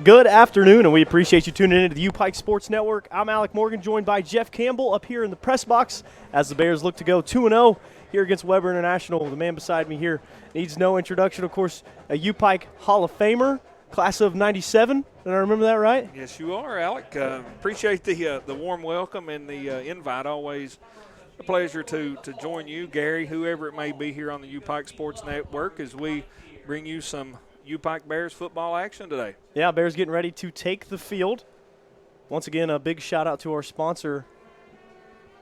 Good afternoon, and we appreciate you tuning in to the U-Pike Sports Network. I'm Alek Morgan, joined by Jeff Campbell up here in the press box as the Bears look to go 2-0 here against Weber International. The man beside me here needs no introduction. Of course, a U-Pike Hall of Famer, class of '97. Did I remember that right? Yes, you are, Alek. Appreciate the warm welcome and the invite. Always a pleasure to join you, Gary, whoever it may be here on the U-Pike Sports Network as we bring you some U-Pike Bears football action today. Yeah, Bears getting ready to take the field. Once again, a big shout out to our sponsor,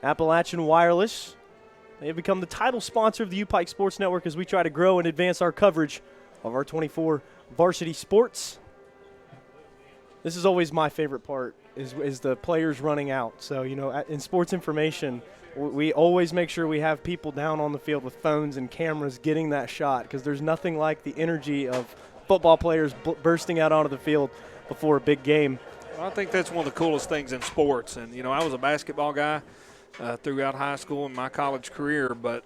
Appalachian Wireless. They have become the title sponsor of the U-Pike Sports Network as we try to grow and advance our coverage of our 24 varsity sports. This is always my favorite part, is the players running out. So, you know, in sports information, we always make sure we have people down on the field with phones and cameras getting that shot, because there's nothing like the energy of football players bursting out onto the field before a big game. Well, I think that's one of the coolest things in sports. And, you know, I was a basketball guy throughout high school and my college career, but,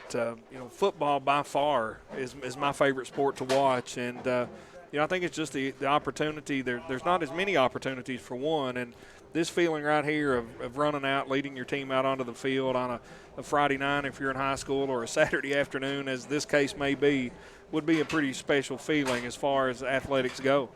you know, football by far is my favorite sport to watch. And, you know, I think it's just the opportunity. There's not as many opportunities for one. And this feeling right here of running out, leading your team out onto the field on a Friday night if you're in high school, or a Saturday afternoon, as this case may be, would be a pretty special feeling as far as athletics go.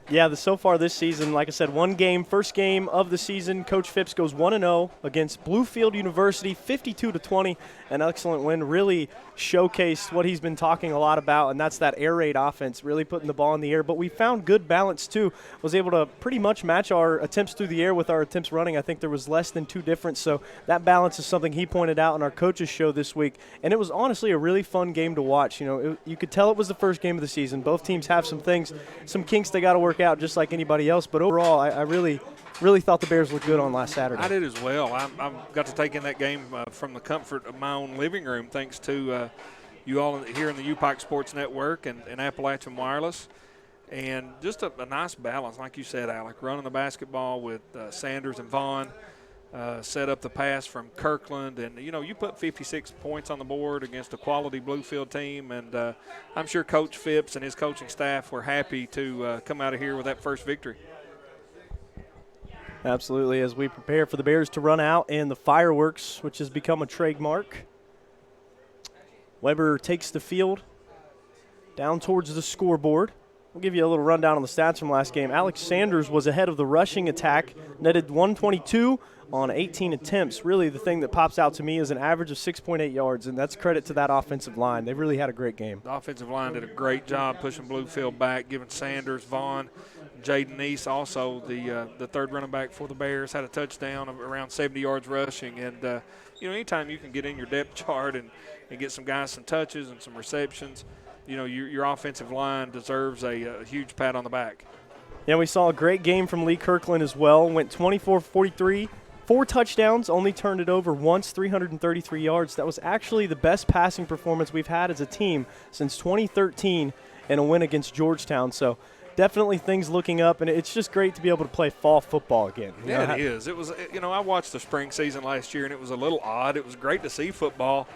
Yeah, so far this season, like I said, one game, first game of the season. Coach Phipps goes 1-0 against Bluefield University, 52-20. An excellent win, really showcased what he's been talking a lot about, and that's that air raid offense, really putting the ball in the air. But we found good balance, too. Was able to pretty much match our attempts through the air with our attempts running. I think there was less than two difference, so that balance is something he pointed out in our coaches show this week. And it was honestly a really fun game to watch. You know, you could tell it was the first game of the season. Both teams have some things, some kinks they got to work out just like anybody else. But overall, I really thought the Bears looked good on last Saturday. I did as well. I got to take in that game from the comfort of my own living room, thanks to you all here in the U-Pike Sports Network and Appalachian Wireless. And just a nice balance, like you said, Alek, running the basketball with Sanders and Vaughn, set up the pass from Kirkland. And, you know, you put 56 points on the board against a quality Bluefield team. And I'm sure Coach Phipps and his coaching staff were happy to come out of here with that first victory. Absolutely, as we prepare for the Bears to run out in the fireworks, which has become a trademark. Weber takes the field down towards the scoreboard. We'll give you a little rundown on the stats from last game. Alex Sanders was ahead of the rushing attack, netted 122 on 18 attempts. Really, the thing that pops out to me is an average of 6.8 yards, and that's credit to that offensive line. They really had a great game. The offensive line did a great job pushing Bluefield back, giving Sanders, Vaughn, Jaden Neese, also the third running back for the Bears, had a touchdown of around 70 yards rushing. And, you know, anytime you can get in your depth chart and get some guys some touches and some receptions, you know, your offensive line deserves a huge pat on the back. Yeah, we saw a great game from Lee Kirkland as well. Went 24-43, 4 touchdowns, only turned it over once, 333 yards. That was actually the best passing performance we've had as a team since 2013 in a win against Georgetown. So definitely things looking up, and it's just great to be able to play fall football again. Yeah, it is. It was, you know, I watched the spring season last year, and it was a little odd. It was great to see football,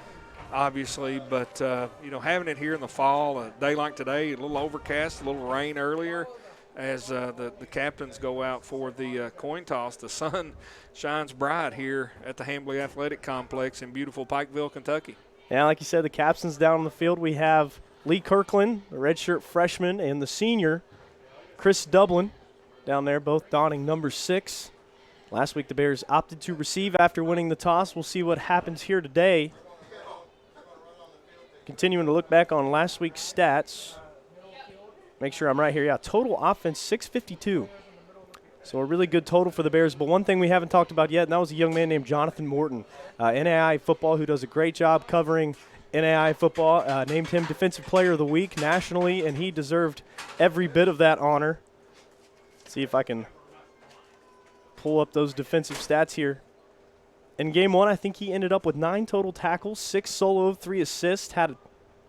obviously, but, you know, having it here in the fall, a day like today, a little overcast, a little rain earlier, as the captains go out for the coin toss. The sun shines bright here at the Hambly Athletic Complex in beautiful Pikeville, Kentucky. Yeah, like you said, the captains down on the field. We have Lee Kirkland, the redshirt freshman, and the senior, Chris Dublin, down there, both donning number 6. Last week the Bears opted to receive after winning the toss. We'll see what happens here today. Continuing to look back on last week's stats. Make sure I'm right here. Yeah, total offense 652. So a really good total for the Bears. But one thing we haven't talked about yet, and that was a young man named Jonathan Morton, NAI football, who does a great job covering NAI football. Named him Defensive Player of the Week nationally, and he deserved every bit of that honor. See if I can pull up those defensive stats here. In game 1, I think he ended up with 9 total tackles, 6 solo, 3 assists, had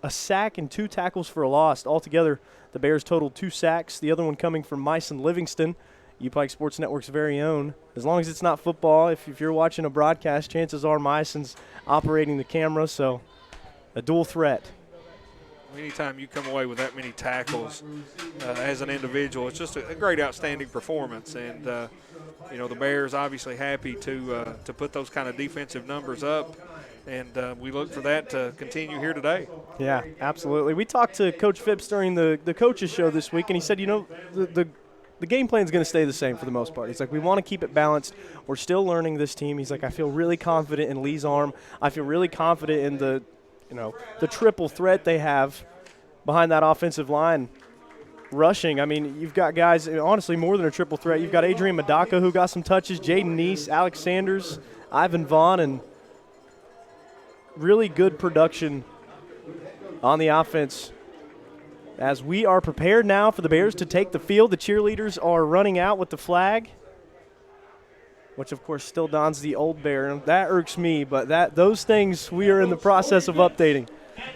a sack and 2 tackles for a loss. Altogether, the Bears totaled 2 sacks, the other one coming from Myson Livingston, U-Pike Sports Network's very own. As long as it's not football, if you're watching a broadcast, chances are Myson's operating the camera, so a dual threat. Anytime you come away with that many tackles as an individual, it's just a great, outstanding performance. And you know, the Bears obviously happy to put those kind of defensive numbers up, and we look for that to continue here today. Yeah, absolutely. We talked to Coach Phipps during the coaches show this week, and he said, you know, the game plan is going to stay the same for the most part. He's like, we want to keep it balanced. We're still learning this team. He's like, I feel really confident in Lee's arm. I feel really confident in the triple threat they have behind that offensive line. Rushing, I mean, you've got guys, honestly, more than a triple threat. You've got Adrian Madaka, who got some touches, Jaden Neese, Alex Sanders, Ivan Vaughn, and really good production on the offense. As we are prepared now for the Bears to take the field, the cheerleaders are running out with the flag, which, of course, still dons the old Bear. That irks me, but those things we are in the process of updating,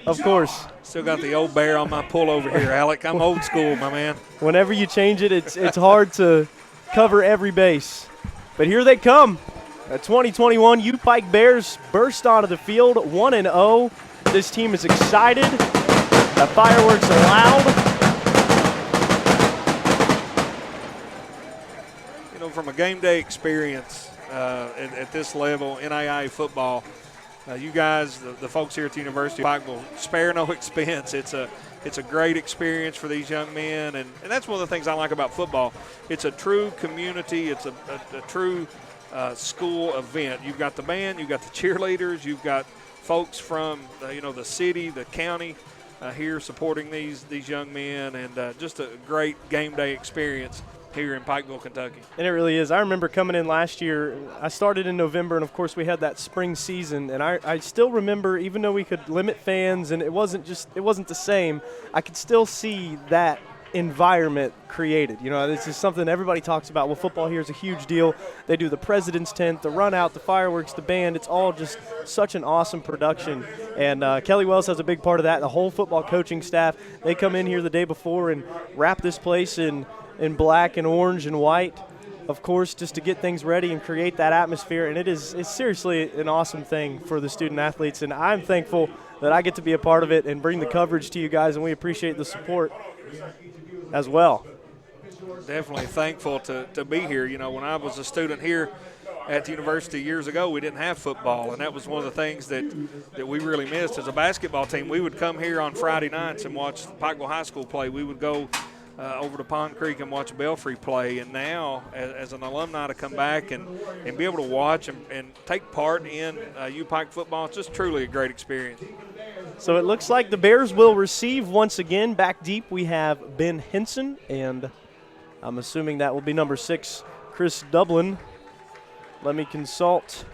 of course. Still got the old Bear on my pullover here, Alec. I'm old school, my man. Whenever you change it, it's hard to cover every base. But here they come. The 2021 U-Pike Bears burst onto the field 1-0. This team is excited. The fireworks are loud. You know, from a game day experience at this level, NAIA football, you guys, the folks here at the University of Pike, will spare no expense. It's a great experience for these young men, and that's one of the things I like about football. It's a true community. It's a true school event. You've got the band, you've got the cheerleaders, you've got folks from the city, the county here supporting these young men, and just a great game day experience here in Pikeville, Kentucky. And it really is. I remember coming in last year. I started in November, and, of course, we had that spring season. And I still remember, even though we could limit fans and it wasn't the same, I could still see that environment created. You know, this is something everybody talks about. Well, football here is a huge deal. They do the president's tent, the run out, the fireworks, the band. It's all just such an awesome production. And Kelly Wells has a big part of that. The whole football coaching staff, they come in here the day before and wrap this place in black and orange and white, of course, just to get things ready and create that atmosphere. And it's seriously an awesome thing for the student athletes. And I'm thankful that I get to be a part of it and bring the coverage to you guys, and we appreciate the support as well. Definitely thankful to be here. You know, when I was a student here at the university years ago, we didn't have football, and that was one of the things that we really missed as a basketball team. We would come here on Friday nights and watch Pikeville High School play. We would go over to Pond Creek and watch Belfry play. And now, as an alumni, to come back and be able to watch and take part in U-Pike football, it's just truly a great experience. So it looks like the Bears will receive once again. Back deep we have Ben Henson, and I'm assuming that will be number 6, Chris Dublin. Let me consult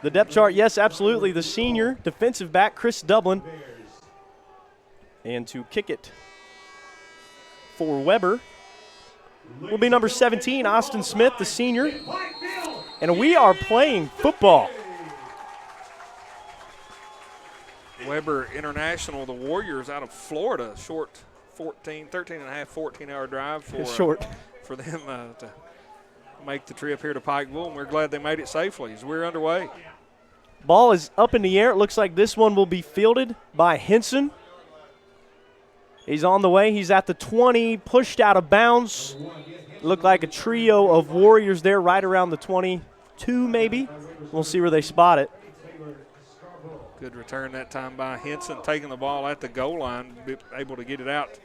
the depth chart. Yes, absolutely. The senior defensive back, Chris Dublin. And to kick it for Weber will be number 17, Austin Smith, the senior. And we are playing football. Weber International, the Warriors out of Florida, short 13 and a half, 14-hour drive for them to make the trip here to Pikeville, and we're glad they made it safely as we're underway. Ball is up in the air. It looks like this one will be fielded by Henson. He's on the way. He's at the 20, pushed out of bounds. Looked like a trio of Warriors there right around the 22 maybe. We'll see where they spot it. Good return that time by Henson, taking the ball at the goal line, able to get it out,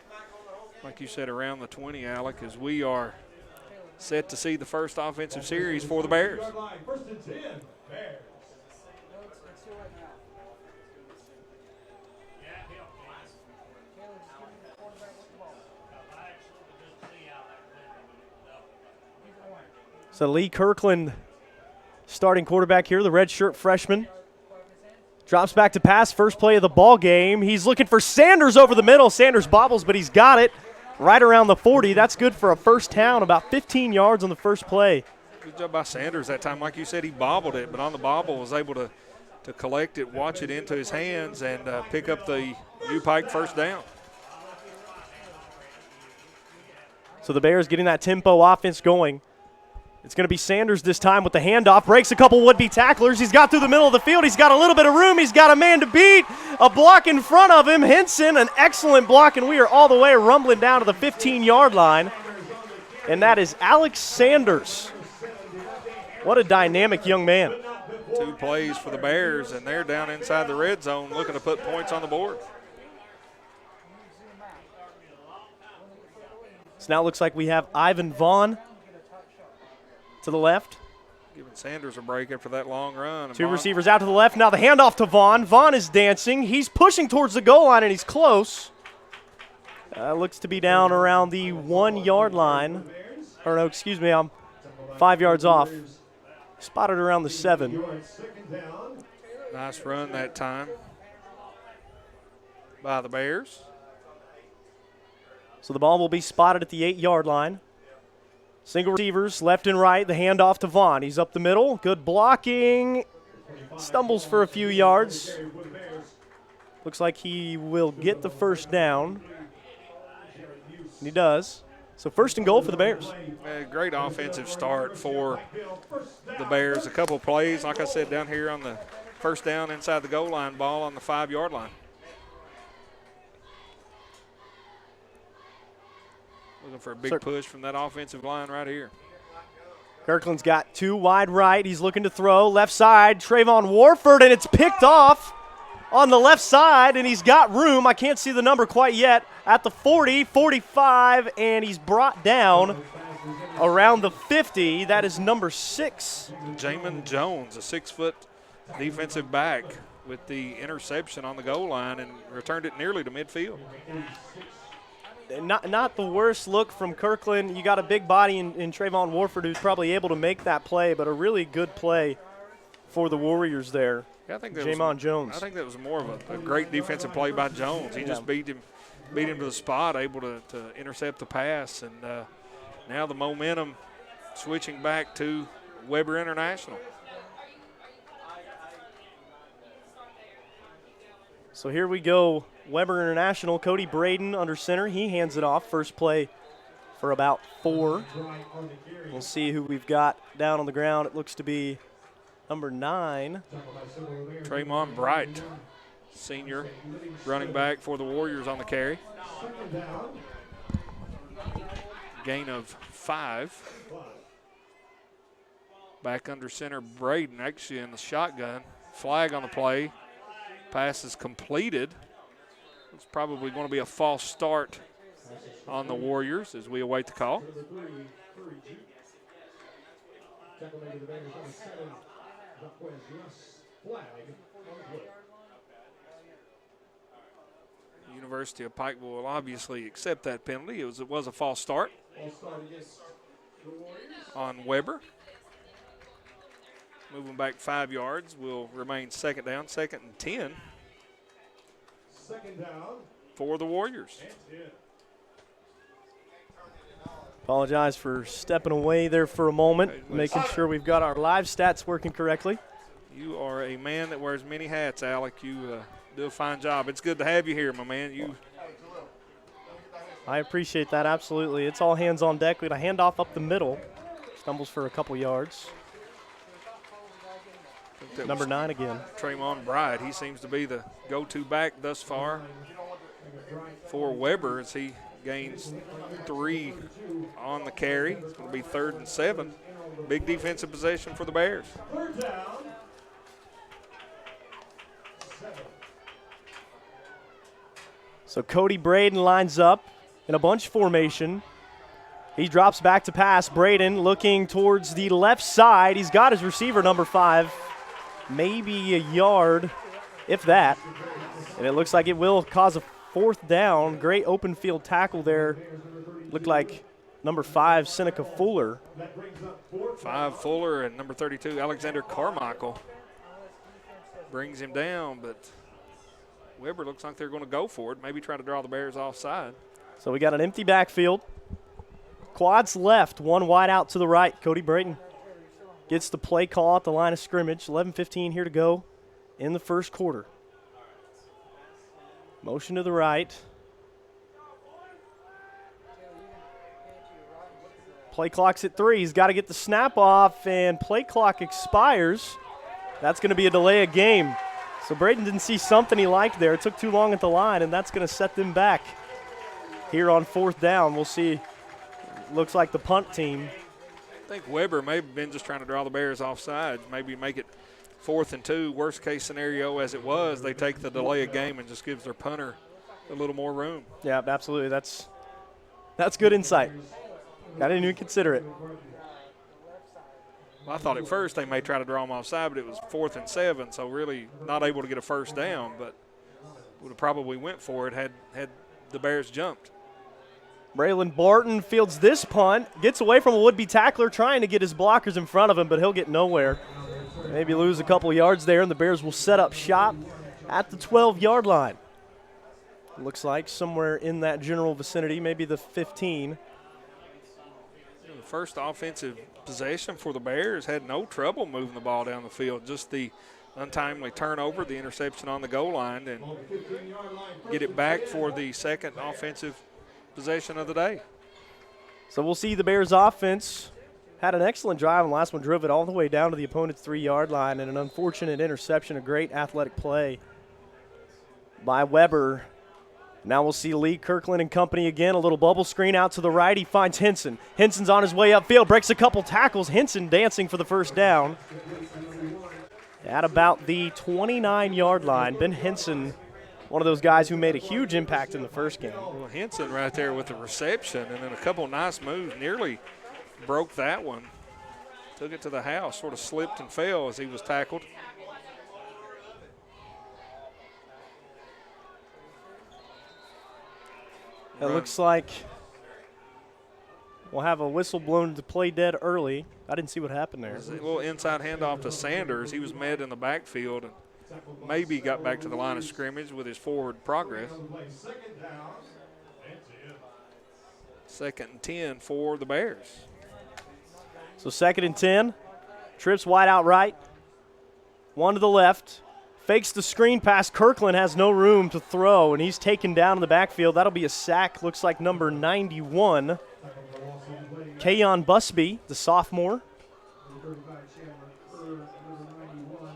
like you said, around the 20, Alec, as we are set to see the first offensive series for the Bears. So Lee Kirkland, starting quarterback here, the redshirt freshman. Drops back to pass, first play of the ball game. He's looking for Sanders over the middle. Sanders bobbles, but he's got it right around the 40. That's good for a first down, about 15 yards on the first play. Good job by Sanders that time. Like you said, he bobbled it, but on the bobble was able to collect it, watch it into his hands, and pick up the U-Pike first down. So the Bears getting that tempo offense going. It's going to be Sanders this time with the handoff. Breaks a couple would-be tacklers. He's got through the middle of the field. He's got a little bit of room. He's got a man to beat. A block in front of him. Henson, an excellent block, and we are all the way rumbling down to the 15-yard line. And that is Alek Sanders. What a dynamic young man. 2 plays for the Bears, and they're down inside the red zone looking to put points on the board. So now it looks like we have Ivan Vaughn to the left. Giving Sanders a break after that long run. 2 receivers out to the left. Now the handoff to Vaughn. Vaughn is dancing. He's pushing towards the goal line, and he's close. Looks to be down around the 1-yard line. Or no, excuse me, I'm 5 yards off. Spotted around the 7. Nice run that time by the Bears. So the ball will be spotted at the 8-yard line. Single receivers left and right. The handoff to Vaughn. He's up the middle. Good blocking. Stumbles for a few yards. Looks like he will get the first down. And he does. So first and goal for the Bears. A great offensive start for the Bears. A couple plays, like I said, down here on the first down inside the goal line, ball on the 5-yard line. Looking for a big push from that offensive line right here. Kirkland's got 2 wide right. He's looking to throw. Left side, Trayvon Warford, and it's picked off on the left side, and he's got room. I can't see the number quite yet. At the 40, 45, and he's brought down around the 50. That is number 6. Jamin Jones, a 6-foot defensive back with the interception on the goal line and returned it nearly to midfield. Not the worst look from Kirkland. You got a big body in Trayvon Warford who's probably able to make that play, but a really good play for the Warriors there. Yeah, I think Jones. I think that was more of a great defensive play by Jones. He just beat him to the spot, able to intercept the pass, and now the momentum switching back to Weber International. So here we go, Weber International. Cody Braden under center. He hands it off. First play for about 4. We'll see who we've got down on the ground. It looks to be number 9. Tremont Bright, senior running back for the Warriors on the carry. Gain of 5. Back under center, Braden actually in the shotgun. Flag on the play. Pass is completed. It's probably going to be a false start on the Warriors as we await the call. The University of Pikeville will obviously accept that penalty. It was a false start on Weber. Moving back 5 yards, will remain second down, 2nd and 10 for the Warriors. Apologize for stepping away there for a moment, making sure we've got our live stats working correctly. You are a man that wears many hats, Alec. You do a fine job. It's good to have you here, my man. I appreciate that, absolutely. It's all hands on deck. We got a handoff up the middle. Stumbles for a couple yards. Number 9 again. Tremont Bright. He seems to be the go-to back thus far for Weber as he gains 3 on the carry. It's going to be 3rd and 7. Big defensive possession for the Bears. So Cody Braden lines up in a bunch formation. He drops back to pass. Braden looking towards the left side. He's got his receiver, number 5, maybe a yard, if that. And it looks like it will cause a 4th down. Great open field tackle there. Looked like number 5, Seneca Fuller. 5 Fuller and number 32, Alexander Carmichael. Brings him down, but Weber looks like they're going to go for it, maybe try to draw the Bears offside. So we got an empty backfield. Quads left, 1 wide out to the right. Cody Braden gets the play call at the line of scrimmage. 11:15 here to go in the first quarter. Motion to the right. Play clock's at 3. He's got to get the snap off, and play clock expires. That's going to be a delay of game. So Braden didn't see something he liked there. It took too long at the line, and that's going to set them back here on 4th down. We'll see. Looks like the punt team. I think Weber may have been just trying to draw the Bears offside, maybe make it 4th and 2. Worst case scenario as it was, they take the delay of game and just gives their punter a little more room. Yeah, absolutely. That's good insight. I didn't even consider it. Well, I thought at first they may try to draw them offside, but it was 4th and 7, so really not able to get a first down, but would have probably went for it had the Bears jumped. Braylon Barton fields this punt, gets away from a would-be tackler trying to get his blockers in front of him, but he'll get nowhere. Maybe lose a couple yards there, and the Bears will set up shop at the 12-yard line. Looks like somewhere in that general vicinity, maybe the 15. The first offensive possession for the Bears had no trouble moving the ball down the field, just the untimely turnover, the interception on the goal line, and get it back for the second offensive possession of the day. So we'll see the Bears offense had an excellent drive, and the last one drove it all the way down to the opponent's 3-yard line, and an unfortunate interception, a great athletic play by Weber. Now we'll see Lee Kirkland and company again. A little bubble screen out to the right. He finds Henson. Henson's on his way upfield, breaks a couple tackles. Henson dancing for the first down. At about the 29-yard line, Ben Henson, one of those guys who made a huge impact in the first game. Well, Henson right there with the reception, and then a couple nice moves, nearly broke that one. Took it to the house, sort of slipped and fell as he was tackled. It looks like we'll have a whistle blown to play dead early. I didn't see what happened there. A little inside handoff to Sanders. He was met in the backfield and maybe got back to the line of scrimmage with his forward progress. 2nd and 10 for the Bears. So 2nd and 10. Trips wide out right. One to the left. Fakes the screen pass. Kirkland has no room to throw, and he's taken down in the backfield. That'll be a sack. Looks like number 91. Kayon Busby, the sophomore.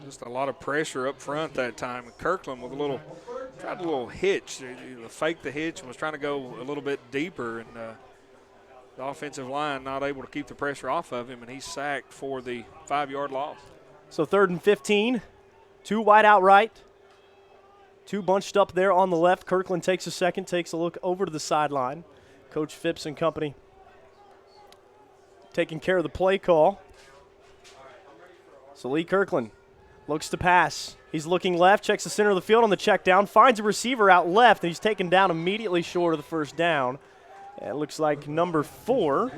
Just a lot of pressure up front that time. Kirkland with tried a little hitch. He faked the hitch and was trying to go a little bit deeper, and the offensive line not able to keep the pressure off of him, and he's sacked for the 5-yard loss. So 3rd and 15. 2 wide out right. 2 bunched up there on the left. Kirkland takes a second, takes a look over to the sideline. Coach Phipps and company taking care of the play call. So Lee Kirkland looks to pass. He's looking left, checks the center of the field on the check down, finds a receiver out left, and he's taken down immediately short of the first down. And it looks like number 4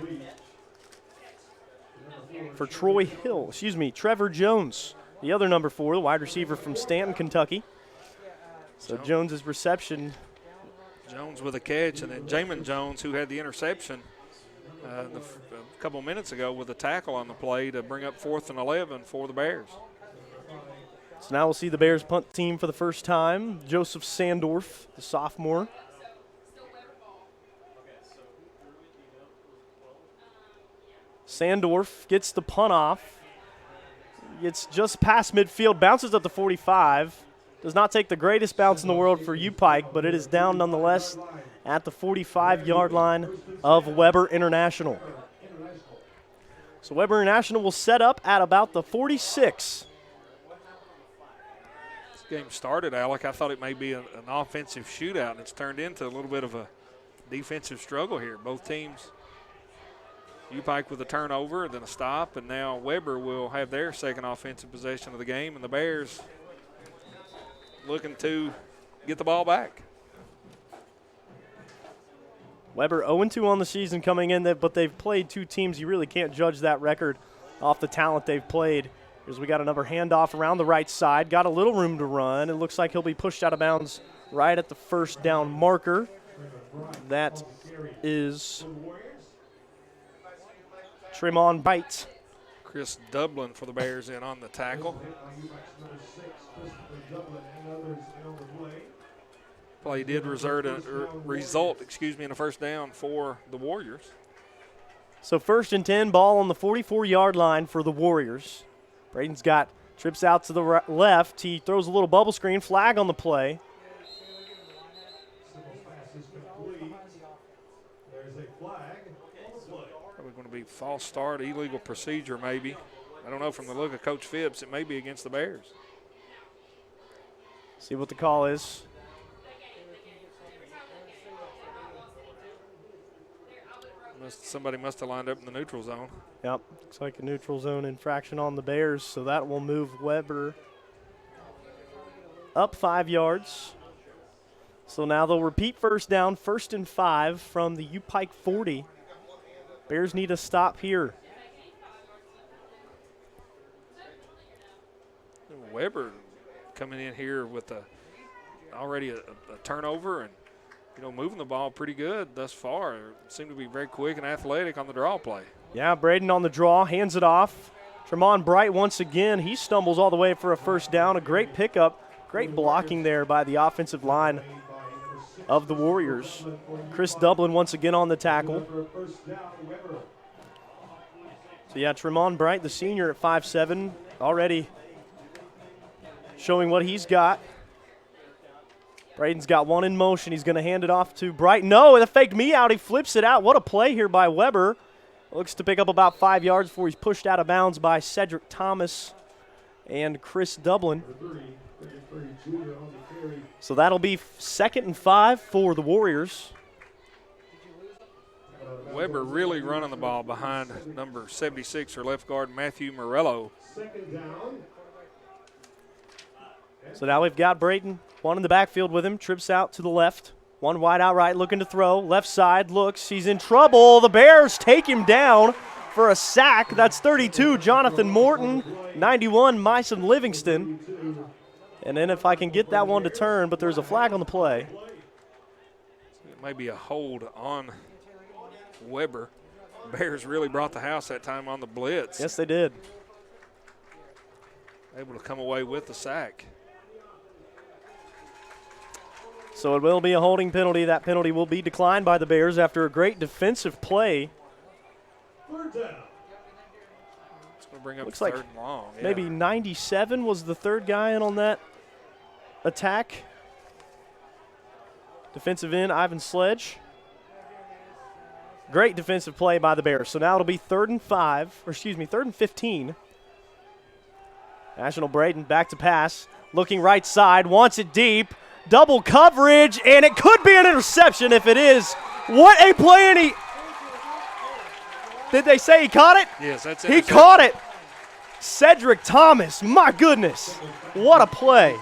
for Trevor Jones. The other number 4, the wide receiver from Stanton, Kentucky. So Jones's reception. Jones with a catch, and then Jamin Jones, who had the interception a couple minutes ago with a tackle on the play to bring up 4th and 11 for the Bears. So now we'll see the Bears punt team for the first time. Joseph Sandorf, the sophomore. Sandorf gets the punt off. Gets just past midfield, bounces up to 45. Does not take the greatest bounce in the world for U-Pike, but it is down nonetheless at the 45-yard line of Weber International. So Weber International will set up at about the 46. This game started, Alec. I thought it may be an offensive shootout, and it's turned into a little bit of a defensive struggle here. Both teams, U-Pike with a turnover, then a stop, and now Weber will have their second offensive possession of the game, and the Bears looking to get the ball back. Weber 0-2 on the season coming in, but they've played 2 teams. You really can't judge that record off the talent they've played. As we got another handoff around the right side, got a little room to run. It looks like he'll be pushed out of bounds right at the first down marker. That is Tremont Bites. Chris Dublin for the Bears in on the tackle. Play did result in a first down for the Warriors. So 1st and 10, ball on the 44-yard line for the Warriors. Braden's got Trips out to the left. He throws a little bubble screen. Flag on the play. Probably going to be false start, illegal procedure maybe. I don't know. From the look of Coach Phipps, it may be against the Bears. See what the call is. Somebody must have lined up in the neutral zone. Yep, looks like a neutral zone infraction on the Bears, so that will move Weber up 5 yards. So now they'll repeat first down, 1st and 5 from the U-Pike 40. Bears need a stop here. Weber coming in here with already a turnover and moving the ball pretty good thus far. Seem to be very quick and athletic on the draw play. Yeah, Braden on the draw, hands it off. Tremont Bright once again, he stumbles all the way for a first down. A great pickup, great blocking there by the offensive line of the Warriors. Chris Dublin once again on the tackle. So yeah, Tremont Bright, the senior at 5'7", already showing what he's got. Braden's got one in motion. He's going to hand it off to Bright. No, the faked me out. He flips it out. What a play here by Weber. Looks to pick up about 5 yards before he's pushed out of bounds by Cedric Thomas and Chris Dublin. So that'll be 2nd and 5 for the Warriors. Weber really running the ball behind number 76 or left guard Matthew Morello. So now we've got Braden, one in the backfield with him, trips out to the left. One wide out right, looking to throw. Left side, looks, he's in trouble. The Bears take him down for a sack. That's 32, Jonathan Morton. 91, Myson Livingston. And then if I can get that one to turn, but there's a flag on the play. It may be a hold on Weber. Bears really brought the house that time on the blitz. Yes, they did. Able to come away with the sack. So it will be a holding penalty. That penalty will be declined by the Bears after a great defensive play. It's going to bring up Looks third like and long. Yeah. Maybe 97 was the third guy in on that attack. Defensive end, Ivan Sledge. Great defensive play by the Bears. So now it'll be 3rd and 15. National Braden back to pass. Looking right side, wants it deep. Double coverage, and it could be an interception. If it is, what a play. And did they say he caught it? Yes, that's it. He caught it. Cedric Thomas, my goodness. What a play.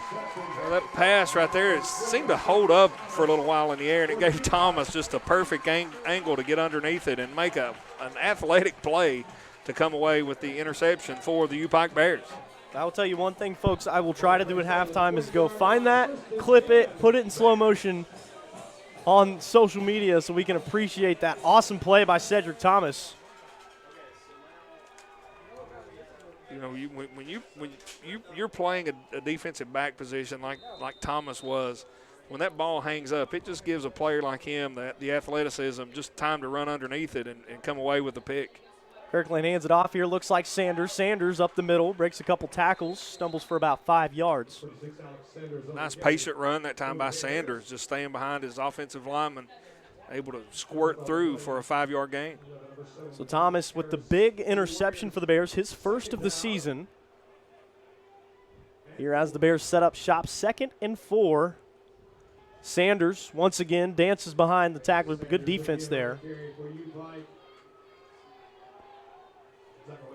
Well, that pass right there, it seemed to hold up for a little while in the air, and it gave Thomas just a perfect angle to get underneath it and make an athletic play to come away with the interception for the U-Pike Bears. I will tell you one thing, folks, I will try to do at halftime is go find that, clip it, put it in slow motion on social media so we can appreciate that awesome play by Cedric Thomas. When you're playing a defensive back position like Thomas was, when that ball hangs up, it just gives a player like him the athleticism, just time to run underneath it and come away with the pick. Kirkland hands it off here. Looks like Sanders. Sanders up the middle, breaks a couple tackles, stumbles for about 5 yards. Nice patient run that time by Sanders, just staying behind his offensive lineman, able to squirt through for a 5-yard gain. So Thomas with the big interception for the Bears, his first of the season. Here as the Bears set up shop, 2nd and 4. Sanders once again dances behind the tacklers, but good defense there.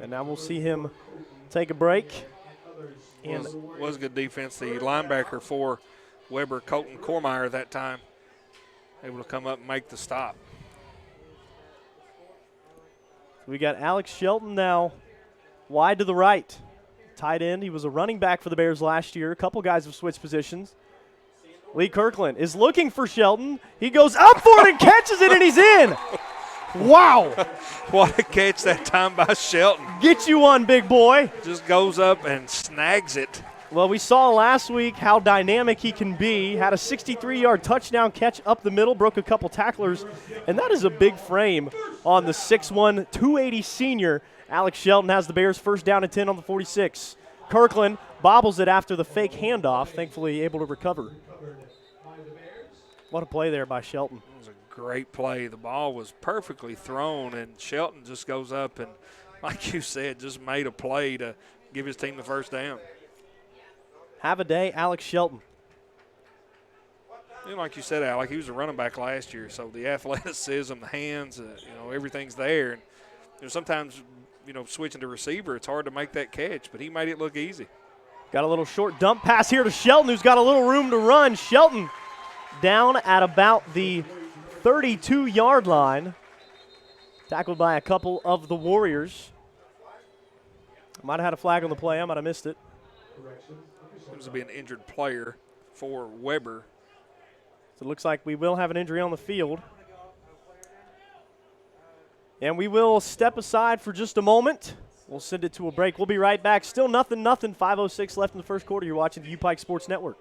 And now we'll see him take a break. And was good defense. The linebacker for Weber, Colton Cormeyer, that time, able to come up and make the stop. we got Alex Shelton now wide to the right. Tight end. He was a running back for the Bears last year. A couple guys have switched positions. Lee Kirkland is looking for Shelton. He goes up for it and catches it, and he's in. Wow. What a catch that time by Shelton. Get you one, big boy. Just goes up and snags it. Well, we saw last week how dynamic he can be. Had a 63-yard touchdown catch up the middle, broke a couple tacklers, and that is a big frame on the 6'1", 280 senior. Alex Shelton has the Bears first down and 10 on the 46. Kirkland bobbles it after the fake handoff, thankfully able to recover. What a play there by Shelton. It was a great play. The ball was perfectly thrown, and Shelton just goes up and, like you said, just made a play to give his team the first down. Have a day, Alex Shelton. You know, like you said, Alek, he was a running back last year, so the athleticism, the hands, everything's there. And sometimes, switching to receiver, it's hard to make that catch, but he made it look easy. Got a little short dump pass here to Shelton, who's got a little room to run. Shelton down at about the 32-yard line, tackled by a couple of the Warriors. Might have had a flag on the play. I might have missed it. Seems to be an injured player for Weber. So it looks like we will have an injury on the field. And we will step aside for just a moment. We'll send it to a break. We'll be right back. Still nothing. 5:06 left in the first quarter. You're watching the U-Pike Sports Network.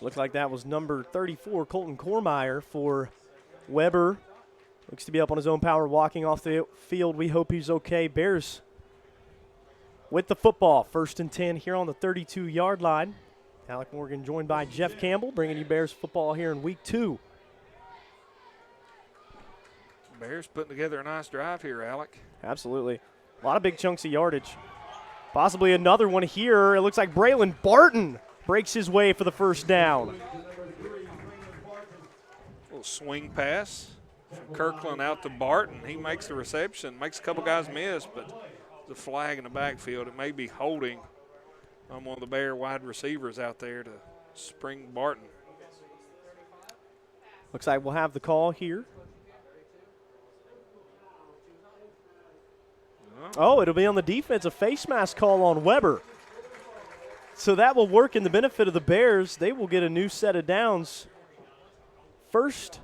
Looks like that was number 34, Colton Cormeyer for Weber. Looks to be up on his own power, walking off the field. We hope he's okay. Bears with the football. 1st and 10 here on the 32-yard line. Alec Morgan joined by Jeff Campbell, bringing you Bears football here in week 2. Bears putting together a nice drive here, Alec. Absolutely. A lot of big chunks of yardage. Possibly another one here. It looks like Braylon Barton breaks his way for the first down. Little swing pass from Kirkland out to Barton. He makes the reception, makes a couple guys miss, but the flag in the backfield. It may be holding on one of the Bear wide receivers out there to spring Barton. Looks like we'll have the call here. Oh, it'll be on the defense, a face mask call on Weber. So that will work in the benefit of the Bears. They will get a new set of downs. First,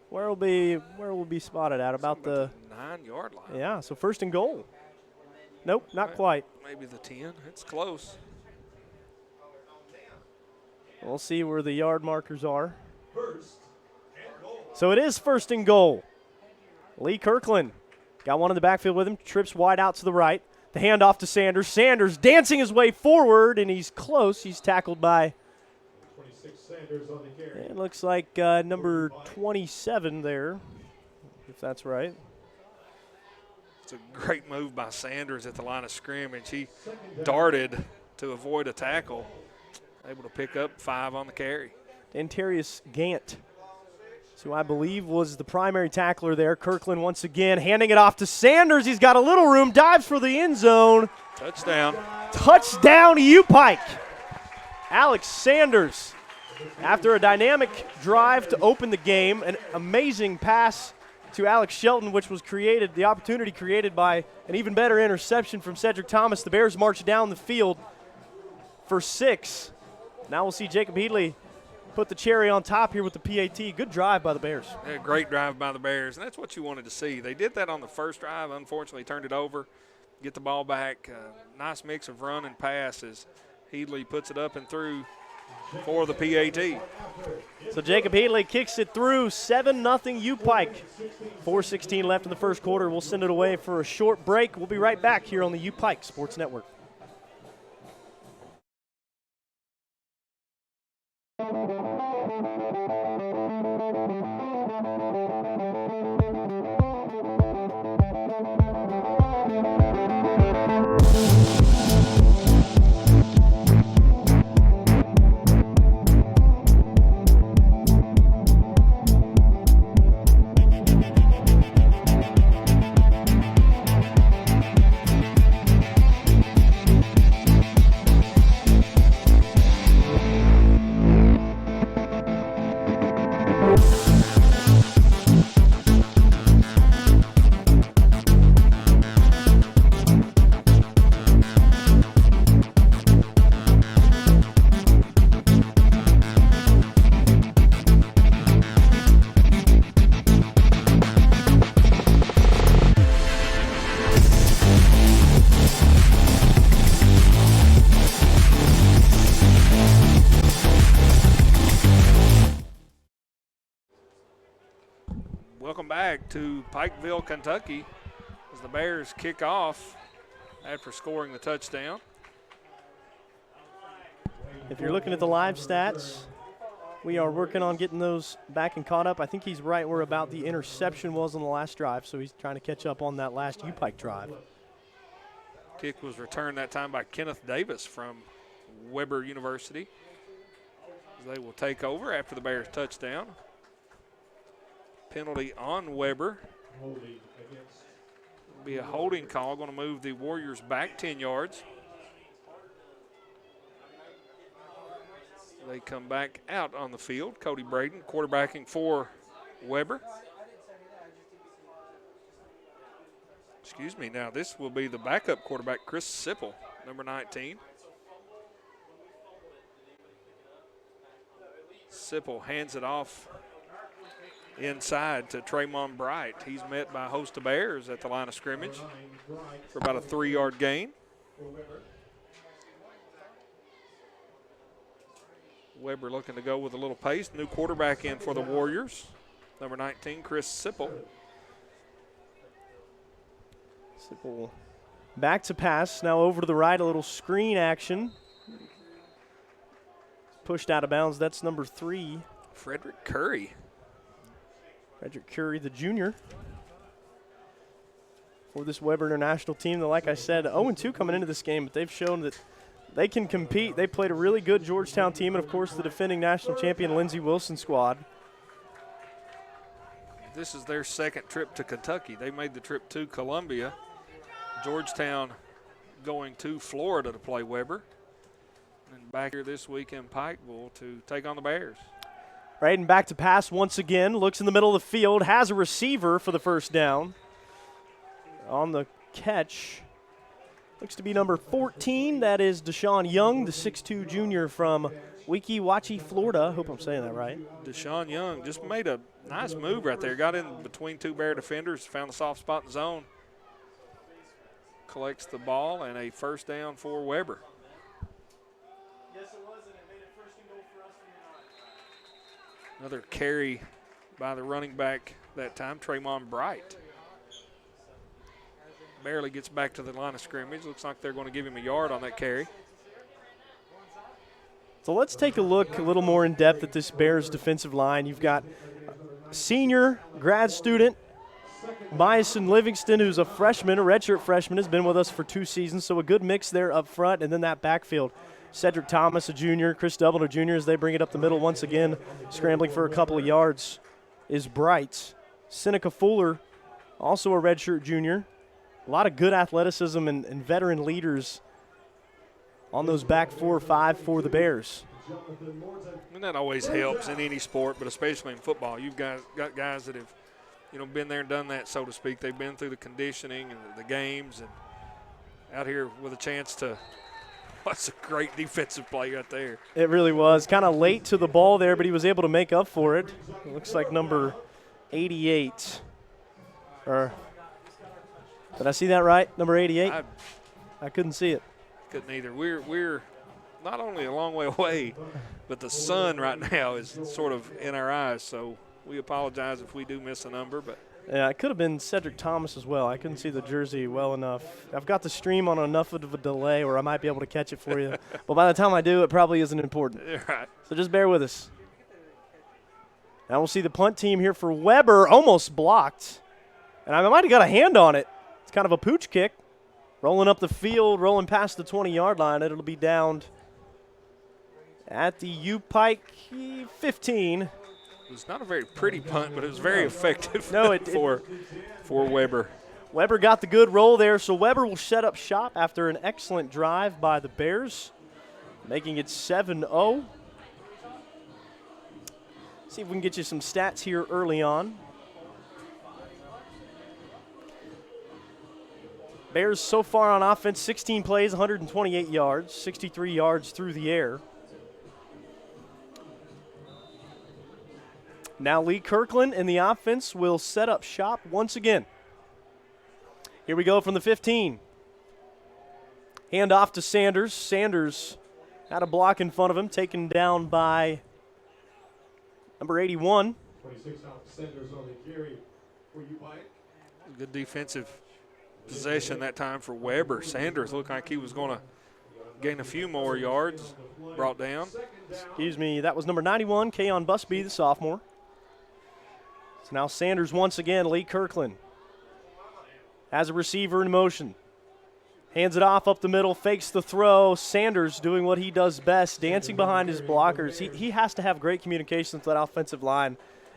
where will be spotted at? About the 9-yard line. Yeah, so 1st and goal. Nope, not quite. Maybe the 10. It's close. We'll see where the yard markers are. So it is 1st and goal. Lee Kirkland got one in the backfield with him, trips wide out to the right. The handoff to Sanders. Sanders dancing his way forward, and he's close. He's tackled by, 26 Sanders on the carry. it looks like number 27 there, if that's right. It's a great move by Sanders at the line of scrimmage. He darted to avoid a tackle, able to pick up 5 on the carry. Dantarius Gant, who I believe was the primary tackler there. Kirkland once again handing it off to Sanders. He's got a little room, dives for the end zone. Touchdown. Touchdown, U-Pike. Alex Sanders, after a dynamic drive to open the game, an amazing pass to Alex Shelton, which was the opportunity created by an even better interception from Cedric Thomas. The Bears march down the field for 6. Now we'll see Jacob Headley put the cherry on top here with the PAT. Good drive by the Bears. Yeah, great drive by the Bears, and that's what you wanted to see. They did that on the first drive, unfortunately turned it over, get the ball back. Nice mix of run and pass as Headley puts it up and through for the PAT. So Jacob Headley kicks it through, 7-0 U-Pike. 4:16 left in the first quarter. We'll send it away for a short break. We'll be right back here on the U-Pike Sports Network. Welcome back to Pikeville, Kentucky, as the Bears kick off after scoring the touchdown. If you're looking at the live stats, we are working on getting those back and caught up. I think he's right where about the interception was on the last drive, so he's trying to catch up on that last U-Pike drive. Kick was returned that time by Kenneth Davis from Weber University. They will take over after the Bears touchdown. Penalty on Weber. It'll be a holding call, going to move the Warriors back 10 yards. They come back out on the field. Cody Braden quarterbacking for Weber. Excuse me, now this will be the backup quarterback, Chris Sipple, number 19. Sipple hands it off inside to Tremont Bright. He's met by a host of Bears at the line of scrimmage for about a 3-yard gain. Weber looking to go with a little pace. New quarterback in for the Warriors, number 19, Chris Sipple. Sipple back to pass, now over to the right, a little screen action. Pushed out of bounds, that's number 3. Frederick Curry. Frederick Curry, the junior, for this Weber International team that, like I said, 0-2 coming into this game, but they've shown that they can compete. They played a really good Georgetown team, and, of course, the defending national champion Lindsey Wilson squad. This is their second trip to Kentucky. They made the trip to Columbia. Georgetown going to Florida to play Weber. And back here this week in Pikeville to take on the Bears. Braden back to pass once again. Looks in the middle of the field. Has a receiver for the first down. On the catch, looks to be number 14. That is Deshaun Young, the 6'2 junior from Weeki Wachee, Florida. Hope I'm saying that right. Deshaun Young just made a nice move right there. Got in between two Bear defenders, found the soft spot in the zone. Collects the ball, and a first down for Weber. Another carry by the running back that time, Tremont Bright. Barely gets back to the line of scrimmage. Looks like they're going to give him a yard on that carry. So let's take a look a little more in depth at this Bears defensive line. You've got senior grad student Myson Livingston, who's a freshman, a redshirt freshman, has been with us for 2 seasons, so a good mix there up front, and then that backfield. Cedric Thomas, a junior, Chris Dublin, a junior, as they bring it up the middle once again, scrambling for a couple of yards, is Bright. Seneca Fuller, also a redshirt junior. A lot of good athleticism and veteran leaders on those back 4 or 5 for the Bears. And that always helps in any sport, but especially in football. You've got guys that have, been there and done that, so to speak. They've been through the conditioning and the games, and out here with a chance to – that's a great defensive play right there. It really was. Kind of late to the ball there, but he was able to make up for it. It looks like number 88. Or did I see that right? Number 88? I couldn't see it. Couldn't either. We're not only a long way away, but the sun right now is sort of in our eyes, so we apologize if we do miss a number, but yeah, it could have been Cedric Thomas as well. I couldn't see the jersey well enough. I've got the stream on enough of a delay where I might be able to catch it for you. But by the time I do, it probably isn't important. Right. So just bear with us. Now we'll see the punt team here for Weber, almost blocked. And I might have got a hand on it. It's kind of a pooch kick. Rolling up the field, rolling past the 20-yard line. It'll be downed at the U-Pike 15. It was not a very pretty punt, but it was very effective for Weber. Weber got the good roll there, so Weber will set up shop after an excellent drive by the Bears, making it 7-0. See if we can get you some stats here early on. Bears so far on offense, 16 plays, 128 yards, 63 yards through the air. Now Lee Kirkland and the offense will set up shop once again. Here we go from the 15. Hand off to Sanders. Sanders had a block in front of him, taken down by number 81. 26 out Sanders on the carry. Good defensive possession that time for Weber. Sanders looked like he was going to gain a few more yards. Brought down. Excuse me, that was number 91, Keon Busby, the sophomore. So now Sanders once again, Lee Kirkland has a receiver in motion. Hands it off up the middle, fakes the throw. Sanders doing what he does best, dancing behind his blockers. He has to have great communication with that offensive line.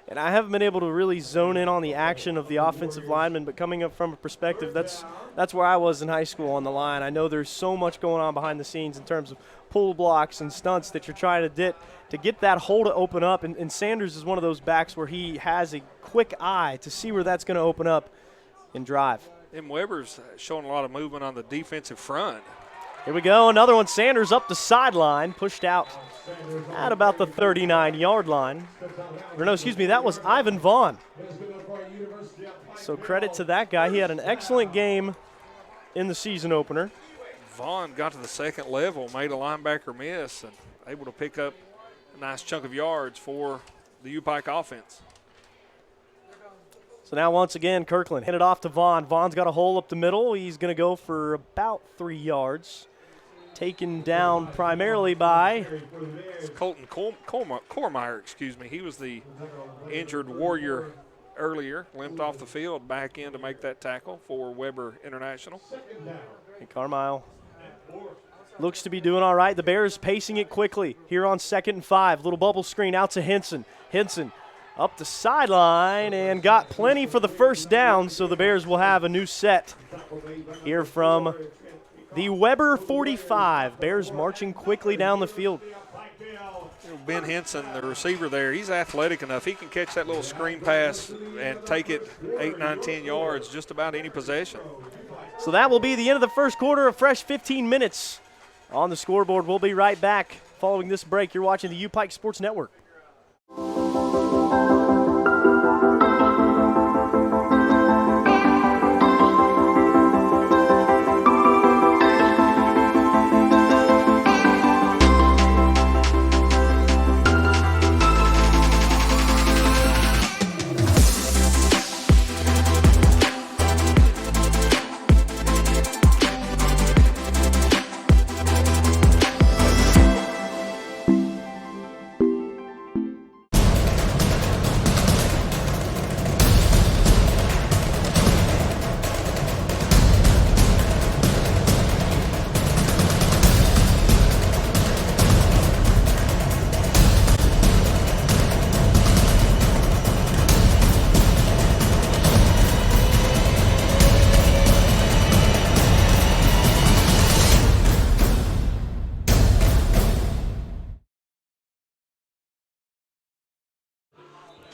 And I haven't been able to really zone in on the action of the offensive lineman, but coming up from a perspective, that's where I was in high school on the line. I know there's so much going on behind the scenes in terms of pull blocks and stunts that you're trying to get that hole to open up. And Sanders is one of those backs where he has a quick eye to see where that's going to open up and drive. And Weber's showing a lot of movement on the defensive front. Here we go, another one. Sanders up the sideline, pushed out at about the 39-yard line. Or no, excuse me, that was Ivan Vaughn. So credit to that guy. He had an excellent game in the season opener. Vaughn got to the second level, made a linebacker miss, and able to pick up a nice chunk of yards for the U-Pike offense. So now once again, Kirkland handed off to Vaughn. Vaughn's got a hole up the middle. He's going to go for about 3 yards. Taken down primarily by Colton Cormeyer, excuse me. He was the injured Warrior earlier, limped off the field, back in to make that tackle for Weber International. And Carmile looks to be doing all right. The Bears pacing it quickly here on 2nd and 5. Little bubble screen out to Henson. Henson up the sideline and got plenty for the first down, so the Bears will have a new set here from the Weber 45. Bears marching quickly down the field. Ben Henson, the receiver there, he's athletic enough. He can catch that little screen pass and take it 8, 9, 10 yards, just about any possession. So that will be the end of the first quarter, a fresh 15 minutes on the scoreboard. We'll be right back following this break. You're watching the U-Pike Sports Network.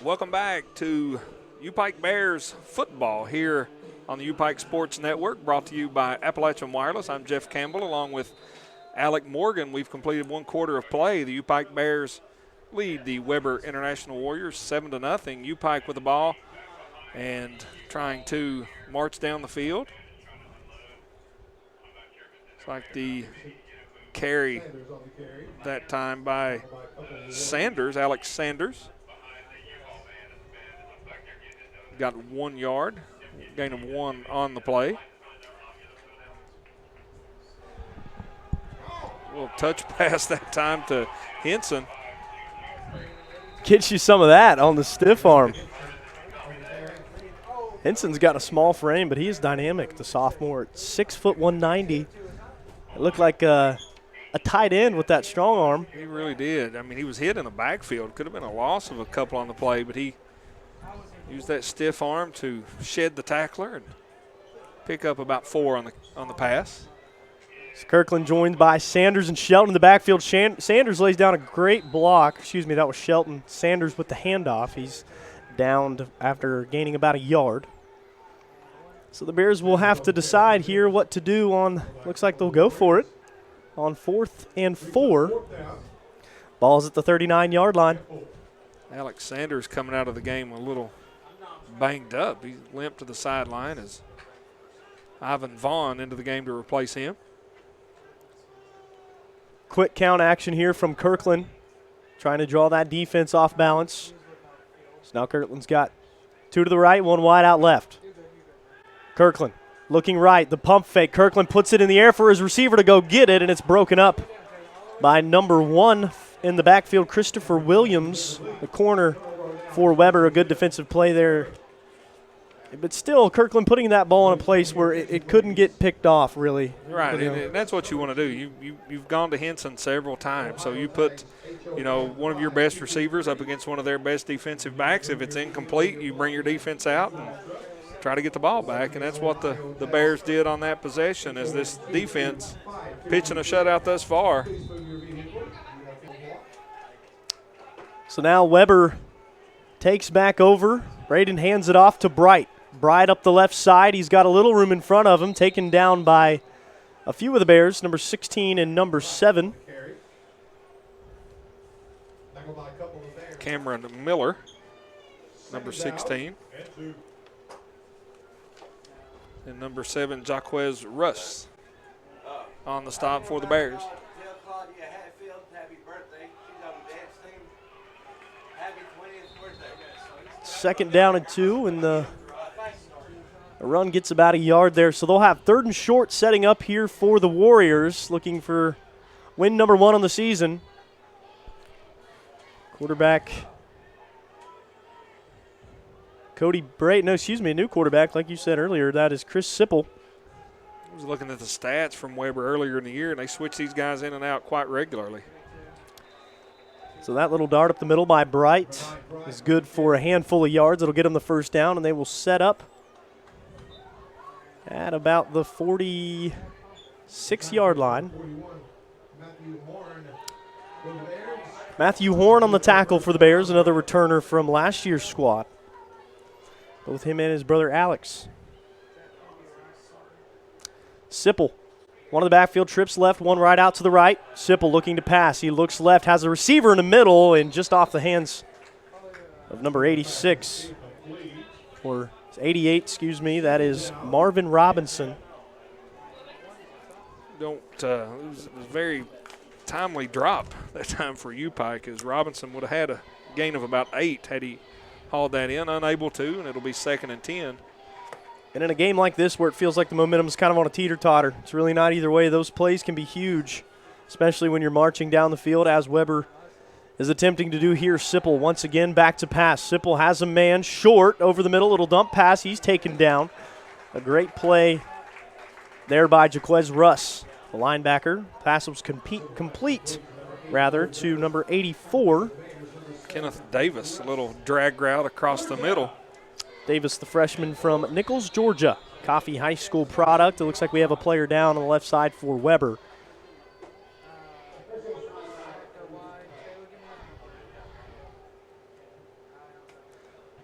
Welcome back to U-Pike Bears football here on the U-Pike Sports Network, brought to you by Appalachian Wireless. I'm Jeff Campbell along with Alek Morgan. We've completed 1 quarter of play. The U-Pike Bears lead the Weber International Warriors 7-0. U-Pike with the ball and trying to march down the field. It's like the carry that time by Sanders, Alex Sanders. Got 1 yard, gain of 1 on the play. A little touch pass that time to Henson. Gets you some of that on the stiff arm. Henson's got a small frame, but he is dynamic, the sophomore. 6 foot 190. It looked like a tight end with that strong arm. He really did. I mean, he was hit in the backfield. Could have been a loss of a couple on the play, but he used that stiff arm to shed the tackler and pick up about 4 on the pass. Kirkland joined by Sanders and Shelton in the backfield. Sanders lays down a great block. Excuse me, that was Shelton. Sanders with the handoff. He's downed after gaining about 1 yard. So the Bears will have to decide here what to do on, looks like they'll go for it, on 4th and 4. Ball's at the 39-yard line. Alex Sanders coming out of the game a little banged up. He limped to the sideline as Ivan Vaughn into the game to replace him. Quick count action here from Kirkland, trying to draw that defense off balance. So now Kirkland's got Two to the right, one wide out left. Kirkland looking right, the pump fake. Kirkland puts it in the air for his receiver to go get it, and it's broken up by number 1 in the backfield, Christopher Williams, the corner for Weber. A good defensive play there. But still, Kirkland putting that ball in a place where it couldn't get picked off, really. Right, and that's what you want to do. You've gone to Henson several times, so you put, one of your best receivers up against one of their best defensive backs. If it's incomplete, you bring your defense out and try to get the ball back, and that's what the Bears did on that possession. Is this defense pitching a shutout thus far? So now Weber takes back over. Braden hands it off to Bright. Bright up the left side. He's got a little room in front of him, taken down by a few of the Bears, number 16 and number 7. Cameron Miller, number 16. And number 7, Jaquez Russ on the stop for the Bears. Second down and 2, and the run gets about a yard there. So they'll have 3rd and short setting up here for the Warriors, looking for win number 1 on the season. Quarterback Cody Bray, a new quarterback, like you said earlier. That is Chris Sipple. I was looking at the stats from Weber earlier in the year, and they switch these guys in and out quite regularly. So that little dart up the middle by Bright is good for a handful of yards. It'll get them the first down, and they will set up at about the 46-yard line. Matthew Horn on the tackle for the Bears, another returner from last year's squad. Both him and his brother Alex. Sipple, one of the backfield trips left, one right out to the right. Sipple looking to pass. He looks left, has a receiver in the middle, and just off the hands of number 86, or 88, that is Marvin Robinson. It was a very timely drop that time for U-Pike, as Robinson would have had a gain of about 8 had he hauled that in. Unable to, and it'll be 2nd and 10. And in a game like this where it feels like the momentum is kind of on a teeter-totter, it's really not either way. Those plays can be huge, especially when you're marching down the field, as Weber is attempting to do here. Sipple once again back to pass. Sipple has a man short over the middle, little dump pass. He's taken down. A great play there by Jaquez Russ, the linebacker. Pass was complete to number 84. Kenneth Davis, a little drag route across the middle. Davis, the freshman from Nichols, Georgia. Coffee High School product. It looks like we have a player down on the left side for Weber.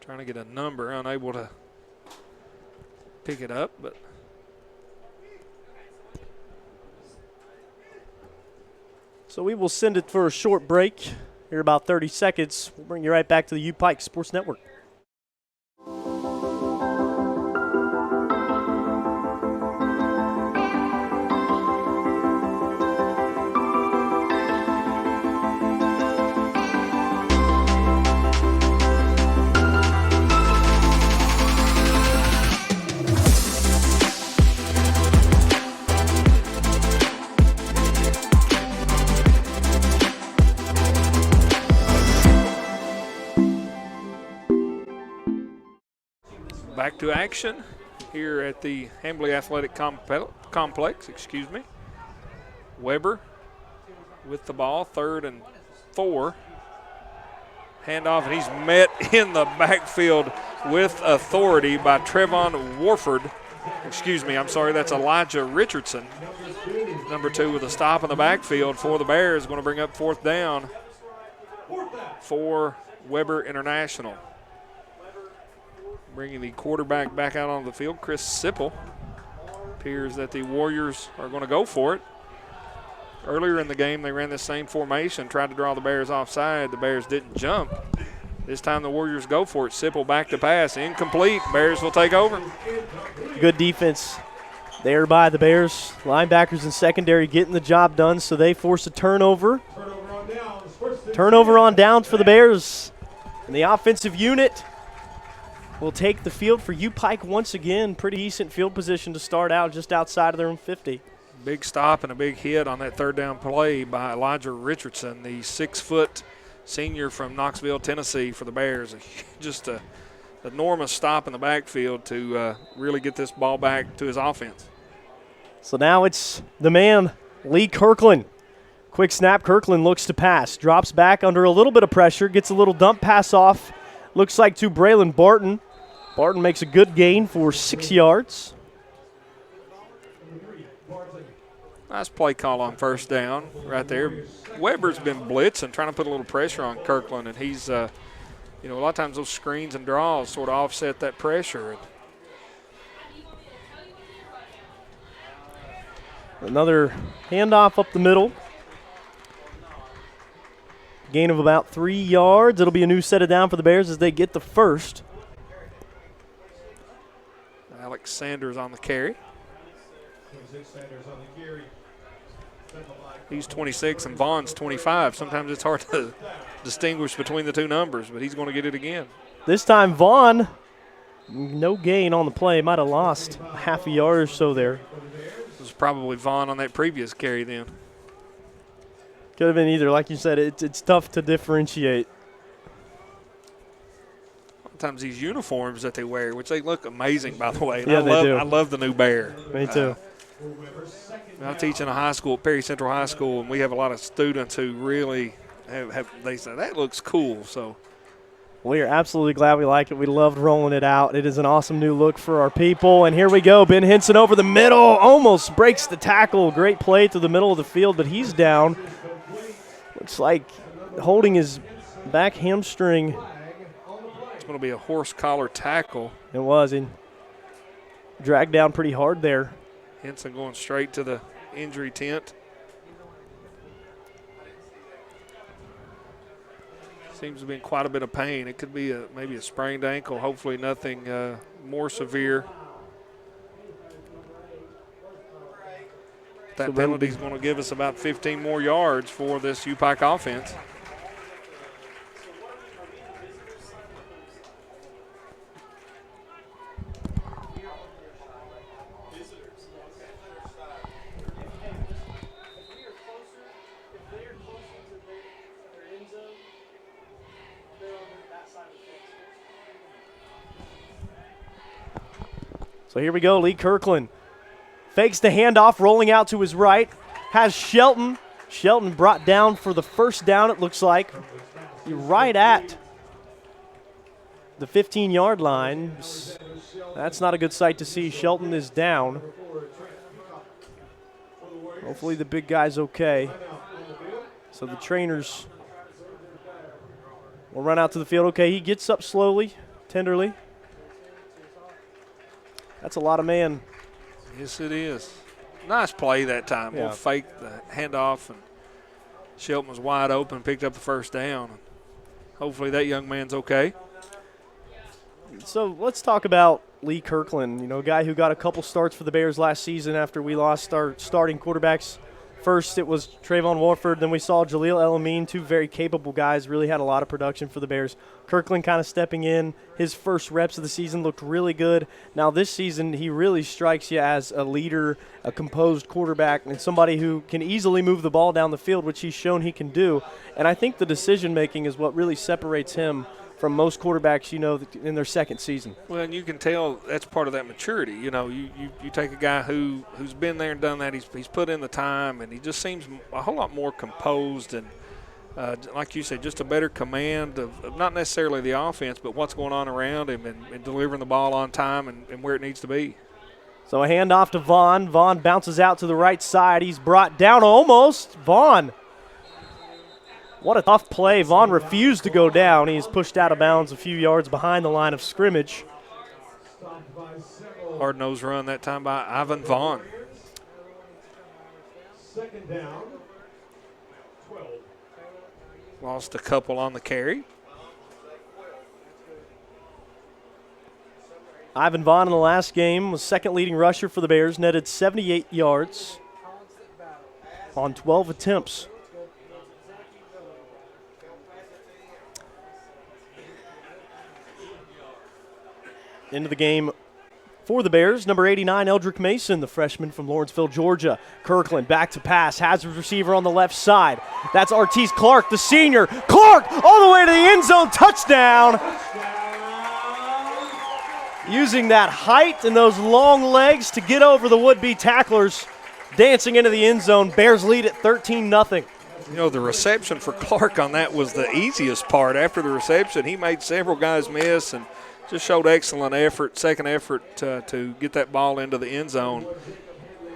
Trying to get a number, unable to pick it up, but so we will send it for a short break. Here about 30 seconds. We'll bring you right back to the U-Pike Sports Network. back to action here at the Hambly Athletic Complex. Weber with the ball, 3rd and 4. Handoff, and he's met in the backfield with authority by Trevon Warford. That's Elijah Richardson. Number 2 with a stop in the backfield for the Bears, going to bring up 4th down for Weber International. Bringing the quarterback back out on the field, Chris Sipple. Appears that the Warriors are going to go for it. Earlier in the game, they ran the same formation, tried to draw the Bears offside. The Bears didn't jump. This time the Warriors go for it. Sipple back to pass, incomplete. Bears will take over. Good defense there by the Bears. Linebackers and secondary getting the job done, so they force a turnover. Turnover on downs for the Bears. And the offensive unit will take the field for U-Pike once again. Pretty decent field position to start out, just outside of their own 50. Big stop and a big hit on that third down play by Elijah Richardson, the 6-foot senior from Knoxville, Tennessee for the Bears. Just a enormous stop in the backfield to really get this ball back to his offense. So now it's the man, Lee Kirkland. Quick snap, Kirkland looks to pass, drops back under a little bit of pressure, gets a little dump pass off, looks like to Braylon Barton. Barton makes a good gain for 6 yards. Nice play call on first down right there. Weber's been blitzing, trying to put a little pressure on Kirkland, and he's, a lot of times those screens and draws sort of offset that pressure. Another handoff up the middle. Gain of about 3 yards. It'll be a new set of down for the Bears as they get the first. Alek Sanders on the carry. He's 26 and Vaughn's 25. Sometimes it's hard to distinguish between the two numbers, but he's going to get it again. This time Vaughn, no gain on the play. Might have lost half a yard or so there. It was probably Vaughn on that previous carry then. Could have been either. Like you said, it's tough to differentiate. Sometimes these uniforms that they wear, which they look amazing, by the way. Yeah, they do. I love the new Bear. Me too. I teach in a high school, Perry Central High School, and we have a lot of students who really they say, that looks cool. So We are absolutely glad we like it. We loved rolling it out. It is an awesome new look for our people. And here we go. Ben Henson over the middle. Almost breaks the tackle. Great play to the middle of the field, but he's down. Looks like holding his back hamstring. It's going to be a horse collar tackle. It was. And dragged down pretty hard there. Henson going straight to the injury tent. Seems to be in quite a bit of pain. It could be maybe a sprained ankle. Hopefully nothing more severe. That penalty is going to give us about 15 more yards for this U-Pike offense. So here we go, Lee Kirkland. Fakes the handoff, rolling out to his right. Has Shelton. Shelton brought down for the first down, it looks like. Right at the 15-yard line. That's not a good sight to see. Shelton is down. Hopefully the big guy's okay. So the trainers will run out to the field. Okay, he gets up slowly, tenderly. That's a lot of man. Yes, it is. Nice play that time. Yeah. We'll fake the handoff, and Shelton was wide open, picked up the first down. Hopefully that young man's okay. So let's talk about Lee Kirkland, a guy who got a couple starts for the Bears last season after we lost our starting quarterbacks. First, it was Trayvon Warford. Then we saw Jaleel El-Amin, two very capable guys, really had a lot of production for the Bears. Kirkland kind of stepping in. His first reps of the season looked really good. Now this season, he really strikes you as a leader, a composed quarterback, and somebody who can easily move the ball down the field, which he's shown he can do. And I think the decision-making is what really separates him from most quarterbacks, in their second season. Well, and you can tell that's part of that maturity. You take a guy who's been there and done that. He's put in the time, and he just seems a whole lot more composed and, like you said, just a better command of not necessarily the offense, but what's going on around him and delivering the ball on time and where it needs to be. So a handoff to Vaughn. Vaughn bounces out to the right side. He's brought down almost. Vaughn. What a tough play. Vaughn refused to go down. He's pushed out of bounds a few yards behind the line of scrimmage. Hard-nosed run that time by Ivan Vaughn. Second down, 12. Lost a couple on the carry. Ivan Vaughn in the last game was second leading rusher for the Bears, netted 78 yards on 12 attempts. into the game for the Bears, number 89, Eldrick Mason, the freshman from Lawrenceville, Georgia. Kirkland back to pass, has his receiver on the left side. That's Artise Clark, the senior. Clark all the way to the end zone, touchdown. Using that height and those long legs to get over the would-be tacklers, dancing into the end zone. Bears lead at 13-0. You know, the reception for Clark on that was the easiest part. After the reception, he made several guys miss and just showed excellent effort, second effort to get that ball into the end zone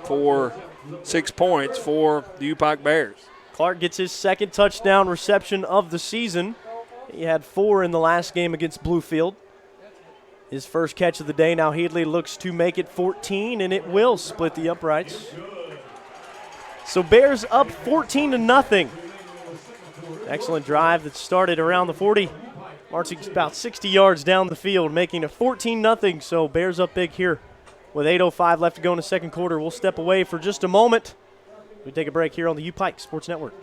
for 6 points for the U-Pike Bears. Clark gets his second touchdown reception of the season. He had 4 in the last game against Bluefield. His first catch of the day. Now Headley looks to make it 14, and it will split the uprights. So Bears up 14-0. Excellent drive that started around the 40. Marching about 60 yards down the field, making it 14-0. So Bears up big here with 8:05 left to go in the second quarter. We'll step away for just a moment. We take a break here on the U-Pike Sports Network.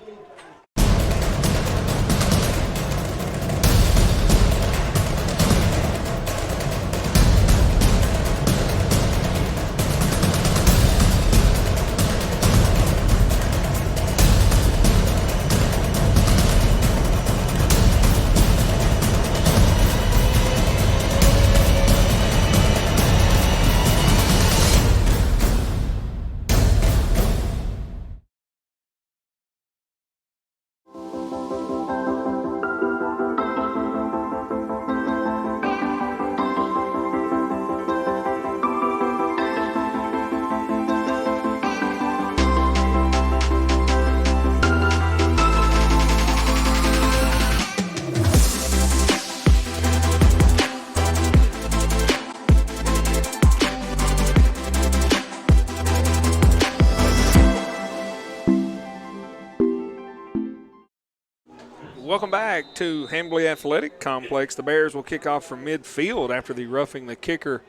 Welcome back to Hambly Athletic Complex. The Bears will kick off from midfield after the roughing the kicker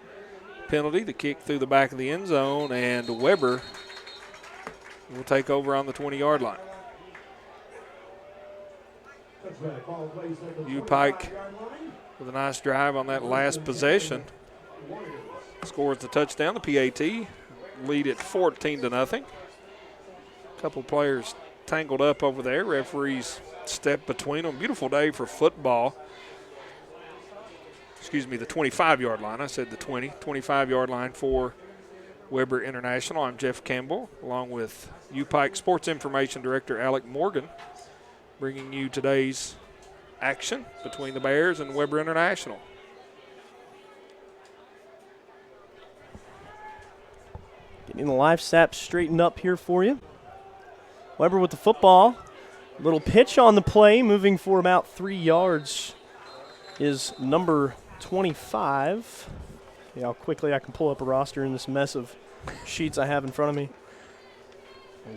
penalty. The kick through the back of the end zone, and Weber will take over on the 20-yard line. U-Pike with a nice drive on that last possession scores the touchdown. The PAT lead at 14-0. A couple players tangled up over there. Referees step between them. Beautiful day for football. Excuse me, the 25-yard line. I said the 25-yard line for Weber International. I'm Jeff Campbell, along with U-Pike Sports Information Director Alek Morgan, bringing you today's action between the Bears and Weber International. Getting the live sap straightened up here for you. Weber with the football. Little pitch on the play, moving for about 3 yards is number 25. See how quickly I can pull up a roster in this mess of sheets I have in front of me.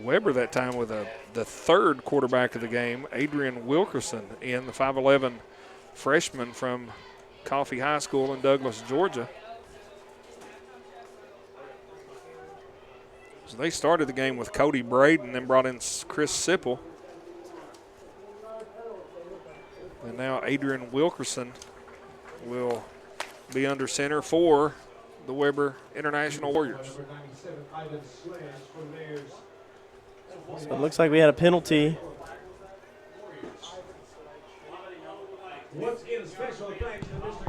Weber that time with the third quarterback of the game, Adrian Wilkerson, in the 5'11 freshman from Coffee High School in Douglas, Georgia. So they started the game with Cody Braden, then brought in Chris Sipple. And now Adrian Wilkerson will be under center for the Weber International Warriors. So it looks like we had a penalty.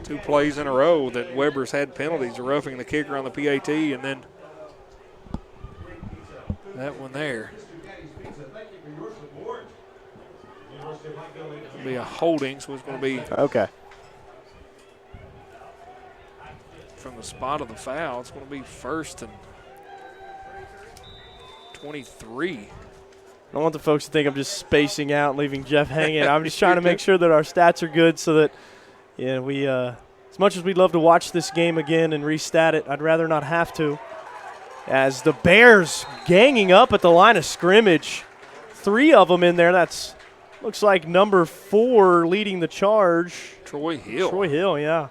Two plays in a row that Weber's had penalties, roughing the kicker on the PAT, and then that one there. It'll be a holding, so it's going to be okay. From the spot of the foul. It's going to be 1st and 23. I don't want the folks to think I'm just spacing out and leaving Jeff hanging. I'm just trying to make sure that our stats are good so that, yeah, we, as much as we'd love to watch this game again and restat it, I'd rather not have to. As the Bears ganging up at the line of scrimmage. 3 of them in there. That's looks like number 4 leading the charge. Troy Hill. Troy Hill, yeah.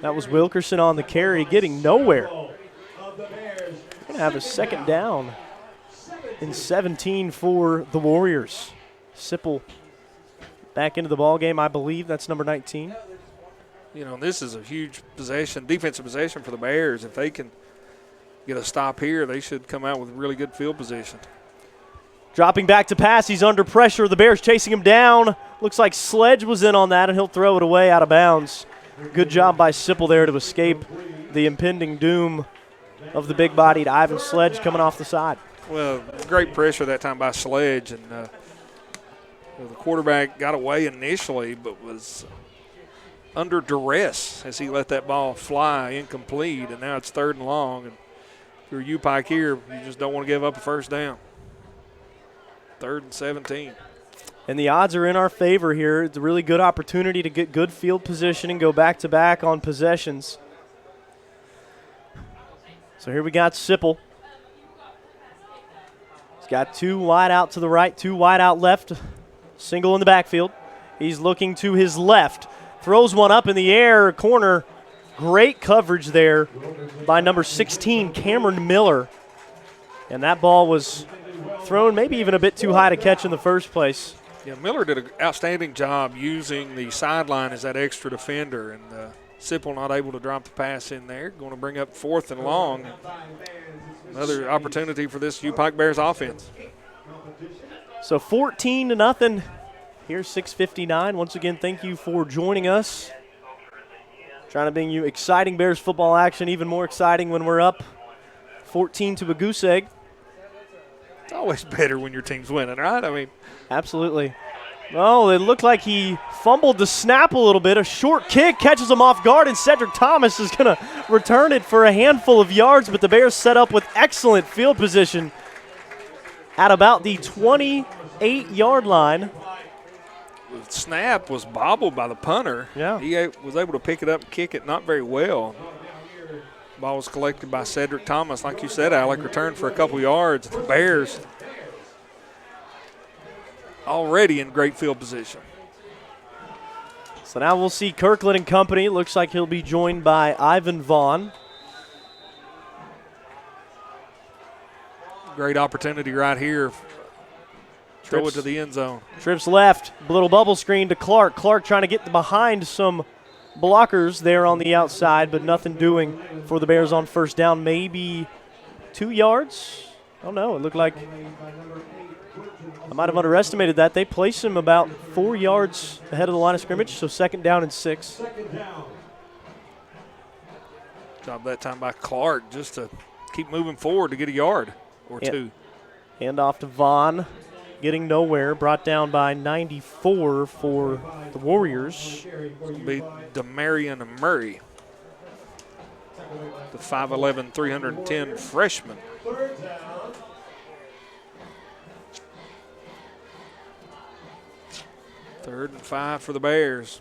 That was Wilkerson on the carry, getting nowhere. Going to have a second down in 17 for the Warriors. Sipple back into the ball game, I believe. That's number 19. You know, this is a huge possession, defensive possession for the Bears. If they can get a stop here, they should come out with really good field position. Dropping back to pass, he's under pressure. The Bears chasing him down. Looks like Sledge was in on that, and he'll throw it away out of bounds. Good job by Sipple there to escape the impending doom of the big-bodied Ivan Sledge coming off the side. Well, great pressure that time by Sledge, and the quarterback got away initially but was under duress as he let that ball fly incomplete, and now it's 3rd and long. And if you're U-Pike here, you just don't want to give up a first down. 3rd and 17. And the odds are in our favor here. It's a really good opportunity to get good field position and go back-to-back on possessions. So here we got Sipple. He's got 2 wide out to the right, 2 wide out left. Single in the backfield. He's looking to his left. Throws one up in the air, corner. Great coverage there by number 16, Cameron Miller. And that ball was thrown maybe even a bit too high to catch in the first place. Yeah, Miller did an outstanding job using the sideline as that extra defender, and Sipple not able to drop the pass in there. Going to bring up 4th and long. Another opportunity for this U-Pike Bears offense. So 14-0. Here's 6:59. Once again, thank you for joining us. Trying to bring you exciting Bears football action, even more exciting when we're up 14 to a goose egg. It's always better when your team's winning, right? I mean, absolutely. Well, it looked like he fumbled the snap a little bit. A short kick catches him off guard, and Cedric Thomas is going to return it for a handful of yards, but the Bears set up with excellent field position at about the 28-yard line. The snap was bobbled by the punter. Yeah. He was able to pick it up and kick it not very well. Ball was collected by Cedric Thomas. Like you said, Alec returned for a couple yards. The Bears already in great field position. So now we'll see Kirkland and company. Looks like he'll be joined by Ivan Vaughn. Great opportunity right here. Throw it to the end zone. Trips left, little bubble screen to Clark. Clark trying to get behind some blockers there on the outside, but nothing doing for the Bears on first down. Maybe 2 yards? I don't know. It looked like I might have underestimated that. They placed him about 4 yards ahead of the line of scrimmage, so 2nd down and 6. Job that time by Clark just to keep moving forward to get a yard or 2. Hand off to Vaughn. Getting nowhere, brought down by 94 for the Warriors. It'll be Demarion Murray, the 5'11", 310 freshman. Third and 5 for the Bears.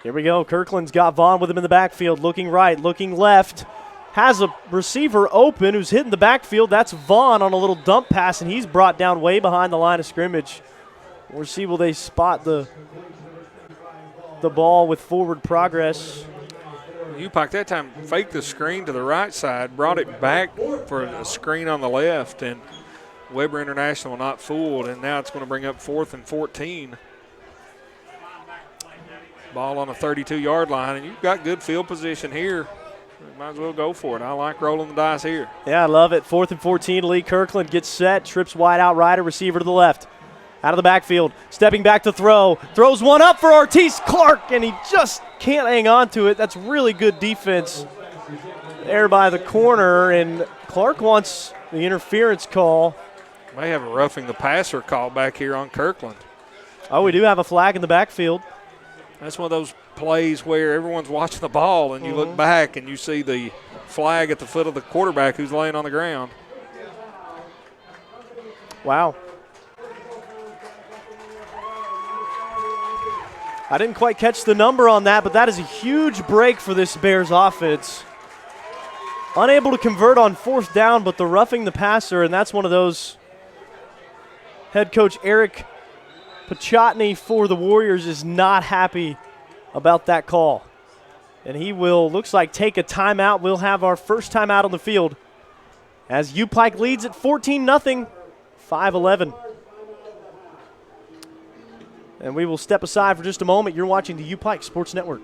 Here we go. Kirkland's got Vaughn with him in the backfield, looking right, looking left. Has a receiver open who's hitting the backfield. That's Vaughn on a little dump pass, and he's brought down way behind the line of scrimmage. We'll see, will they spot the ball with forward progress. U-Pike that time faked the screen to the right side, brought it back for a screen on the left, and Weber International not fooled, and now it's going to bring up 4th and 14. Ball on a 32-yard line, and you've got good field position here. Might as well go for it. I like rolling the dice here. Yeah, I love it. 4th and 14. Lee Kirkland gets set, trips wide out right, a receiver to the left. Out of the backfield, stepping back to throw. Throws one up for Artis Clark, and he just can't hang on to it. That's really good defense there by the corner, and Clark wants the interference call. May have a roughing the passer call back here on Kirkland. Oh, we do have a flag in the backfield. That's one of those plays where everyone's watching the ball and you look back and you see the flag at the foot of the quarterback who's laying on the ground. Wow. I didn't quite catch the number on that, but that is a huge break for this Bears offense. Unable to convert on 4th down, but the roughing the passer, and that's one of those. Head coach Eric Pachotny for the Warriors is not happy about that call. And he will, looks like, take a timeout. We'll have our first timeout on the field as U-Pike leads at 14-0, 5-11. And we will step aside for just a moment. You're watching the U-Pike Sports Network.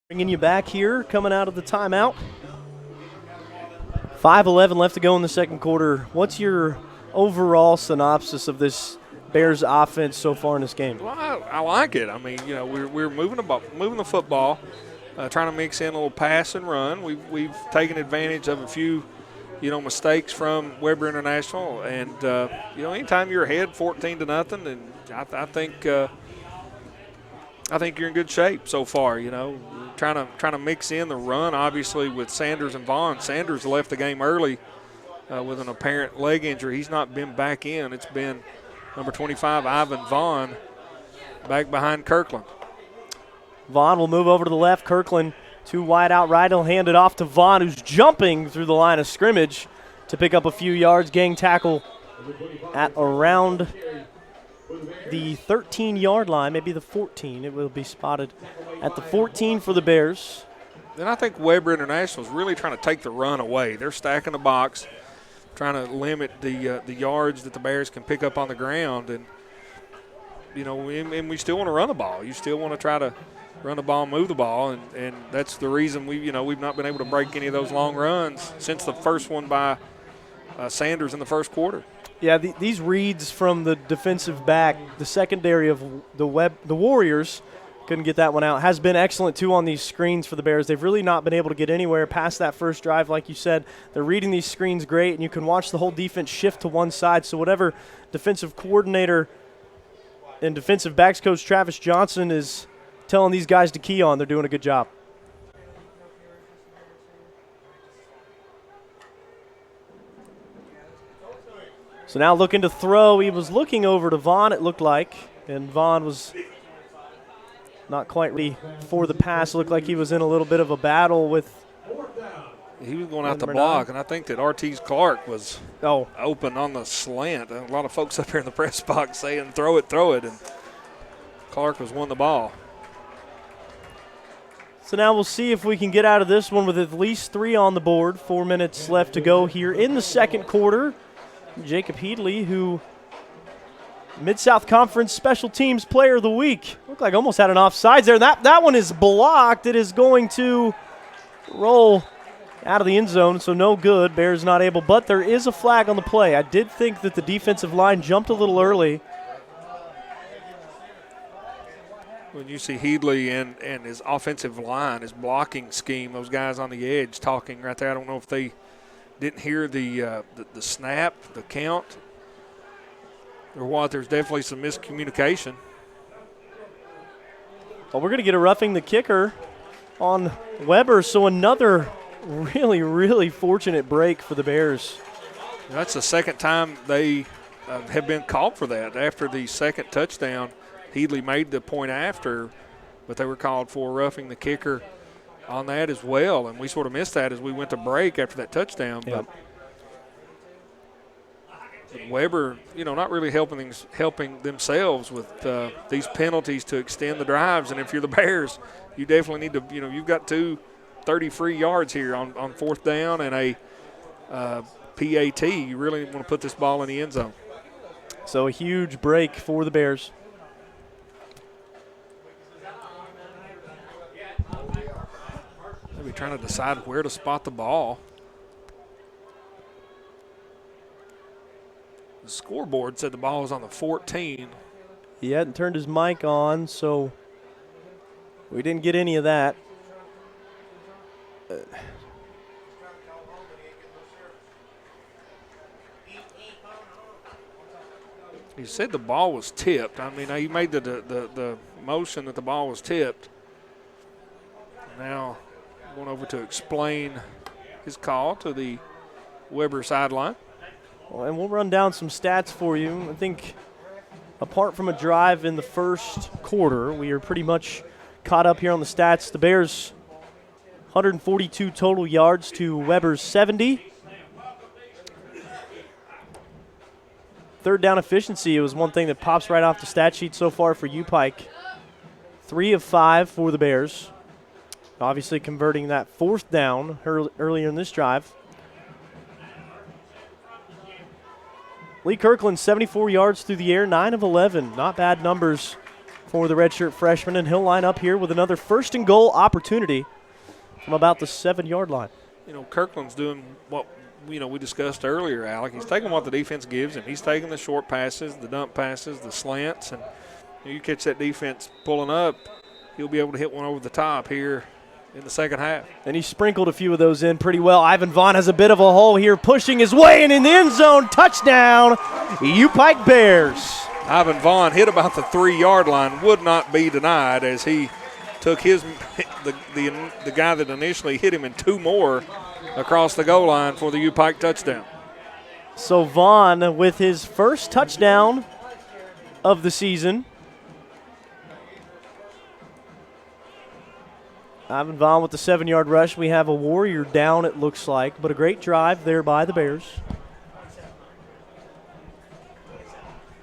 Bringing you back here, coming out of the timeout. 5:11 left to go in the second quarter. What's your overall synopsis of this Bears offense so far in this game? Well, I like it. I mean, you know, we're moving the football, trying to mix in a little pass and run. We've taken advantage of a few, you know, mistakes from Weber International, and you know, anytime you're ahead 14-0, and I think you're in good shape so far. You know, trying to mix in the run, obviously, with Sanders and Vaughn. Sanders left the game early with an apparent leg injury. He's not been back in. It's been number 25, Ivan Vaughn, back behind Kirkland. Vaughn will move over to the left. Kirkland too wide out right. He'll hand it off to Vaughn, who's jumping through the line of scrimmage to pick up a few yards. Gang tackle at around the 13-yard line, maybe the 14. It will be spotted at the 14 for the Bears. And I think Weber International is really trying to take the run away. They're stacking the box, trying to limit the yards that the Bears can pick up on the ground. And, you know, and we still want to run the ball. You still want to try to run the ball, move the ball, and that's the reason we've not been able to break any of those long runs since the first one by Sanders in the first quarter. Yeah, these reads from the defensive back, the secondary of the Warriors, couldn't get that one out, has been excellent too on these screens for the Bears. They've really not been able to get anywhere past that first drive, like you said. They're reading these screens great, and you can watch the whole defense shift to one side. So whatever defensive coordinator and defensive backs coach Travis Johnson is telling these guys to key on, they're doing a good job. So now looking to throw. He was looking over to Vaughn, it looked like, and Vaughn was not quite ready for the pass. It looked like he was in a little bit of a battle with. He was going out the block, and I think that Ortiz Clark was open on the slant. A lot of folks up here in the press box saying, throw it, and Clark was won the ball. So now we'll see if we can get out of this one with at least 3 on the board. 4 minutes left to go here in the second quarter. Jacob Headley, who Mid-South Conference Special Teams Player of the Week. Looked like almost had an offsides there. That one is blocked. It is going to roll out of the end zone, so no good. Bears not able, but there is a flag on the play. I did think that the defensive line jumped a little early. When you see Headley and his offensive line, his blocking scheme, those guys on the edge talking right there, I don't know if they didn't hear the snap, the count, or what. There's definitely some miscommunication. Well, we're going to get a roughing the kicker on Weber, so another really, really fortunate break for the Bears. That's the second time they have been called for that. After the second touchdown, Headley made the point after, but they were called for roughing the kicker on that as well, and we sort of missed that as we went to break after that touchdown. Yep. But Weber, not really helping themselves with these penalties to extend the drives. And if you're the Bears, you definitely need to, you've got 2 30-free yards here on fourth down and a PAT. You really want to put this ball in the end zone. So a huge break for the Bears. Maybe trying to decide where to spot the ball. The scoreboard said the ball was on the 14. He hadn't turned his mic on, so we didn't get any of that. He said the ball was tipped. I mean, he made the motion that the ball was tipped. Now going over to explain his call to the Weber sideline. Well, and we'll run down some stats for you. I think apart from a drive in the first quarter, we are pretty much caught up here on the stats. The Bears, 142 total yards to Weber's 70. Third down efficiency, it was one thing that pops right off the stat sheet so far for U-Pike. 3 of 5 for the Bears. Obviously converting that fourth down earlier in this drive. Lee Kirkland, 74 yards through the air, 9 of 11. Not bad numbers for the redshirt freshman, and he'll line up here with another first and goal opportunity from about the 7-yard line. You know, Kirkland's doing what we discussed earlier, Alek. He's taking what the defense gives him. He's taking the short passes, the dump passes, the slants, and you catch that defense pulling up, he'll be able to hit one over the top here in the second half. And he sprinkled a few of those in pretty well. Ivan Vaughn has a bit of a hole here, pushing his way in the end zone. Touchdown, U-Pike Bears. Ivan Vaughn hit about the 3-yard line, would not be denied as he took the guy that initially hit him and 2 more across the goal line for the U-Pike touchdown. So Vaughn with his first touchdown of the season. Ivan Vaughn with the 7-yard rush. We have a Warrior down, it looks like, but a great drive there by the Bears.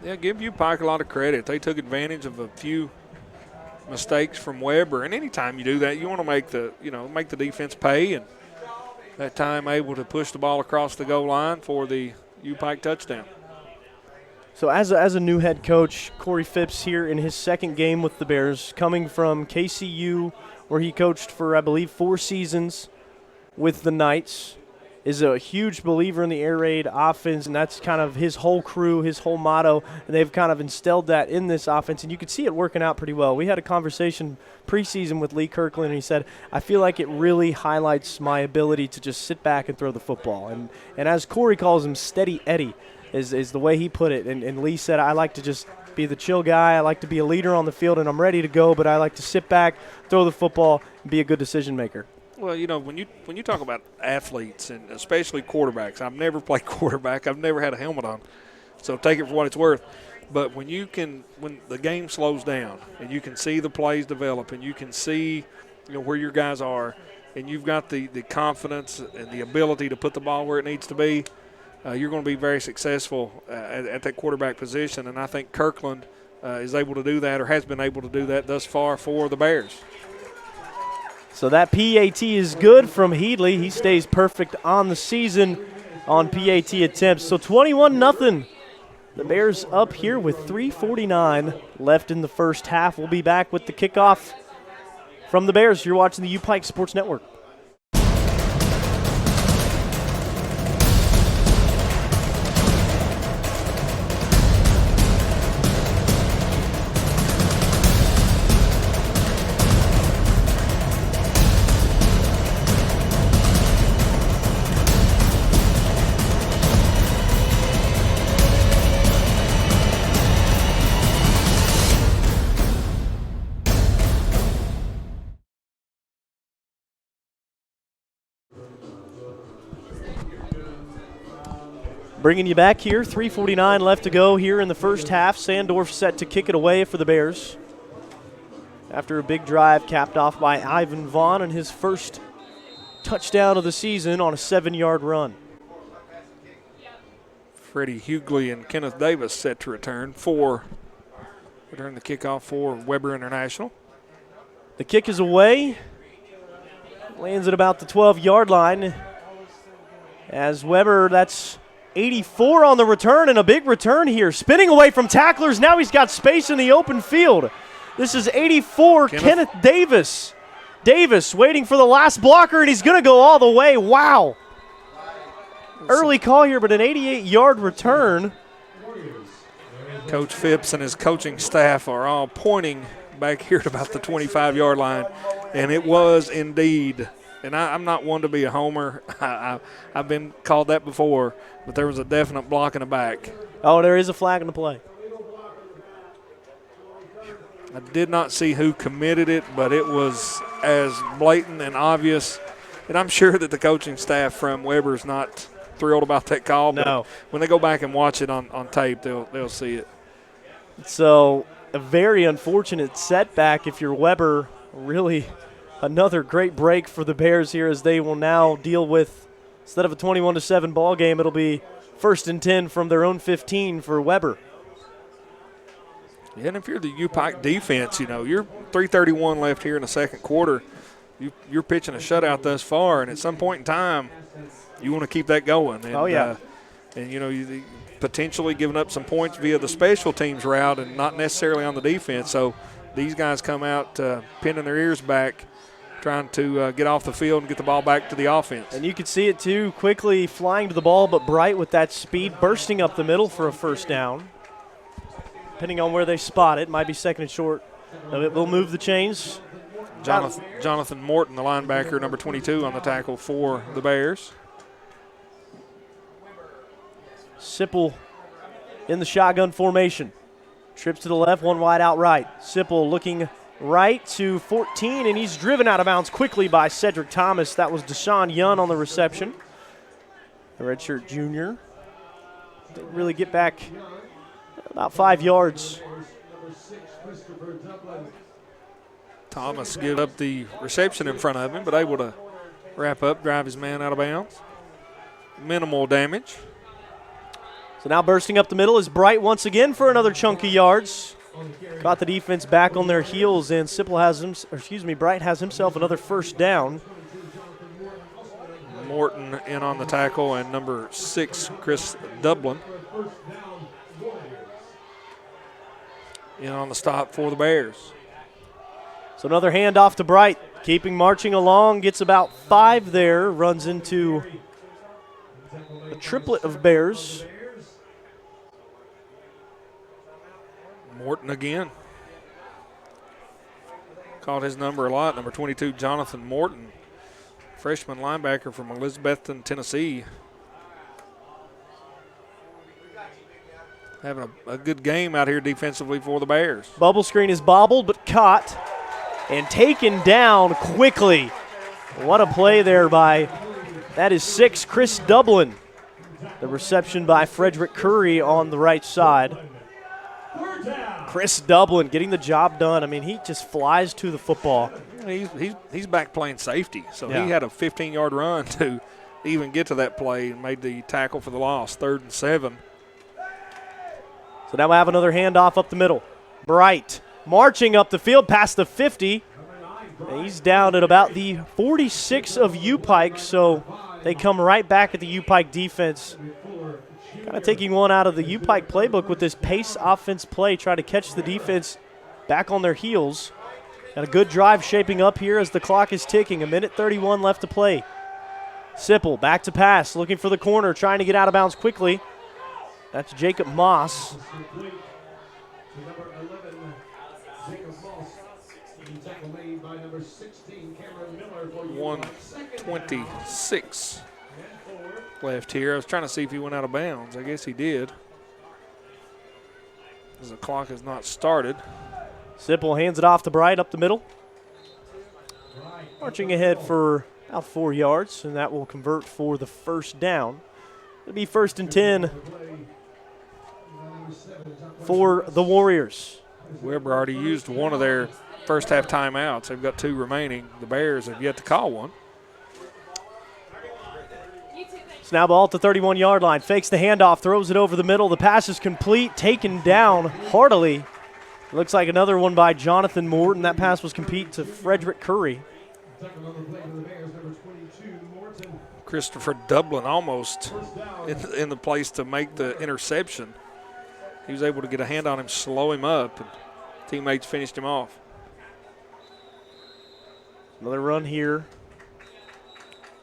Yeah, give U-Pike a lot of credit. They took advantage of a few mistakes from Weber, and anytime you do that, you want to make the defense pay, and that time able to push the ball across the goal line for the U-Pike touchdown. So as a new head coach, Corey Phipps here in his second game with the Bears, coming from KCU, where he coached for, I believe, 4 seasons with the Knights, is a huge believer in the air raid offense, and that's kind of his whole crew, his whole motto, and they've kind of instilled that in this offense, and you could see it working out pretty well. We had a conversation preseason with Lee Kirkland, and he said, I feel like it really highlights my ability to just sit back and throw the football. And as Corey calls him, Steady Eddie is the way he put it, and Lee said, I like to just be the chill guy. I like to be a leader on the field, and I'm ready to go, but I like to sit back, throw the football, and be a good decision maker. Well, when you talk about athletes, and especially quarterbacks, I've never played quarterback. I've never had a helmet on, so take it for what it's worth. But when the game slows down and you can see the plays develop and you can see where your guys are, and you've got the confidence and the ability to put the ball where it needs to be, you're going to be very successful at that quarterback position. And I think Kirkland is able to do that, or has been able to do that thus far for the Bears. So that PAT is good from Headley. He stays perfect on the season on PAT attempts. So 21-0. The Bears up here with 3:49 left in the first half. We'll be back with the kickoff from the Bears. You're watching the U-Pike Sports Network. Bringing you back here, 3:49 left to go here in the first half. Sandorf set to kick it away for the Bears after a big drive capped off by Ivan Vaughn and his first touchdown of the season on a 7-yard run. Freddie Hughley and Kenneth Davis set to return the kickoff for Weber International. The kick is away. Lands at about the 12-yard line. As Weber, that's 84 on the return, and a big return here. Spinning away from tacklers. Now he's got space in the open field. This is 84, Kenneth Davis. Davis waiting for the last blocker, and he's going to go all the way. Wow. Early call here, but an 88-yard return. Coach Phipps and his coaching staff are all pointing back here at about the 25-yard line, and it was indeed. And I'm not one to be a homer. I've been called that before, but there was a definite block in the back. Oh, there is a flag in the play. I did not see who committed it, but it was as blatant and obvious. And I'm sure that the coaching staff from Weber is not thrilled about that call. No. But when they go back and watch it on tape, they'll see it. So a very unfortunate setback if you're Weber. Really another great break for the Bears here as they will now deal with, instead of a 21-7 ball game, it'll be 1st and 10 from their own 15 for Weber. Yeah, and if you're the U-Pike defense, you're 3:31 left here in the second quarter. You're pitching a shutout thus far, and at some point in time, you want to keep that going. And, you potentially giving up some points via the special teams route and not necessarily on the defense. So these guys come out pinning their ears back, trying to get off the field and get the ball back to the offense. And you could see it too, quickly flying to the ball, but Bright with that speed, bursting up the middle for a first down. Depending on where they spot it, might be second and short. It will move the chains. Jonathan Morton, the linebacker, number 22 on the tackle for the Bears. Sipple in the shotgun formation. Trips to the left, one wide out right. Sipple looking right to 14, and he's driven out of bounds quickly by Cedric Thomas. That was Deshaun Young on the reception. The redshirt junior. Didn't really get back about 5 yards. Thomas gave up the reception in front of him, but able to wrap up, drive his man out of bounds. Minimal damage. So now bursting up the middle is Bright once again for another chunk of yards. Caught the defense back on their heels, and Bright has himself another first down. Morton in on the tackle, and number 6, Chris Dublin, in on the stop for the Bears. So another handoff to Bright, keeping marching along, gets about 5 there, runs into a triplet of Bears. Morton again. Called his number a lot, number 22, Jonathan Morton, freshman linebacker from Elizabethton, Tennessee. Having a good game out here defensively for the Bears. Bubble screen is bobbled but caught and taken down quickly. What a play there by, that is 6, Chris Dublin. The reception by Frederick Curry on the right side. Chris Dublin getting the job done. I mean, he just flies to the football. He's back playing safety, so Yeah. he had a 15-yard run to even get to that play and made the tackle for the loss, 3rd and 7. So now we have another handoff up the middle. Bright marching up the field past the 50. And he's down at about the 46 of U-Pike, so they come right back at the U-Pike defense. Kind of taking one out of the U-Pike playbook with this pace offense play, try to catch the defense back on their heels. Got a good drive shaping up here as the clock is ticking. 1:31 left to play. Sipple back to pass, looking for the corner, trying to get out of bounds quickly. That's Jacob Moss. 1:26 left here. I was trying to see if he went out of bounds. I guess he did, as the clock has not started. Sipple hands it off to Bright up the middle. Marching ahead for about 4 yards, and that will convert for the first down. It'll be 1st and 10 for the Warriors. Weber already used one of their first half timeouts. They've got 2 remaining. The Bears have yet to call one. Snap ball at the 31-yard line. Fakes the handoff, throws it over the middle. The pass is complete, taken down heartily. Looks like another one by Jonathan Morton. That pass was complete to Frederick Curry. Christopher Dublin almost in the place to make the interception. He was able to get a hand on him, slow him up, and teammates finished him off. Another run here.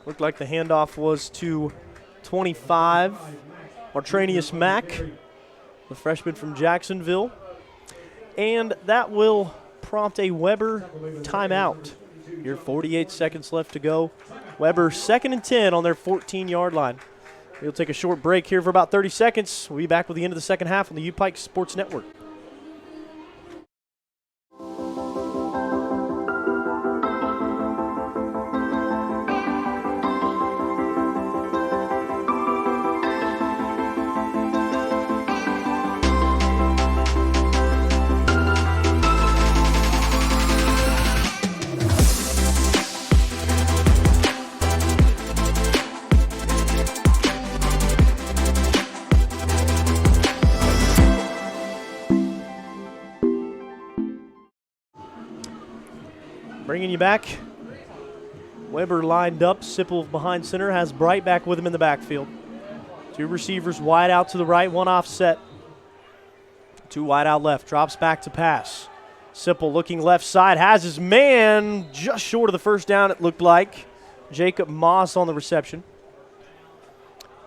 Looked like the handoff was to 25, Martranius Mack, the freshman from Jacksonville. And that will prompt a Weber timeout. Here, 48 seconds left to go. Weber 2nd and 10 on their 14-yard line. We'll take a short break here for about 30 seconds. We'll be back with the end of the second half on the U-Pike Sports Network. Bringing you back. Weber lined up. Sipple behind center. Has Bright back with him in the backfield. 2 receivers wide out to the right. 1 offset. 2 wide out left. Drops back to pass. Sipple looking left side. Has his man just short of the first down, it looked like. Jacob Moss on the reception.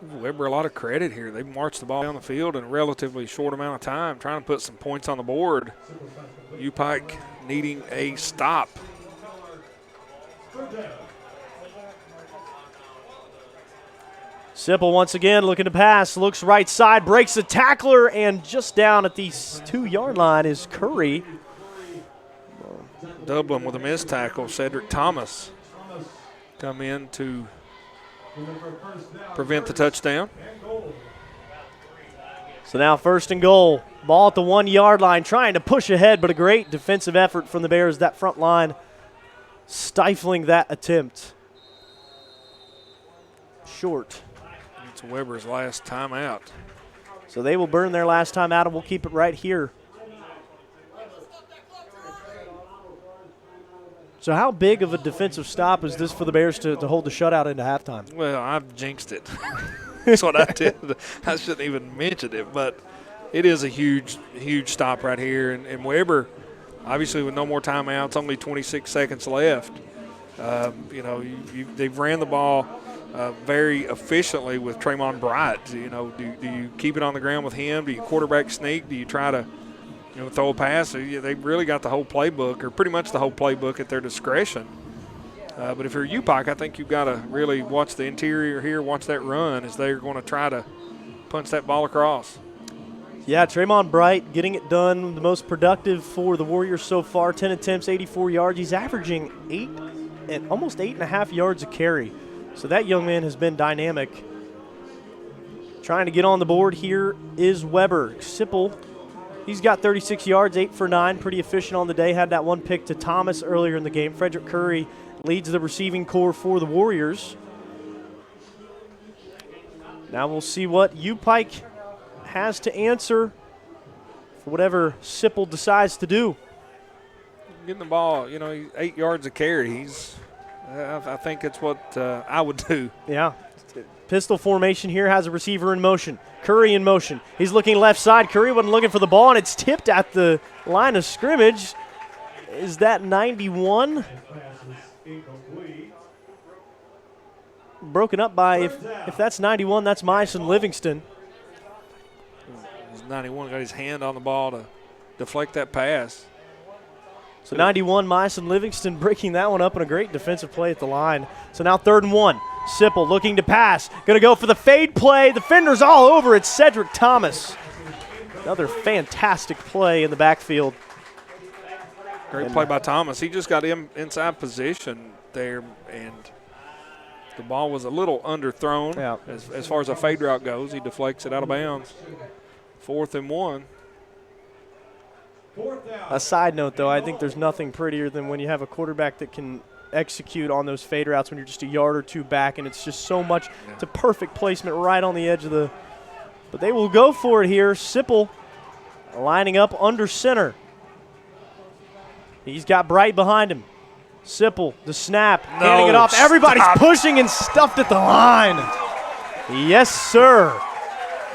Weber a lot of credit here. They marched the ball down the field in a relatively short amount of time, trying to put some points on the board. U-Pike needing a stop. Sipple once again looking to pass. Looks right side, breaks the tackler, and just down at the 2-yard line is Curry. Dublin with a missed tackle. Cedric Thomas come in to prevent the touchdown. So now 1st and goal. Ball at the 1-yard line, trying to push ahead, but a great defensive effort from the Bears. That front line stifling that attempt. Short. It's Weber's last timeout. So they will burn their last time out, and we'll keep it right here. So how big of a defensive stop is this for the Bears to hold the shutout into halftime? Well, I've jinxed it. That's what I did. I shouldn't even mention it, but it is a huge, huge stop right here. And Weber, obviously with no more timeouts, only 26 seconds left. They've ran the ball very efficiently with Tremont Bright. Do you keep it on the ground with him? Do you quarterback sneak? Do you try to throw a pass? They've really got the whole playbook, or pretty much the whole playbook, at their discretion. But if you're U-Pike, I think you've got to really watch the interior here, watch that run as they're going to try to punch that ball across. Yeah, Tremont Bright getting it done, the most productive for the Warriors so far. 10 attempts, 84 yards. He's averaging almost 8.5 yards a carry. So that young man has been dynamic. Trying to get on the board here is Weber. Sipple, he's got 36 yards, 8 for 9, pretty efficient on the day. Had that 1 pick to Thomas earlier in the game. Frederick Curry leads the receiving corps for the Warriors. Now we'll see what U-Pike has to answer for whatever Sipple decides to do. Getting the ball, 8 yards a carry. I think it's what I would do. Yeah. Pistol formation here, has a receiver in motion. Curry in motion. He's looking left side. Curry wasn't looking for the ball, and it's tipped at the line of scrimmage. Is that 91? Broken up by, if that's 91, that's Myson Livingston. 91 got his hand on the ball to deflect that pass. So 91, Myson Livingston breaking that one up in a great defensive play at the line. So now 3rd and 1. Sipple looking to pass. Going to go for the fade play. The fender's all over it. Cedric Thomas. Another fantastic play in the backfield. Great play by Thomas. He just got inside position there, and the ball was a little underthrown. Yeah. As far as a fade route goes, he deflects it out of bounds. 4th and 1. A side note, though, I think there's nothing prettier than when you have a quarterback that can execute on those fade routes when you're just a yard or two back, and it's just so much. It's a perfect placement right on the edge of the – but they will go for it here. Sipple lining up under center. He's got Bright behind him. Sipple, the snap, handing it off. Everybody's pushing and stuffed at the line. Yes, sir.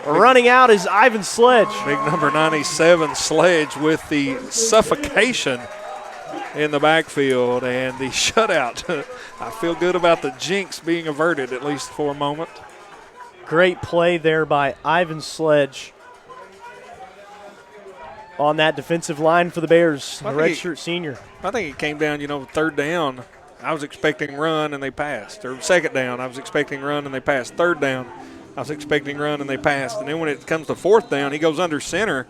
Running out is Ivan Sledge. Big number 97 Sledge with the suffocation in the backfield and the shutout. I feel good about the jinx being averted, at least for a moment. Great play there by Ivan Sledge on that defensive line for the Bears, the redshirt senior. I think it came down, 3rd down. I was expecting run and they passed. Or 2nd down, I was expecting run and they passed. 3rd down, I was expecting run and they passed. And then when it comes to 4th down, he goes under center.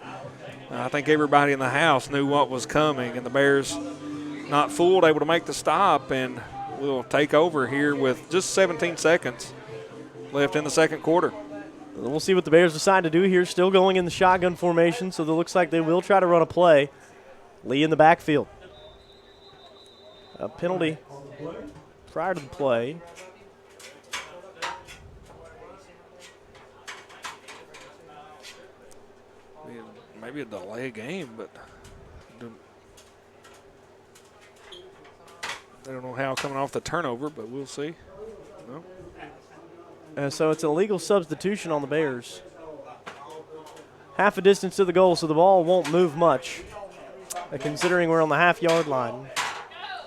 I think everybody in the house knew what was coming, and the Bears not fooled, able to make the stop, and will take over here with just 17 seconds left in the 2nd quarter. We'll see what the Bears decide to do here. Still going in the shotgun formation, so it looks like they will try to run a play. Lee in the backfield. A penalty prior to the play. Maybe a delay game, but I don't know how coming off the turnover, but we'll see. No. So it's a legal substitution on the Bears. Half a distance to the goal, so the ball won't move much, considering we're on the half-yard line.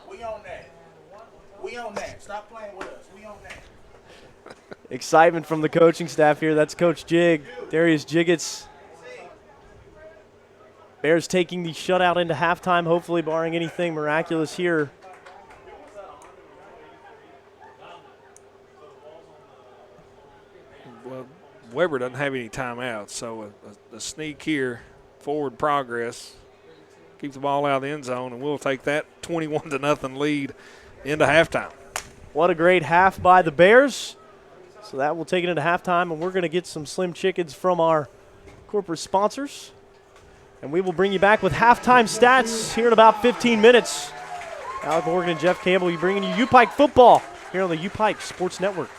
We on that. We on that. Stop playing with us. We on that. Excitement from the coaching staff here. That's Coach Jig, Darius Jiggets. Bears taking the shutout into halftime, hopefully barring anything miraculous here. Well, Weber doesn't have any timeouts, so a sneak here, forward progress, keep the ball out of the end zone, and we'll take that 21-0 lead into halftime. What a great half by the Bears. So that will take it into halftime, and we're going to get some Slim Chickens from our corporate sponsors. And we will bring you back with halftime stats here in about 15 minutes. Alek Morgan and Jeff Campbell, you bringing you U-Pike football here on the U-Pike Sports Network.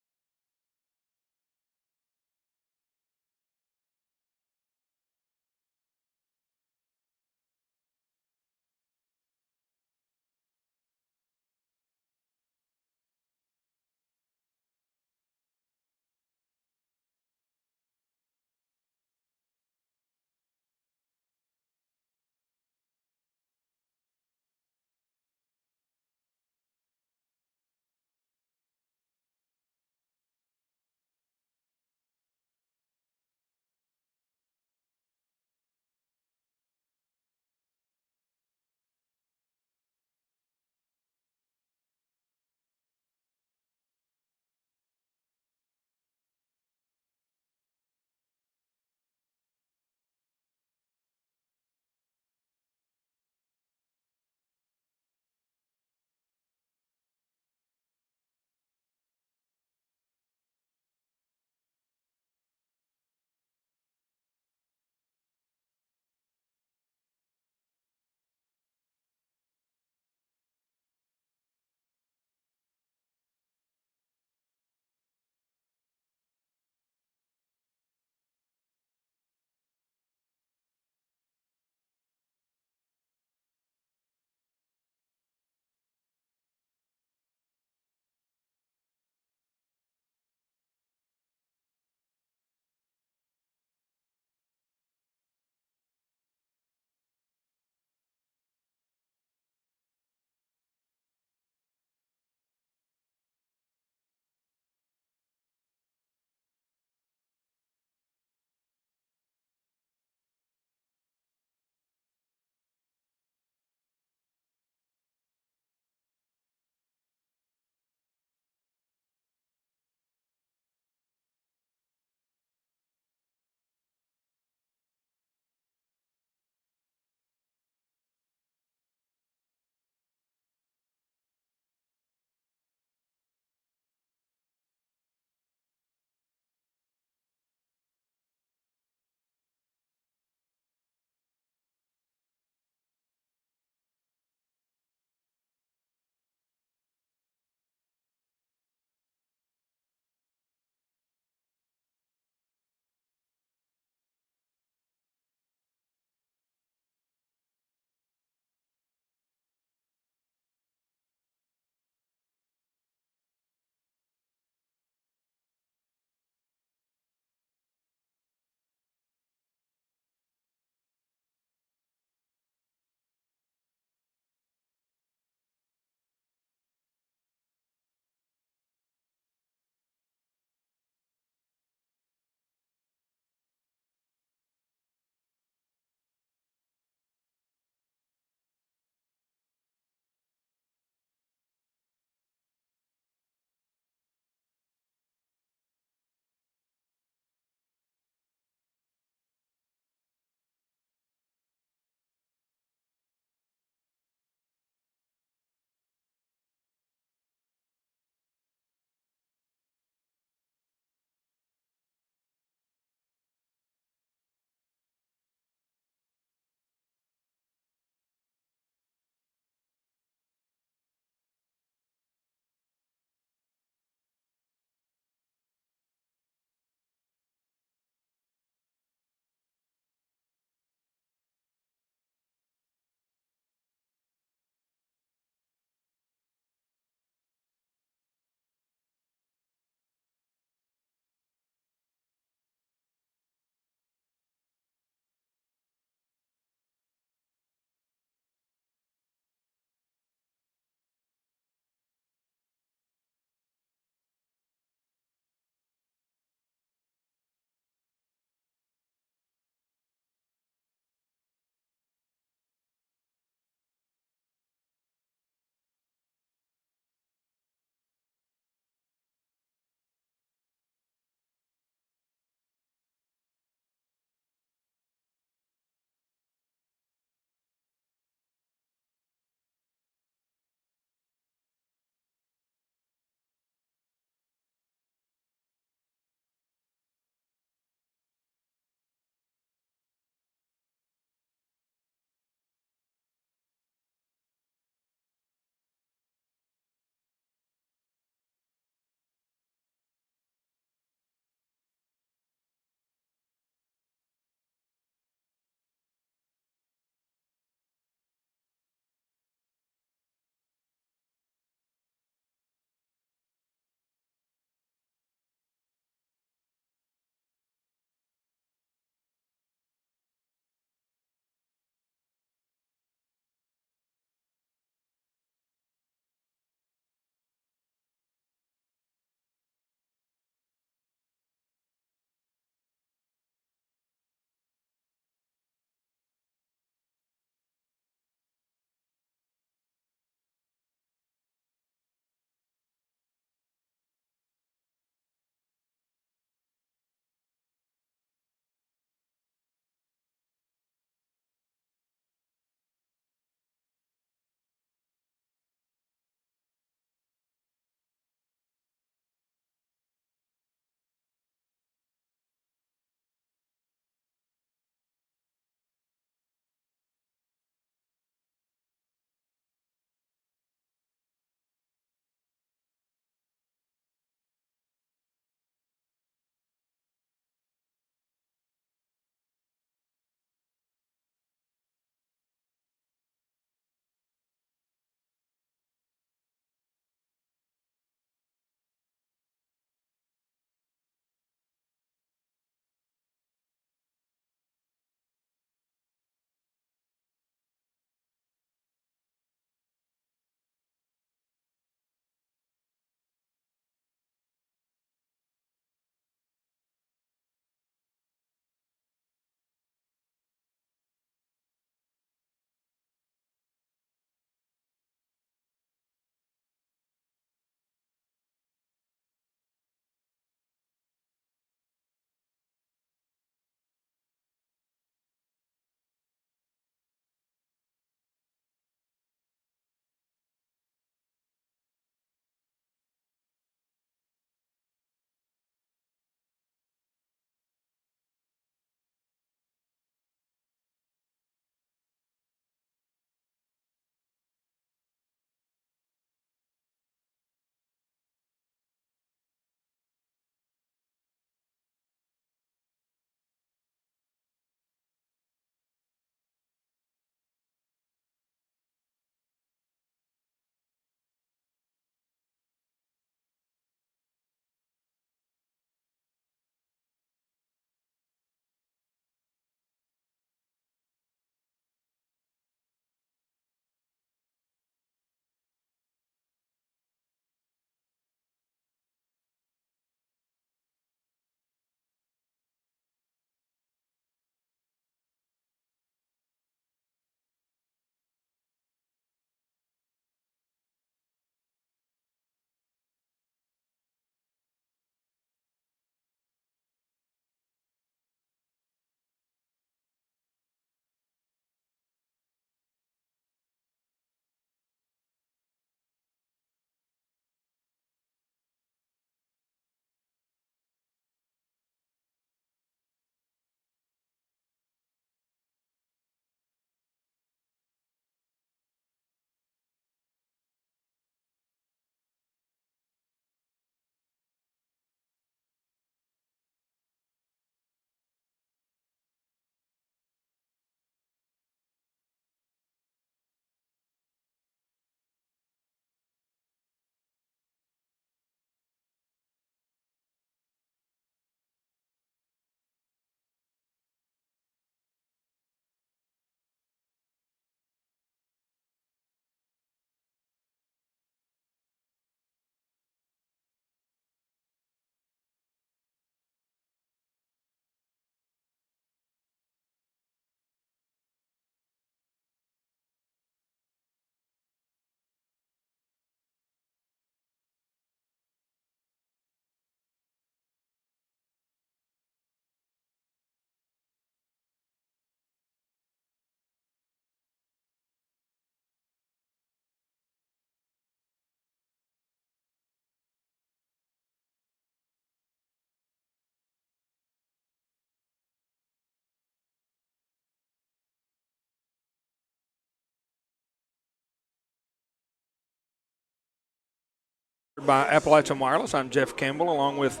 By Appalachian Wireless, I'm Jeff Campbell, along with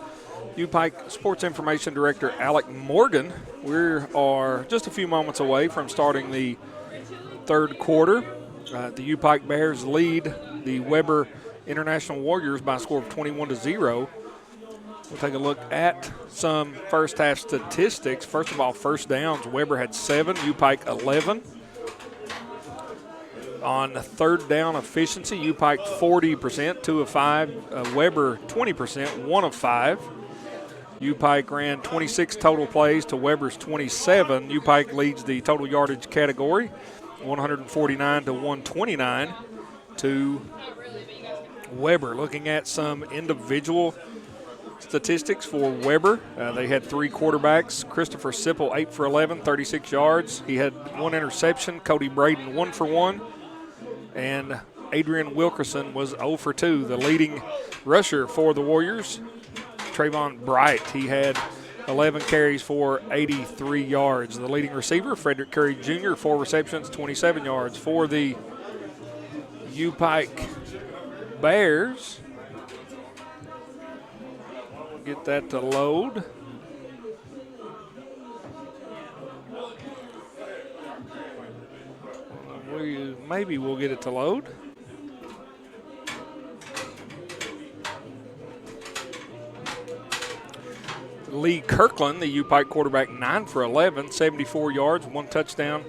U-Pike Sports Information Director Alek Morgan. We are just a few moments away from starting the third quarter. The U-Pike Bears lead the Weber International Warriors by a score of 21-0. We'll take a look at some first half statistics. First of all, first downs, Weber had 7, U-Pike 11. On third down efficiency, U-Pike 40%, 2 of 5. Weber 20%, 1 of 5. U-Pike ran 26 total plays to Weber's 27. U-Pike leads the total yardage category, 149 to 129 to Weber. Looking at some individual statistics for Weber, they had 3 quarterbacks. Christopher Sipple, 8 for 11, 36 yards. He had 1 interception. Cody Braden, 1 for 1. And Adrian Wilkerson was 0 for 2. The leading rusher for the Warriors, Trayvon Bright, he had 11 carries for 83 yards. The leading receiver, Frederick Curry Jr., 4 receptions, 27 yards. For the U-Pike Bears, get that to load. Maybe we'll get it to load. Lee Kirkland, the U-Pike quarterback, 9 for 11, 74 yards, 1 touchdown,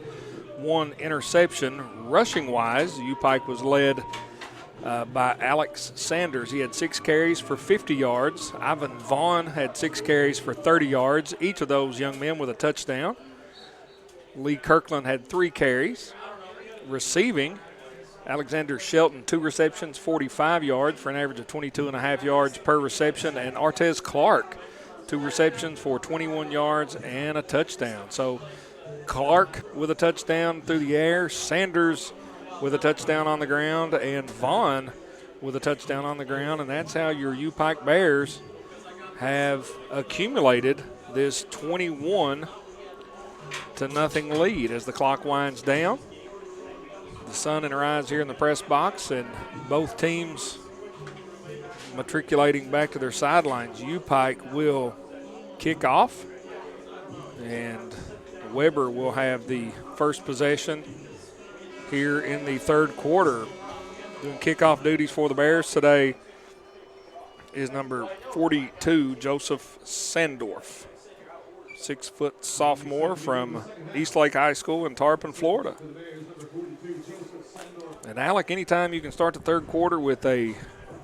1 interception. Rushing-wise, U-Pike was led by Alex Sanders. He had 6 carries for 50 yards. Ivan Vaughn had 6 carries for 30 yards, each of those young men with a touchdown. Lee Kirkland had 3 carries. Receiving, Alexander Shelton, 2 receptions, 45 yards for an average of 22.5 yards per reception. And Artez Clark, 2 receptions for 21 yards and a touchdown. So Clark with a touchdown through the air, Sanders with a touchdown on the ground, and Vaughn with a touchdown on the ground. And that's how your U-Pike Bears have accumulated this 21-0 lead as the clock winds down. The sun in her eyes here in the press box, and both teams matriculating back to their sidelines. U-Pike will kick off, and Weber will have the first possession here in the third quarter. Doing kickoff duties for the Bears today is number 42, Joseph Sandorf, 6-foot sophomore from Eastlake High School in Tarpon, Florida. And Alec, anytime you can start the third quarter with a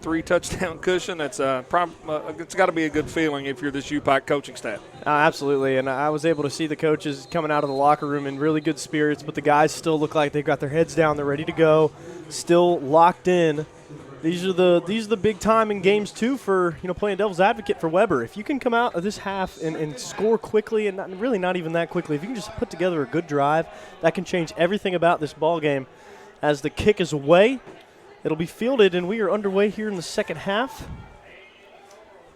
3-touchdown cushion, it's got to be a good feeling if you're this U-Pike coaching staff. Absolutely, and I was able to see the coaches coming out of the locker room in really good spirits, but the guys still look like they've got their heads down, they're ready to go, still locked in. These are the big time in games too for playing devil's advocate for Weber. If you can come out of this half and score quickly, and not even that quickly, if you can just put together a good drive, that can change everything about this ball game. As the kick is away, it'll be fielded, and we are underway here in the second half.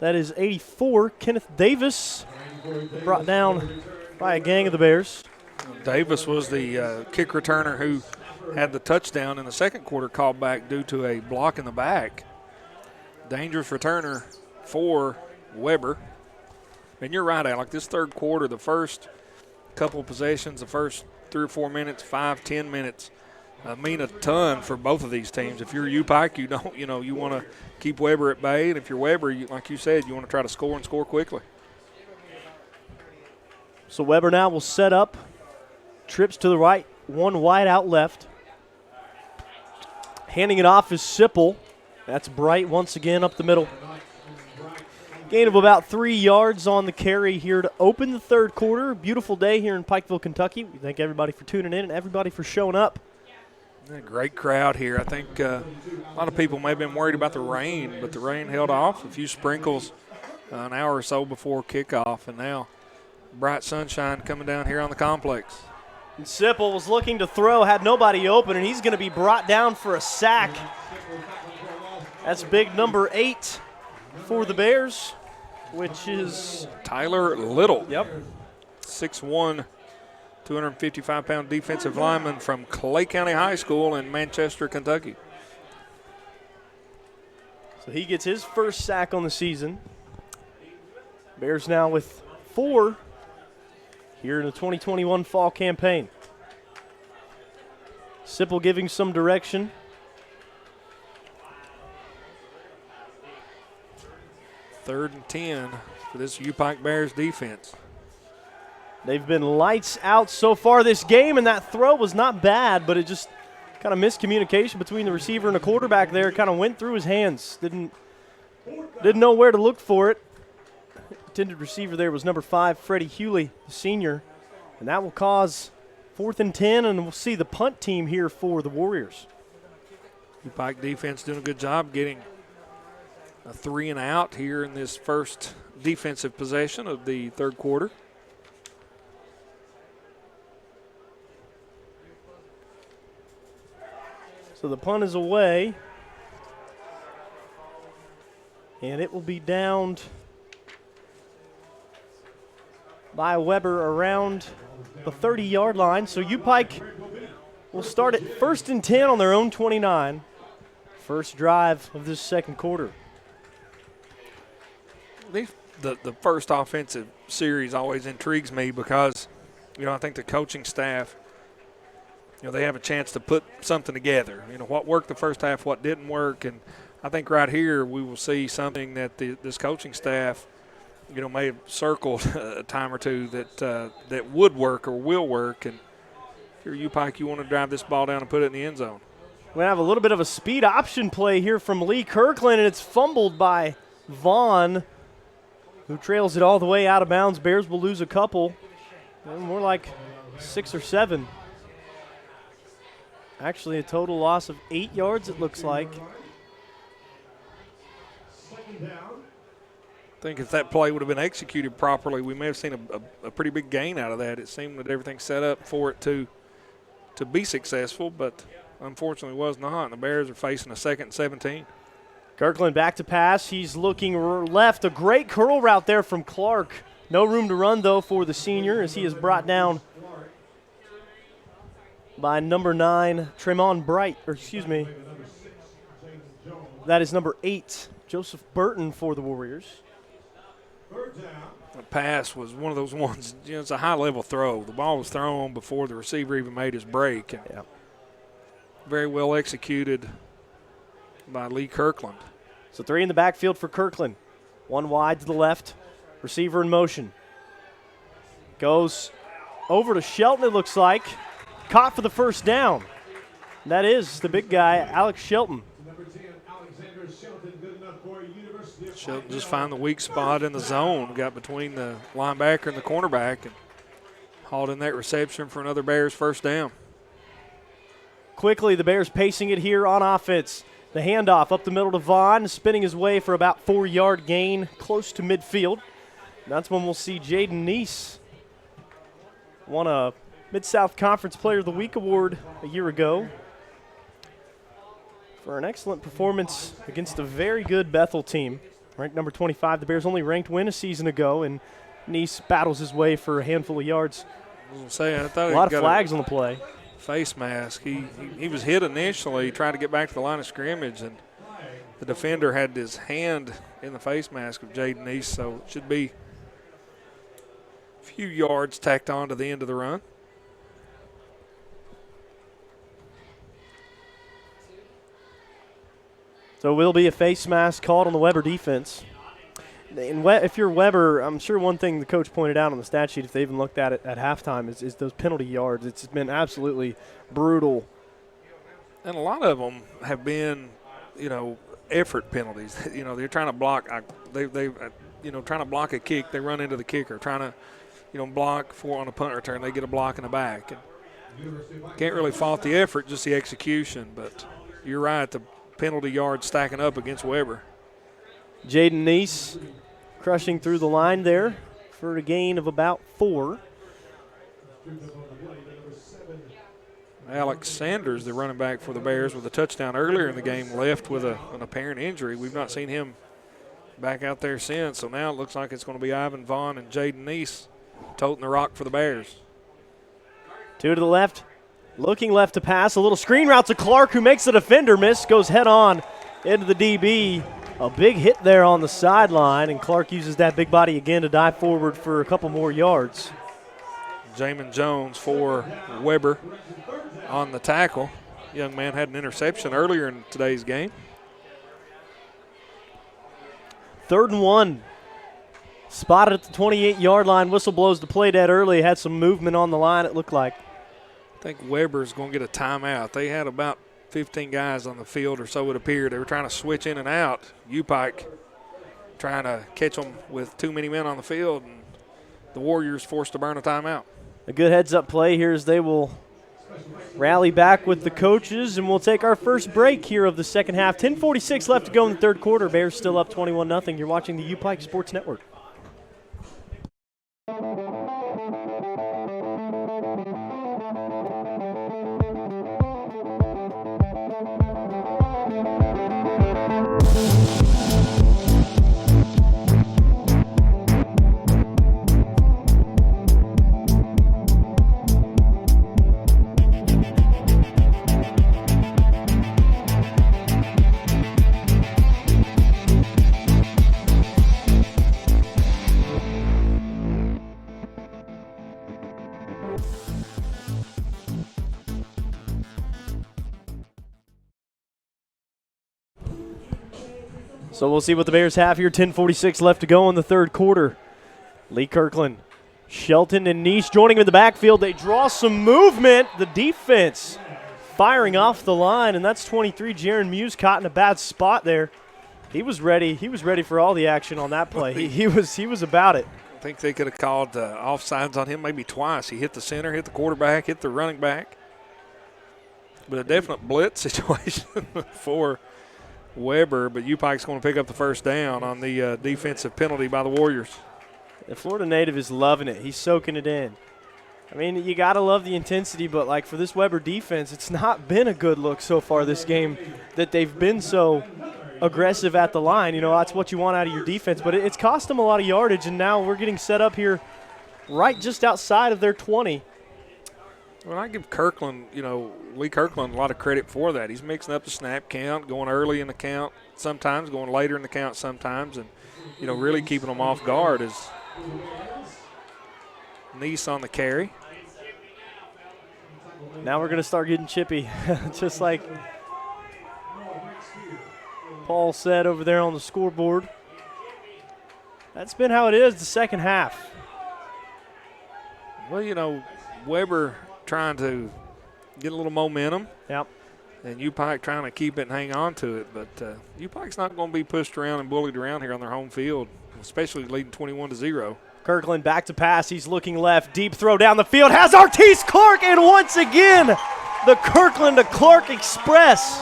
That is 84, Kenneth Davis, brought down by a gang of the Bears. Davis was the kick returner who had the touchdown in the second quarter called back due to a block in the back. Dangerous returner for Weber. And you're right, Alec, this third quarter, the first couple of possessions, the first 3 or 4 minutes, 5-10 minutes, mean a ton for both of these teams. If you're U-Pike, you want to keep Weber at bay, and if you're Weber, like you said, you want to try to score and score quickly. So Weber now will set up, trips to the right, 1 wide out left. Handing it off is Sipple. That's Bright once again up the middle. Gain of about 3 yards on the carry here to open the third quarter. Beautiful day here in Pikeville, Kentucky. We thank everybody for tuning in and everybody for showing up. A great crowd here. I think a lot of people may have been worried about the rain, but the rain held off. A few sprinkles an hour or so before kickoff, and now bright sunshine coming down here on the complex. And Sipple was looking to throw, had nobody open, and he's going to be brought down for a sack. That's big number 8 for the Bears, which is Tyler Little. Yep. 6'1", 255-pound defensive lineman from Clay County High School in Manchester, Kentucky. So he gets his first sack on the season. Bears now with 4 here in the 2021 fall campaign. Sipple giving some direction. Third and 10 for this U-Pike Bears defense. They've been lights out so far this game, and that throw was not bad, but it just kind of miscommunication between the receiver and the quarterback there. Kind of went through his hands. Didn't know where to look for it. Intended receiver there was number 5, Freddie Hewley, the senior. And that will cause 4th and 10, and we'll see the punt team here for the Warriors. U-Pike defense doing a good job getting a 3 and out here in this first defensive possession of the third quarter. So the punt is away, and it will be downed by Weber around the 30-yard line. So U-Pike will start at 1st and 10 on their own 29. First drive of this second quarter. The first offensive series always intrigues me because, I think the coaching staff, they have a chance to put something together. What worked the first half, what didn't work. And I think right here we will see something that this coaching staff, may have circled a time or two that would work or will work. And if you're U-Pike, you want to drive this ball down and put it in the end zone. We're going to have a little bit of a speed option play here from Lee Kirkland, and it's fumbled by Vaughn, who trails it all the way out of bounds. Bears will lose a couple, more like 6 or 7. Actually, a total loss of 8 yards, it looks like. I think if that play would have been executed properly, we may have seen a pretty big gain out of that. It seemed that everything set up for it to be successful, but unfortunately was not. And the Bears are facing a 2nd and 17. Kirkland back to pass. He's looking left. A great curl route there from Clark. No room to run, though, for the senior as he is brought down by number 9, Tremont Bright. That is number 8, Joseph Burton for the Warriors. The pass was one of those ones, it's a high-level throw. The ball was thrown before the receiver even made his break. And very well executed by Lee Kirkland. So 3 in the backfield for Kirkland. 1 wide to the left. Receiver in motion. Goes over to Shelton, it looks like. Caught for the first down. That is the big guy, Alek Shelton. Shelton just found the weak spot in the zone. Got between the linebacker and the cornerback and hauled in that reception for another Bears first down. Quickly, the Bears pacing it here on offense. The handoff up the middle to Vaughn, spinning his way for about 4-yard gain close to midfield. That's when we'll see Jaden Neese. Won a Mid-South Conference Player of the Week award a year ago for an excellent performance against a very good Bethel team. Ranked number 25, the Bears only ranked win a season ago, and Neese battles his way for a handful of yards. I thought a lot of flags on the play. Face mask. He was hit initially, tried to get back to the line of scrimmage, and the defender had his hand in the face mask of Jaden Neese, so it should be a few yards tacked on to the end of the run. So it will be a face mask called on the Weber defense. And if you're Weber, I'm sure one thing the coach pointed out on the stat sheet, if they even looked at it at halftime, is those penalty yards. It's been absolutely brutal. And a lot of them have been, effort penalties. They're trying to block. Trying to block a kick. They run into the kicker. Trying to, block on a punt return. They get a block in the back. And can't really fault the effort, just the execution. But you're right. The penalty yards stacking up against Weber. Jaden Neese crushing through the line there for a gain of about 4. Alex Sanders, the running back for the Bears, with a touchdown earlier in the game, left with an apparent injury. We've not seen him back out there since. So now it looks like it's going to be Ivan Vaughn and Jaden Neese toting the rock for the Bears. 2 to the left. Looking left to pass. A little screen route to Clark, who makes the defender miss. Goes head on into the DB A big hit there on the sideline, and Clark uses that big body again to dive forward for a couple more yards. Jamin Jones for Weber on the tackle. Young man had an interception earlier in today's game. 3rd and 1. Spotted at the 28-yard line. Whistle blows the play dead early. Had some movement on the line, it looked like. I think Weber's going to get a timeout. They had about 15 guys on the field, or so it appeared. They were trying to switch in and out. U-Pike trying to catch them with too many men on the field, and the Warriors forced to burn a timeout. A good heads-up play here as they will rally back with the coaches, and we'll take our first break here of the second half. 10:46 left to go in the third quarter. Bears still up 21-0. You're watching the U-Pike Sports Network. So we'll see what the Bears have here. 10:46 left to go in the third quarter. Lee Kirkland, Shelton, and Nice joining him in the backfield. They draw some movement. The defense firing off the line, and that's 23. Jaron Muse caught in a bad spot there. He was ready. He was ready for all the action on that play. He was about it. I think they could have called offsides on him maybe twice. He hit the center, hit the quarterback, hit the running back. But a definite blitz situation for Weber, but U-Pike's going to pick up the first down on the defensive penalty by the Warriors. The Florida native is loving it. He's soaking it in. I mean, you got to love the intensity, but like for this Weber defense, it's not been a good look so far this game that they've been so aggressive at the line. You know, that's what you want out of your defense, but it's cost them a lot of yardage, and now we're getting set up here right just outside of their 20. Well, I give Kirkland, Lee Kirkland a lot of credit for that. He's mixing up the snap count, going early in the count sometimes, going later in the count sometimes, and, really keeping them off guard is Nice on the carry. Now we're going to start getting chippy, just like Paul said over there on the scoreboard. That's been how it is the second half. Well, Weber trying to get a little momentum. Yep. And U-Pike trying to keep it and hang on to it. But U-Pike's not going to be pushed around and bullied around here on their home field, especially leading 21-0. Kirkland back to pass. He's looking left. Deep throw down the field. Has Artis Clark, and once again, the Kirkland to Clark Express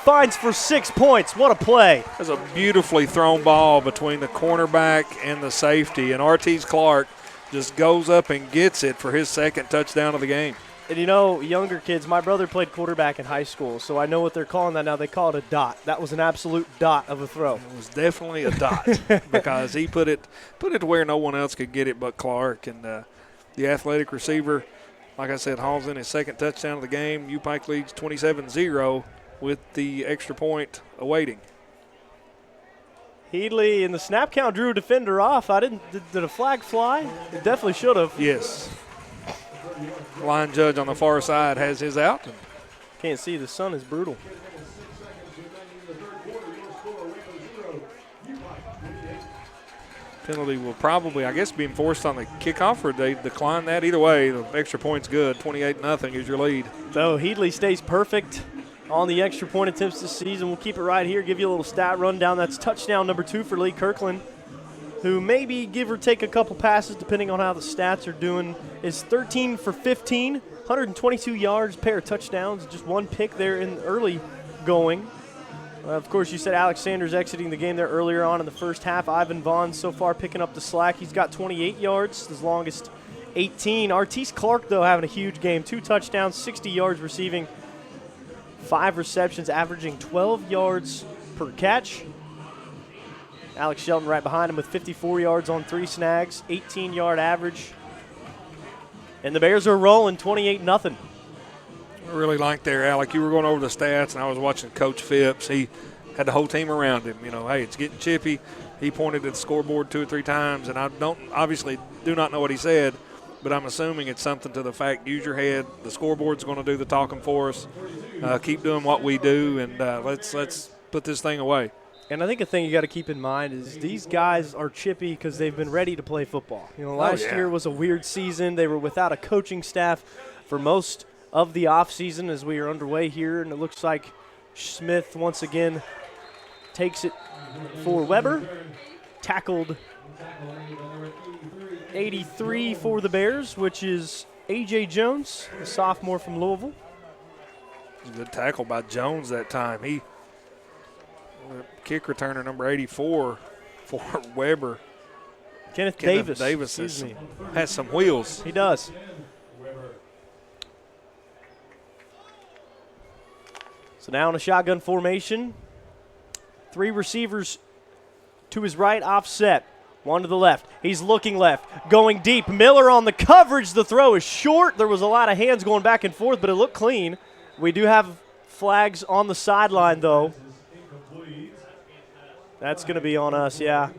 finds for 6 points. What a play. That's a beautifully thrown ball between the cornerback and the safety, and Artis Clark just goes up and gets it for his second touchdown of the game. And younger kids, my brother played quarterback in high school, so I know what they're calling that now. They call it a dot. That was an absolute dot of a throw. It was definitely a dot because he put it to where no one else could get it but Clark. And the athletic receiver, like I said, hauls in his second touchdown of the game. U-Pike leads 27-0 with the extra point awaiting. Headley in the snap count drew a defender off. Did a flag fly? It definitely should have. Yes. Line judge on the far side has his out. Can't see, the sun is brutal. Penalty will probably, I guess, be enforced on the kickoff, or they decline that. Either way, the extra point's good. 28-0 is your lead. So Headley stays perfect on the extra point attempts this season. We'll keep it right here, give you a little stat rundown. That's touchdown number 2 for Lee Kirkland, who maybe give or take a couple passes depending on how the stats are doing, is 13 for 15, 122 yards, pair of touchdowns, just one pick there in early going. Of course, you said Alex Sanders exiting the game there earlier on in the first half. Ivan Vaughn so far picking up the slack. He's got 28 yards, his longest 18. Artis Clark, though, having a huge game. 2 touchdowns, 60 yards receiving, 5 receptions, averaging 12 yards per catch. Alex Shelton right behind him with 54 yards on 3 snags, 18-yard average. And the Bears are rolling 28-0. I really like there, Alec. You were going over the stats, and I was watching Coach Phipps. He had the whole team around him. You know, hey, it's getting chippy. He pointed at the scoreboard 2 or 3 times, and I obviously do not know what he said, but I'm assuming it's something to the fact, use your head. The scoreboard's going to do the talking for us. Keep doing what we do, and let's put this thing away. And I think a thing you got to keep in mind is these guys are chippy because they've been ready to play football. You know, last year was a weird season. They were without a coaching staff for most of the offseason as we are underway here, and it looks like Smith once again takes it for Weber. Tackled 83 for the Bears, which is A.J. Jones, the sophomore from Louisville. Good tackle by Jones that time. He kick returner number 84 for Weber. Kenneth Davis has some wheels. He does. So now in a shotgun formation, 3 receivers to his right, offset. 1 to the left. He's looking left, going deep. Miller on the coverage. The throw is short. There was a lot of hands going back and forth, but it looked clean. We do have flags on the sideline, though. That's going to be on us, yeah.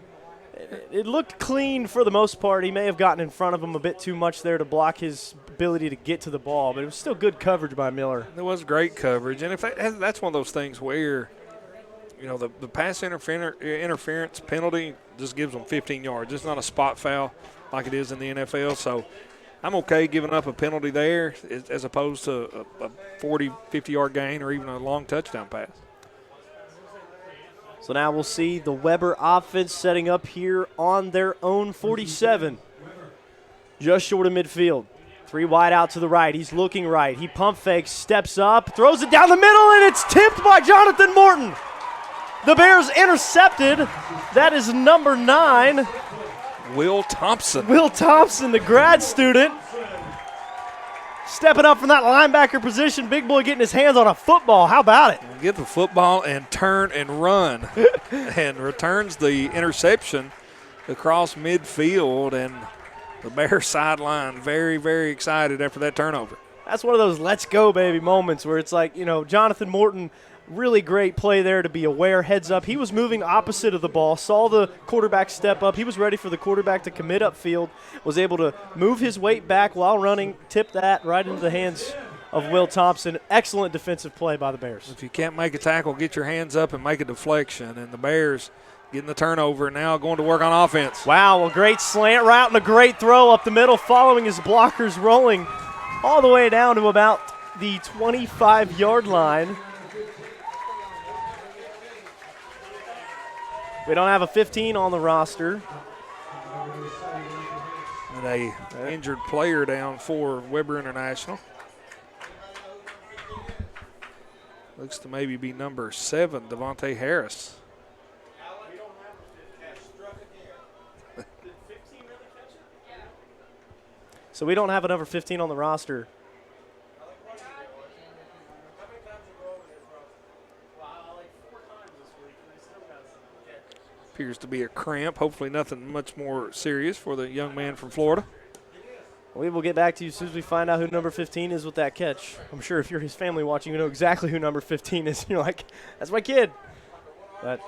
It looked clean for the most part. He may have gotten in front of him a bit too much there to block his ability to get to the ball, but it was still good coverage by Miller. There was great coverage, and if that's one of those things where, you know, the pass interference penalty just gives them 15 yards. It's not a spot foul like it is in the NFL, so I'm okay giving up a penalty there as opposed to a 40, 50-yard gain or even a long touchdown pass. So now we'll see the Weber offense setting up here on their own 47. Just short of midfield. 3 wide out to the right. He's looking right. He pump fakes, steps up, throws it down the middle, and it's tipped by Jonathan Morton. The Bears intercepted. That is number 9. Will Thompson. Will Thompson, the grad student. Stepping up from that linebacker position. Big boy getting his hands on a football. How about it? Get the football and turn and run. And returns the interception across midfield. And the Bears sideline very, very excited after that turnover. That's one of those let's go, baby moments where it's like, you know, Jonathan Morton, really great play there to be aware, heads up. He was moving opposite of the ball, saw the quarterback step up. He was ready for the quarterback to commit upfield, was able to move his weight back while running, tip that right into the hands of Will Thompson. Excellent defensive play by the Bears. If you can't make a tackle, get your hands up and make a deflection. And the Bears getting the turnover, now going to work on offense. Wow, a great slant route and a great throw up the middle following his blockers rolling all the way down to about the 25-yard line. We don't have a 15 on the roster. And a injured player down for Weber International. Looks to maybe be number 7, Devontae Harris. So we don't have a number 15 on the roster. Appears to be a cramp. Hopefully nothing much more serious for the young man from Florida. We will get back to you as soon as we find out who number 15 is with that catch. I'm sure if you're his family watching, you know exactly who number 15 is. You're like, that's my kid. But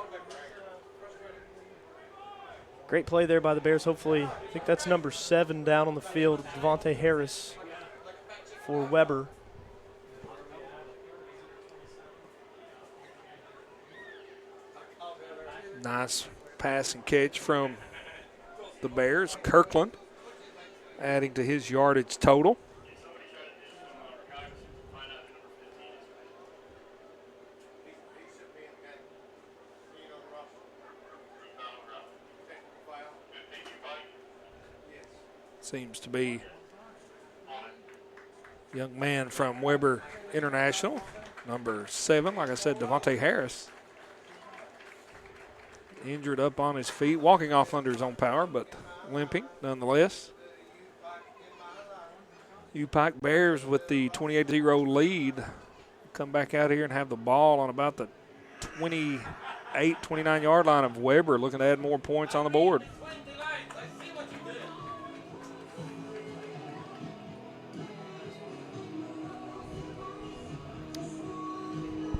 great play there by the Bears. Hopefully, I think that's number 7 down on the field, Devontae Harris for Weber. Nice pass and catch from the Bears. Kirkland adding to his yardage total. Seems to be a young man from Weber International, number 7, like I said, Devontae Harris. Injured up on his feet, walking off under his own power, but limping nonetheless. UPike Bears with the 28-0 lead. Come back out here and have the ball on about the 28, 29-yard line of Weber, looking to add more points on the board.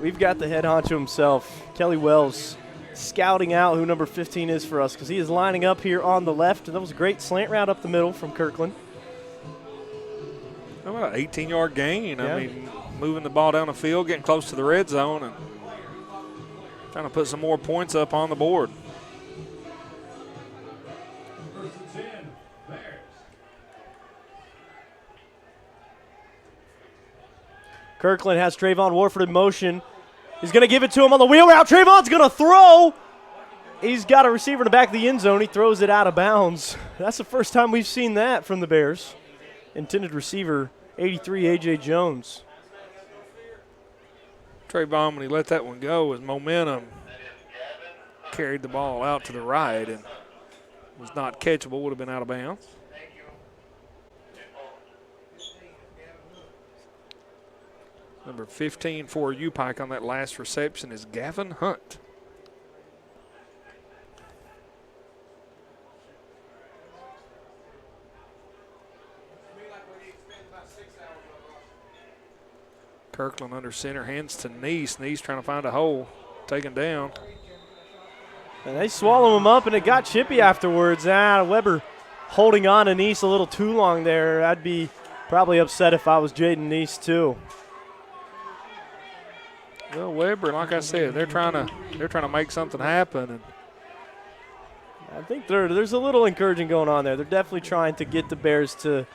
We've got the head honcho himself, Kelly Wells, scouting out who number 15 is for us because he is lining up here on the left. And that was a great slant route up the middle from Kirkland. How about an 18-yard gain? Yeah. I mean, moving the ball down the field, getting close to the red zone, and trying to put some more points up on the board. First and 10, Bears. Kirkland has Trayvon Warford in motion. He's going to give it to him on the wheel route. Trayvon's going to throw. He's got a receiver in the back of the end zone. He throws it out of bounds. That's the first time we've seen that from the Bears. Intended receiver, 83, A.J. Jones. Trayvon, when he let that one go, his momentum carried the ball out to the right and was not catchable, would have been out of bounds. Number 15 for U-Pike on that last reception is Gavin Hunt. Kirkland under center, hands to Neese. Neese trying to find a hole, taken down. And they swallow him up, and it got chippy afterwards. Weber holding on to Neese a little too long there. I'd be probably upset if I was Jaden Neese too. Well, Weber, like I said, they're trying to make something happen, and I think there's a little encouraging going on there. They're definitely trying to get the Bears to,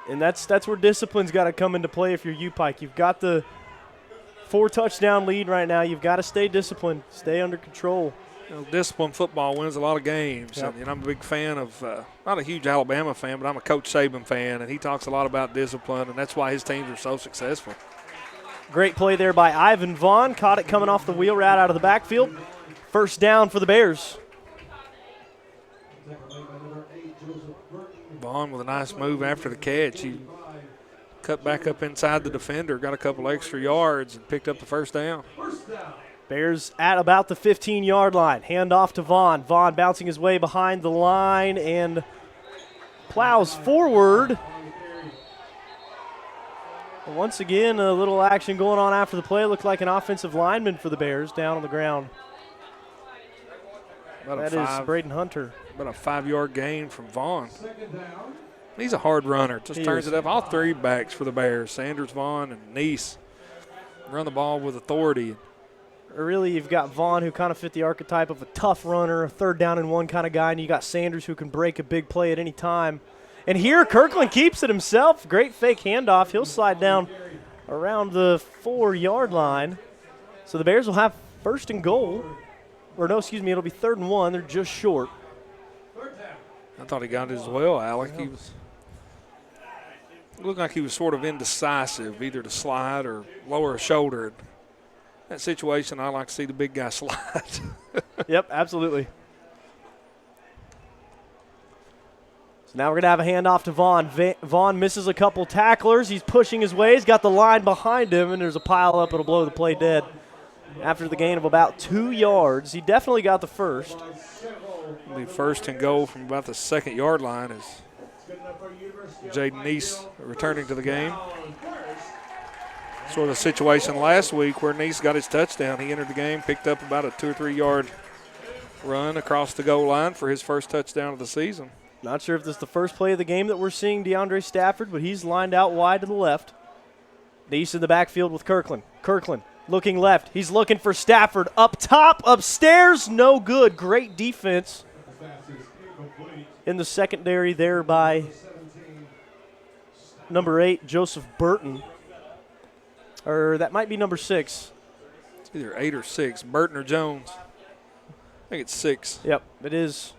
and that's where discipline's got to come into play if you're U-Pike. You've got the 4-touchdown lead right now. You've got to stay disciplined, stay under control. Disciplined football wins a lot of games. Yep. And I'm a big fan of, not a huge Alabama fan, but I'm a Coach Saban fan, and he talks a lot about discipline, and that's why his teams are so successful. Great play there by Ivan Vaughn. Caught it coming off the wheel route out of the backfield. First down for the Bears. Vaughn with a nice move after the catch. He cut back up inside the defender, got a couple extra yards, and picked up the first down. Bears at about the 15-yard line. Hand off to Vaughn. Vaughn bouncing his way behind the line and plows forward. Once again, a little action going on after the play. Looked like an offensive lineman for the Bears down on the ground. That is Braden Hunter. About a 5-yard gain from Vaughn. He's a hard runner. Just turns it up. All three backs for the Bears, Sanders, Vaughn, and Neese, run the ball with authority. Really, you've got Vaughn, who kind of fit the archetype of a tough runner, a third down and one kind of guy, and you got Sanders, who can break a big play at any time. And here, Kirkland keeps it himself. Great fake handoff. He'll slide down around the 4-yard line. So the Bears will have first and goal. Or no, excuse me, it'll be 3rd and 1. They're just short. I thought he got it as well, Alek. He was looked like he was sort of indecisive, either to slide or lower a shoulder. That situation, I like to see the big guy slide. Yep, absolutely. So now we're going to have a handoff to Vaughn. Vaughn misses a couple tacklers. He's pushing his way. He's got the line behind him, and there's a pile up. It'll blow the play dead. After the gain of about 2 yards, he definitely got the first. It'll be first and goal from about the 2nd-yard line as Jaden Neese returning to the game. Sort of a situation last week where Neese got his touchdown. He entered the game, picked up about a 2 or 3 yard run across the goal line for his first touchdown of the season. Not sure if this is the first play of the game that we're seeing DeAndre Stafford, but he's lined out wide to the left. Neese in the backfield with Kirkland. Kirkland looking left. He's looking for Stafford. Up top, upstairs, no good. Great defense in the secondary there by number 8, Joseph Burton. Or that might be number 6. It's either 8 or 6, Burton or Jones. I think it's 6. Yep, it is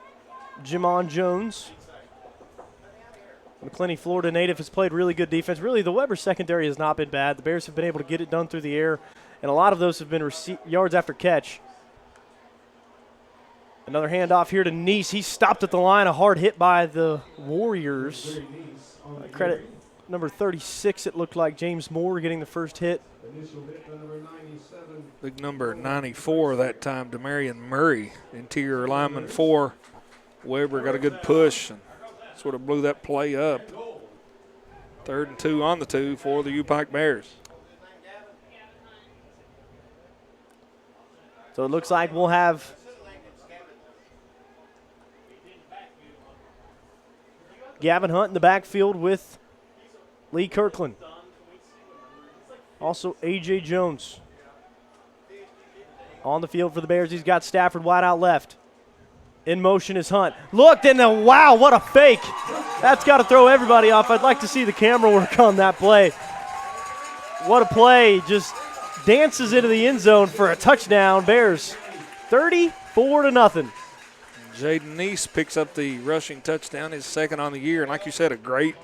Jimon Jones. McClenny, Florida native, has played really good defense. Really, the Weber secondary has not been bad. The Bears have been able to get it done through the air, and a lot of those have been yards after catch. Another handoff here to Neese. He stopped at the line, a hard hit by the Warriors. Credit number 36, it looked like James Moore getting the first hit. Big number 94 that time, Demarion Murray, interior lineman for Weber. Got a good push and sort of blew that play up. 3rd and 2 on the 2 for the U-Pike Bears. So it looks like we'll have Gavin Hunt in the backfield with Lee Kirkland. Also A.J. Jones on the field for the Bears. He's got Stafford wide out left. In motion is Hunt. Looked and wow, what a fake. That's got to throw everybody off. I'd like to see the camera work on that play. What a play. Just dances into the end zone for a touchdown. Bears 34-0. Jaden Neese picks up the rushing touchdown, his second on the year. And like you said, a great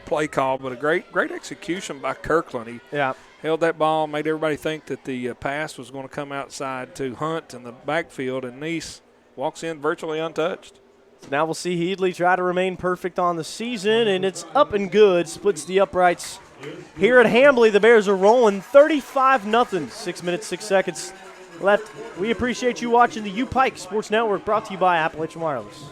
play call, but a great execution by Kirkland. He held that ball, made everybody think that the pass was going to come outside to Hunt in the backfield, and Neese walks in virtually untouched. So now we'll see Headley try to remain perfect on the season, and it's up and good. Splits the uprights. Here at Hambly, the Bears are rolling 35-0. 6 minutes, 6 seconds left. We appreciate you watching the U-Pike Sports Network, brought to you by Appalachian Wireless.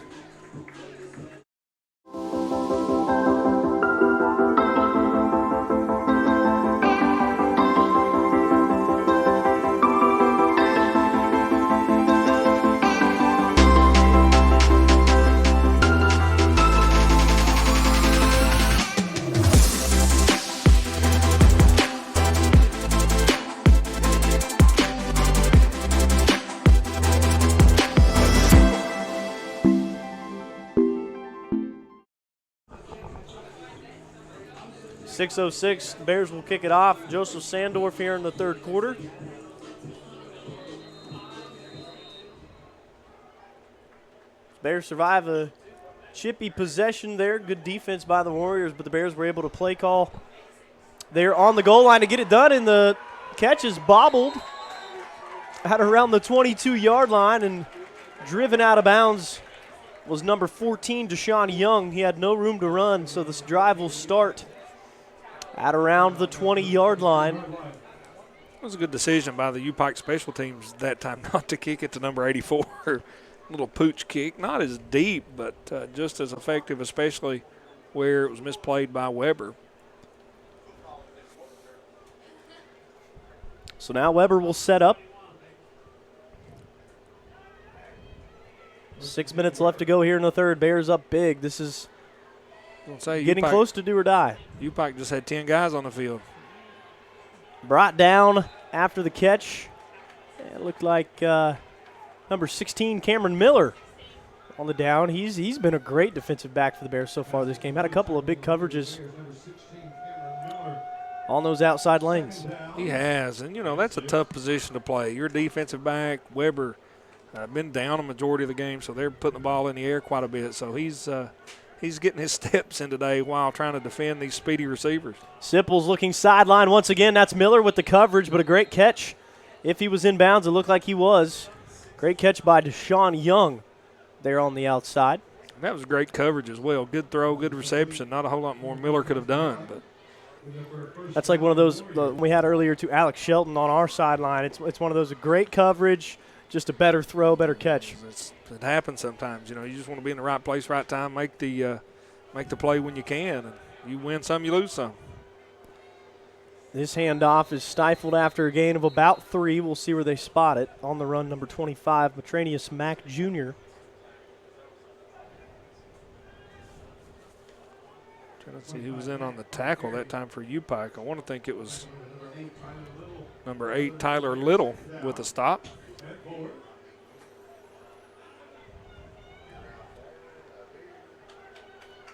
.606, the Bears will kick it off. Joseph Sandorf here in the third quarter. Bears survive a chippy possession there. Good defense by the Warriors, but the Bears were able to play call there on the goal line to get it done, and the catch is bobbled out around the 22-yard line, and driven out of bounds was number 14, Deshaun Young. He had no room to run, so this drive will start at around the 20-yard line. It was a good decision by the U-Pike special teams that time not to kick it to number 84. Little pooch kick, not as deep, but just as effective, especially where it was misplayed by Weber. So now Weber will set up. 6 minutes left to go here in the third. Bears up big. This is getting close to do or die. U-Pike just had 10 guys on the field. Brought down after the catch. It looked like number 16, Cameron Miller, on the down. He's been a great defensive back for the Bears so far this game. Had a couple of big coverages on those outside lanes. He has, and, that's a tough position to play. You're a defensive back. Weber been down a majority of the game, so they're putting the ball in the air quite a bit. So he's getting his steps in today while trying to defend these speedy receivers. Sipples looking sideline once again. That's Miller with the coverage, but a great catch. If he was in bounds, it looked like he was. Great catch by Deshaun Young there on the outside. That was great coverage as well. Good throw, good reception. Not a whole lot more Miller could have done, but that's like one of those we had earlier to Alex Shelton on our sideline. It's one of those great coverage, just a better throw, better catch. It happens sometimes. You just want to be in the right place, right time, make the play when you can. And you win some, you lose some. This handoff is stifled after a gain of about 3. We'll see where they spot it. On the run, number 25, Matranius Mack Jr. Trying to see who was in on the tackle that time for U-Pike. I want to think it was number 8, Tyler Little, with a stop.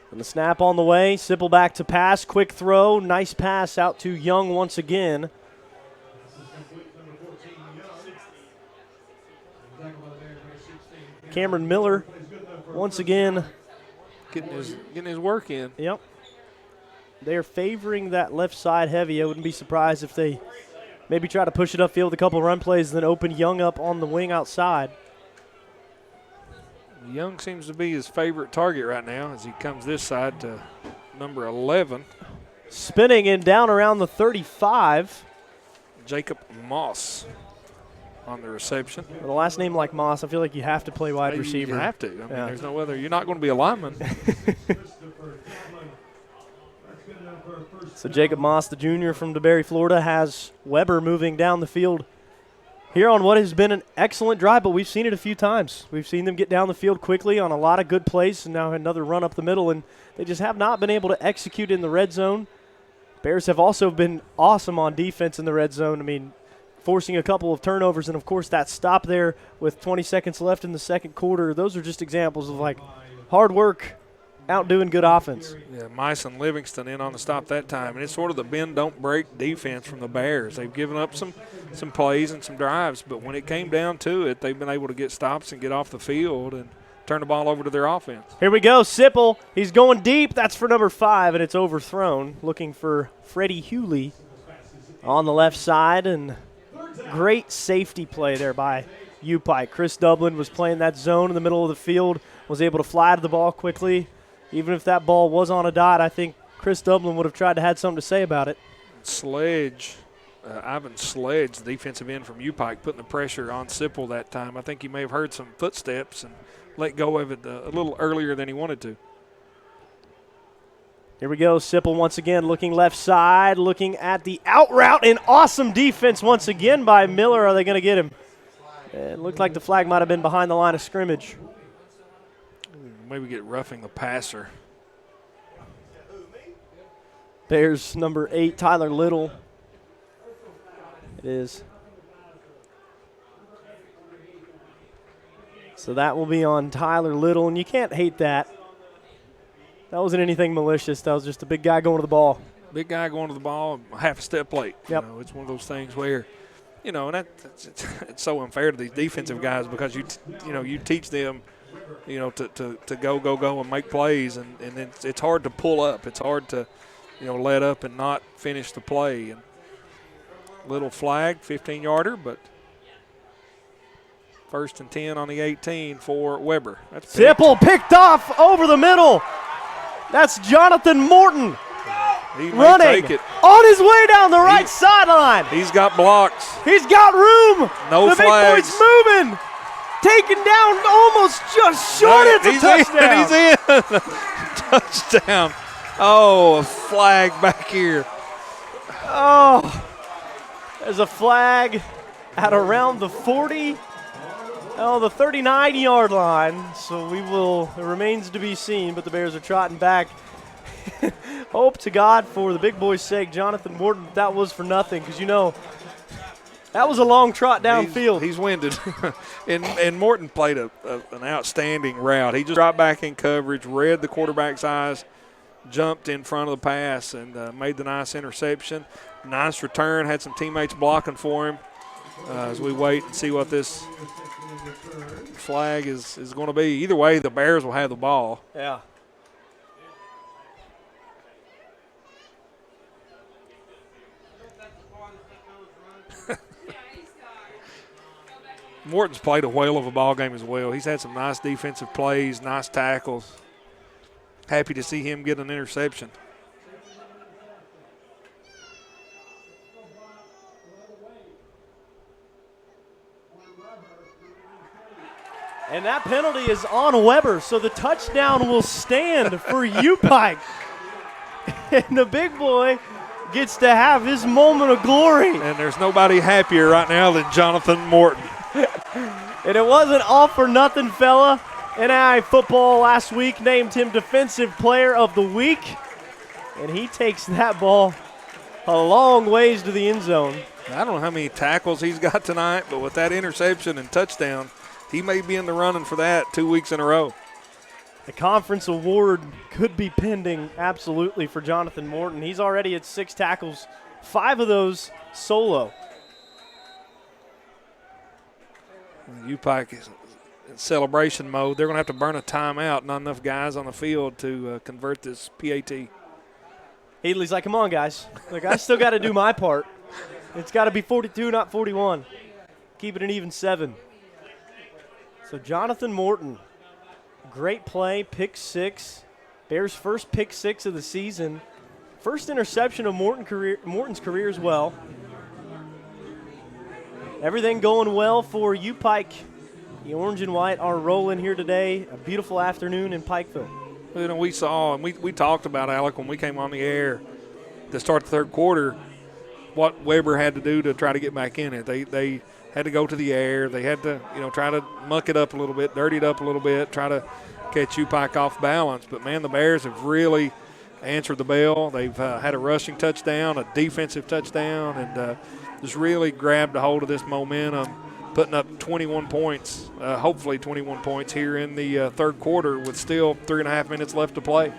And the snap on the way. Sipple back to pass. Quick throw. Nice pass out to Young once again. Cameron Miller once again getting his work in. Yep. They're favoring that left side heavy. I wouldn't be surprised if they maybe try to push it upfield with a couple of run plays and then open Young up on the wing outside. Young seems to be his favorite target right now as he comes this side to number 11. Spinning and down around the 35. Jacob Moss on the reception. With a last name like Moss, I feel like you have to play wide receiver. You have to. I mean, there's no other. You're not going to be a lineman. So Jacob Moss, the junior from DeBerry, Florida, has Weber moving down the field here on what has been an excellent drive, but we've seen it a few times. We've seen them get down the field quickly on a lot of good plays, and now another run up the middle, and they just have not been able to execute in the red zone. Bears have also been awesome on defense in the red zone. I mean, forcing a couple of turnovers, and, of course, that stop there with 20 seconds left in the second quarter. Those are just examples of, like, hard work outdoing good offense. Yeah, Mice and Livingston in on the stop that time. And it's sort of the bend-don't-break defense from the Bears. They've given up some plays and some drives, but when it came down to it, they've been able to get stops and get off the field and turn the ball over to their offense. Here we go, Sipple. He's going deep. That's for number 5, and it's overthrown. Looking for Freddie Hewley on the left side, and great safety play there by U-Pike. Chris Dublin was playing that zone in the middle of the field, was able to fly to the ball quickly. Even if that ball was on a dot, I think Chris Dublin would have tried to have something to say about it. Sledge, Ivan Sledge, the defensive end from U-Pike, putting the pressure on Sipple that time. I think he may have heard some footsteps and let go of it a little earlier than he wanted to. Here we go, Sipple once again looking left side, looking at the out route, and awesome defense once again by Miller. Are they going to get him? It looked like the flag might have been behind the line of scrimmage. Maybe get roughing the passer. Bears number 8, Tyler Little. It is. So that will be on Tyler Little, and you can't hate that. That wasn't anything malicious. That was just a big guy going to the ball. Big guy going to the ball, half a step late. Yep. You know, it's one of those things where, you know, and it's so unfair to these defensive guys because you teach them, you know, to go and make plays, and it's hard to pull up. It's hard to, you know, let up and not finish the play. And little flag, 15-yarder, but first and 10 on the 18 for Weber. That's Sipple picked off over the middle. That's Jonathan Morton running on his way down the right sideline. He's got blocks. He's got room. No the flags. The big boy's moving. Taken down almost just short. It's a touchdown. He's in. Touchdown. Oh, a flag back here. Oh, there's a flag at around the 40. Oh, the 39-yard line. So it remains to be seen, but the Bears are trotting back. Hope to God for the big boy's sake, Jonathan Morton, that was for nothing, because, you know, that was a long trot downfield. He's winded. and Morton played an outstanding route. He just dropped back in coverage, read the quarterback's eyes, jumped in front of the pass, and made the nice interception. Nice return, had some teammates blocking for him as we wait and see what this flag is going to be. Either way, the Bears will have the ball. Yeah. Morton's played a whale of a ball game as well. He's had some nice defensive plays, nice tackles. Happy to see him get an interception. And that penalty is on Weber, so the touchdown will stand for U-Pike. And the big boy gets to have his moment of glory. And there's nobody happier right now than Jonathan Morton. And it wasn't all for nothing, fella. NAI football last week named him Defensive Player of the Week. And he takes that ball a long ways to the end zone. I don't know how many tackles he's got tonight, but with that interception and touchdown, he may be in the running for that 2 weeks in a row. The conference award could be pending absolutely for Jonathan Morton. He's already at 6 tackles, 5 of those solo. U-Pike is in celebration mode. They're going to have to burn a timeout. Not enough guys on the field to convert this PAT. Headley's like, come on, guys. Like, I still got to do my part. It's got to be 42, not 41. Keep it an even 7. So Jonathan Morton, great play, pick 6. Bears' first pick 6 of the season. First interception of Morton's career as well. Everything going well for U-Pike. The orange and white are rolling here today. A beautiful afternoon in Pikeville. You know, we saw, and we talked about, Alek, when we came on the air to start the third quarter, what Weber had to do to try to get back in it. They had to go to the air. They had to, try to muck it up a little bit, dirty it up a little bit, try to catch UPike off balance. But, man, the Bears have really answered the bell. They've had a rushing touchdown, a defensive touchdown, and just really grabbed a hold of this momentum, putting up 21 points, hopefully 21 points here in the third quarter with still 3.5 minutes left to play.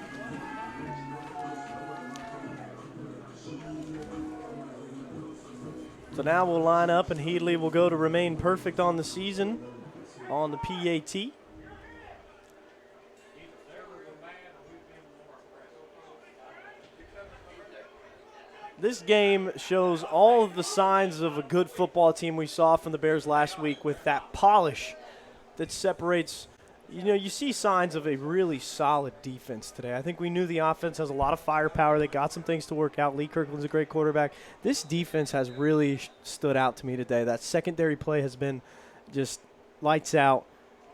So now we'll line up, and Headley will go to remain perfect on the season on the PAT. This game shows all of the signs of a good football team we saw from the Bears last week with that polish that separates. You see signs of a really solid defense today. I think we knew the offense has a lot of firepower. They got some things to work out. Lee Kirkland's a great quarterback. This defense has really stood out to me today. That secondary play has been just lights out.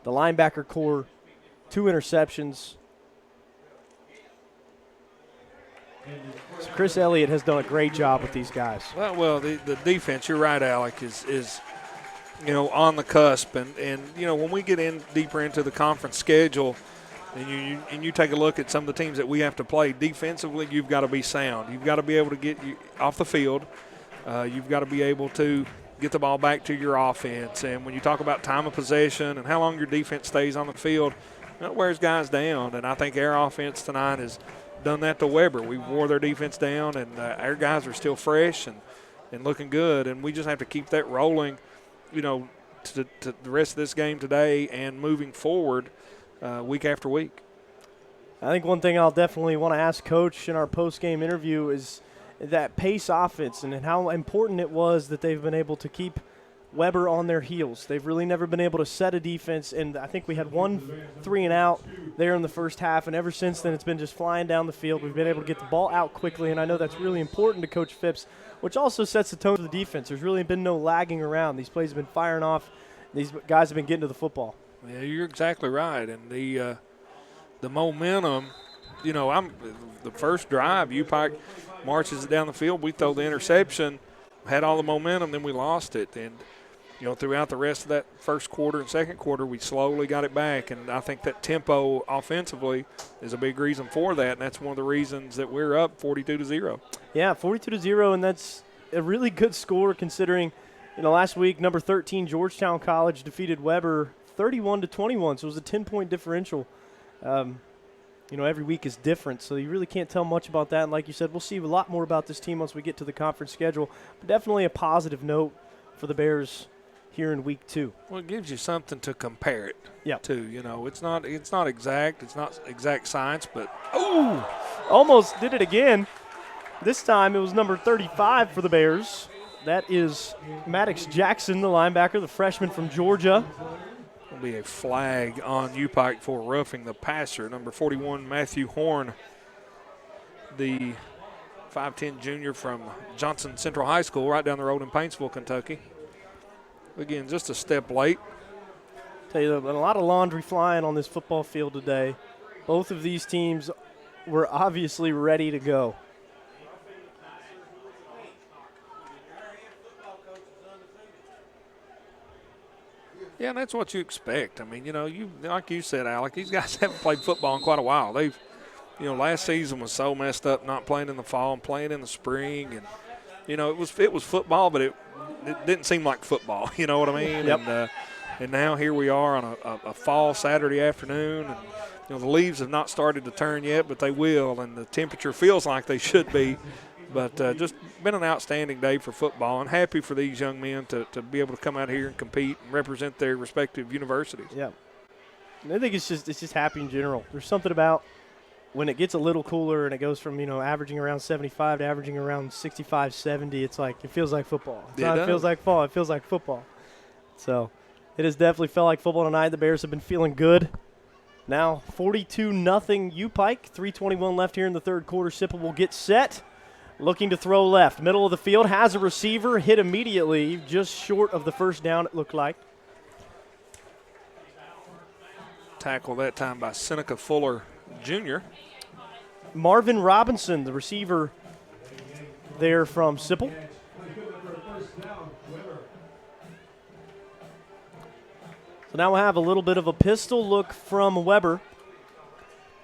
The linebacker core, 2 interceptions. So Chris Elliott has done a great job with these guys. Well, the defense, you're right, Alek, is on the cusp. And when we get in deeper into the conference schedule and you take a look at some of the teams that we have to play defensively, you've got to be sound. You've got to be able to get you off the field. You've got to be able to get the ball back to your offense. And when you talk about time of possession and how long your defense stays on the field, that wears guys down. And I think our offense tonight has done that to Weber. We wore their defense down, and our guys are still fresh and looking good. And we just have to keep that rolling, to the rest of this game today and moving forward week after week. I think one thing I'll definitely want to ask Coach in our post-game interview is that pace offense and how important it was that they've been able to keep Weber on their heels. They've really never been able to set a defense, and I think we had 1 3-and-out there in the first half, and ever since then it's been just flying down the field. We've been able to get the ball out quickly, and I know that's really important to Coach Phipps, which also sets the tone for the defense. There's really been no lagging around. These plays have been firing off. These guys have been getting to the football. Yeah, you're exactly right, and the momentum, the first drive, UPike marches it down the field. We throw the interception, had all the momentum, then we lost it. And, throughout the rest of that first quarter and second quarter, we slowly got it back. And I think that tempo offensively is a big reason for that. And that's one of the reasons that we're up 42-0. Yeah, 42-0, and that's a really good score considering, last week, number 13, Georgetown College defeated Weber 31-21. So it was a 10-point differential. Every week is different, so you really can't tell much about that. And like you said, we'll see a lot more about this team once we get to the conference schedule. But definitely a positive note for the Bears here in week 2. Well, it gives you something to compare it to. It's not exact. It's not exact science, but almost did it again. This time it was number 35 for the Bears. That is Maddox Jackson, the linebacker, the freshman from Georgia. Will be a flag on UPike for roughing the passer. Number 41, Matthew Horn, the 5'10 junior from Johnson Central High School, right down the road in Paintsville, Kentucky. Again, just a step late. Tell you, a lot of laundry flying on this football field today. Both of these teams were obviously ready to go. Yeah, and that's what you expect. I mean, you like you said, Alek, these guys haven't played football in quite a while. They've, last season was so messed up, not playing in the fall and playing in the spring, and it was football, but it didn't seem like football. You know what I mean? Yep. And now here we are on a fall Saturday afternoon, and the leaves have not started to turn yet, but they will, and the temperature feels like they should be. But just been an outstanding day for football, and happy for these young men to be able to come out here and compete and represent their respective universities. Yeah. I think it's just happy in general. There's something about when it gets a little cooler and it goes from, averaging around 75 to averaging around 65, 70, it's like it feels like football. It feels like fall. It feels like football. So it has definitely felt like football tonight. The Bears have been feeling good. Now 42-0 UPike, 3:21 left here in the third quarter. Sipple will get set. Looking to throw left. Middle of the field, has a receiver, hit immediately, just short of the first down it looked like. Tackle that time by Seneca Fuller Jr. Marvin Robinson, the receiver there from Sipple. now we'll have a little bit of a pistol look from Weber.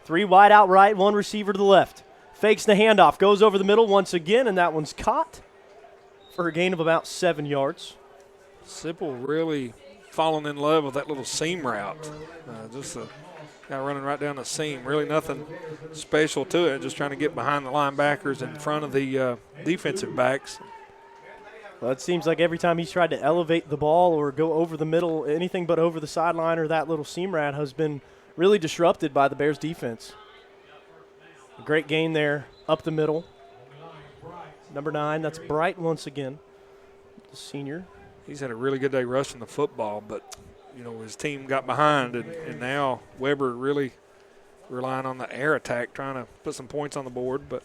3 wide out right, 1 receiver to the left. Fakes the handoff, goes over the middle once again, and that one's caught for a gain of about 7 yards. Sipple really falling in love with that little seam route. Just a guy running right down the seam. Really nothing special to it, just trying to get behind the linebackers in front of the defensive backs. Well, it seems like every time he's tried to elevate the ball or go over the middle, anything but over the sideline or that little seam route has been really disrupted by the Bears defense. A great gain there up the middle. Number 9, that's Bright once again, the senior. He's had a really good day rushing the football, but, his team got behind, and now Weber really relying on the air attack, trying to put some points on the board, but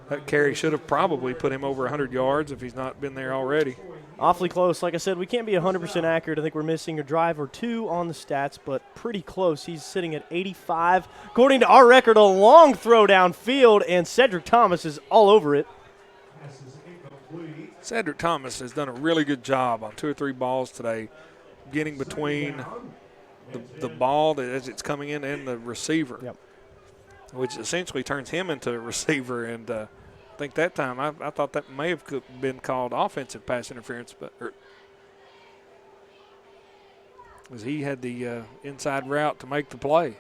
that carry should have probably put him over 100 yards if he's not been there already. Awfully close. Like I said, we can't be 100% accurate. I think we're missing a drive or 2 on the stats, but pretty close. He's sitting at 85. According to our record, a long throw downfield, and Cedric Thomas is all over it. Cedric Thomas has done a really good job on 2 or 3 balls today, getting between the ball as it's coming in and the receiver. Yep. Which essentially turns him into a receiver. And I think that time I thought that may have been called offensive pass interference, but because he had the inside route to make the play.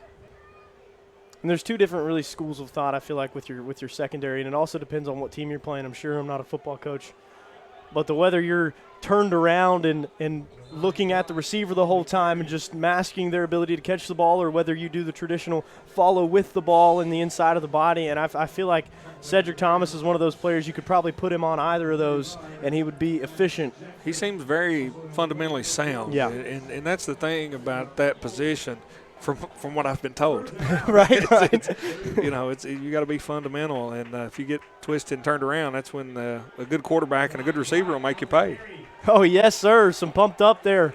And there's 2 different really schools of thought, I feel like, with your secondary, and it also depends on what team you're playing. I'm sure I'm not a football coach, but whether you're turned around and looking at the receiver the whole time and just masking their ability to catch the ball, or whether you do the traditional follow with the ball in the inside of the body. And I feel like Cedric Thomas is one of those players you could probably put him on either of those, and he would be efficient. He seems very fundamentally sound. Yeah. And that's the thing about that position. From what I've been told, right. You got to be fundamental, and if you get twisted and turned around, that's when a good quarterback and a good receiver will make you pay. Oh yes, sir. Some pumped up there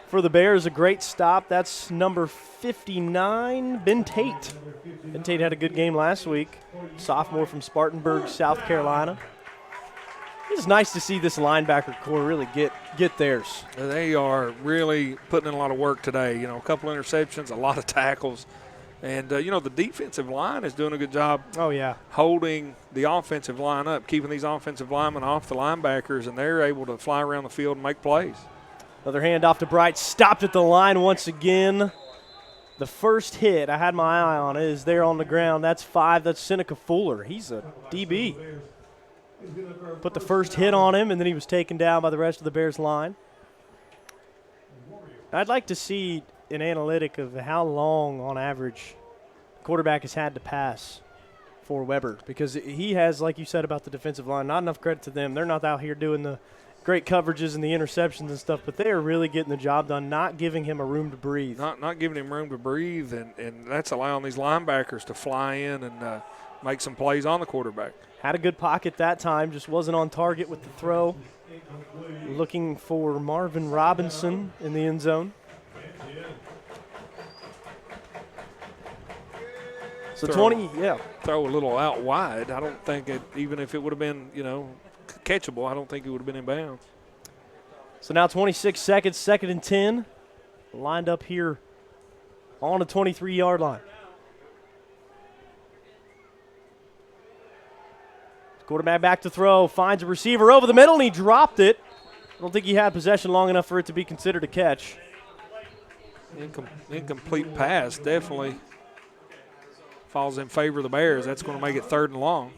for the Bears. A great stop. That's number 59, Ben Tate. Ben Tate had a good game last week. Sophomore from Spartanburg, South Carolina. It's nice to see this linebacker core really get theirs. They are really putting in a lot of work today. A couple interceptions, a lot of tackles. And, the defensive line is doing a good job holding the offensive line up, keeping these offensive linemen off the linebackers, and they're able to fly around the field and make plays. Another handoff to Bright, stopped at the line once again. The first hit, I had my eye on it, is there on the ground. That's 5. That's Seneca Fuller. He's a DB. Put the first hit on him, and then he was taken down by the rest of the Bears line. I'd like to see an analytic of how long, on average, the quarterback has had to pass for Weber, because he has, like you said about the defensive line, not enough credit to them. They're not out here doing the great coverages and the interceptions and stuff, but they are really getting the job done, not giving him a room to breathe. Not giving him room to breathe, and that's allowing these linebackers to fly in and make some plays on the quarterback. Had a good pocket that time, just wasn't on target with the throw. Looking for Marvin Robinson in the end zone. So 20, Throw a little out wide. I don't think even if it would have been, catchable, I don't think it would have been in bounds. So now 26 seconds, 2nd and 10. Lined up here on the 23-yard line. Quarterback back to throw, finds a receiver over the middle, and he dropped it. I don't think he had possession long enough for it to be considered a catch. Incomplete pass definitely falls in favor of the Bears. That's going to make it 3rd and long.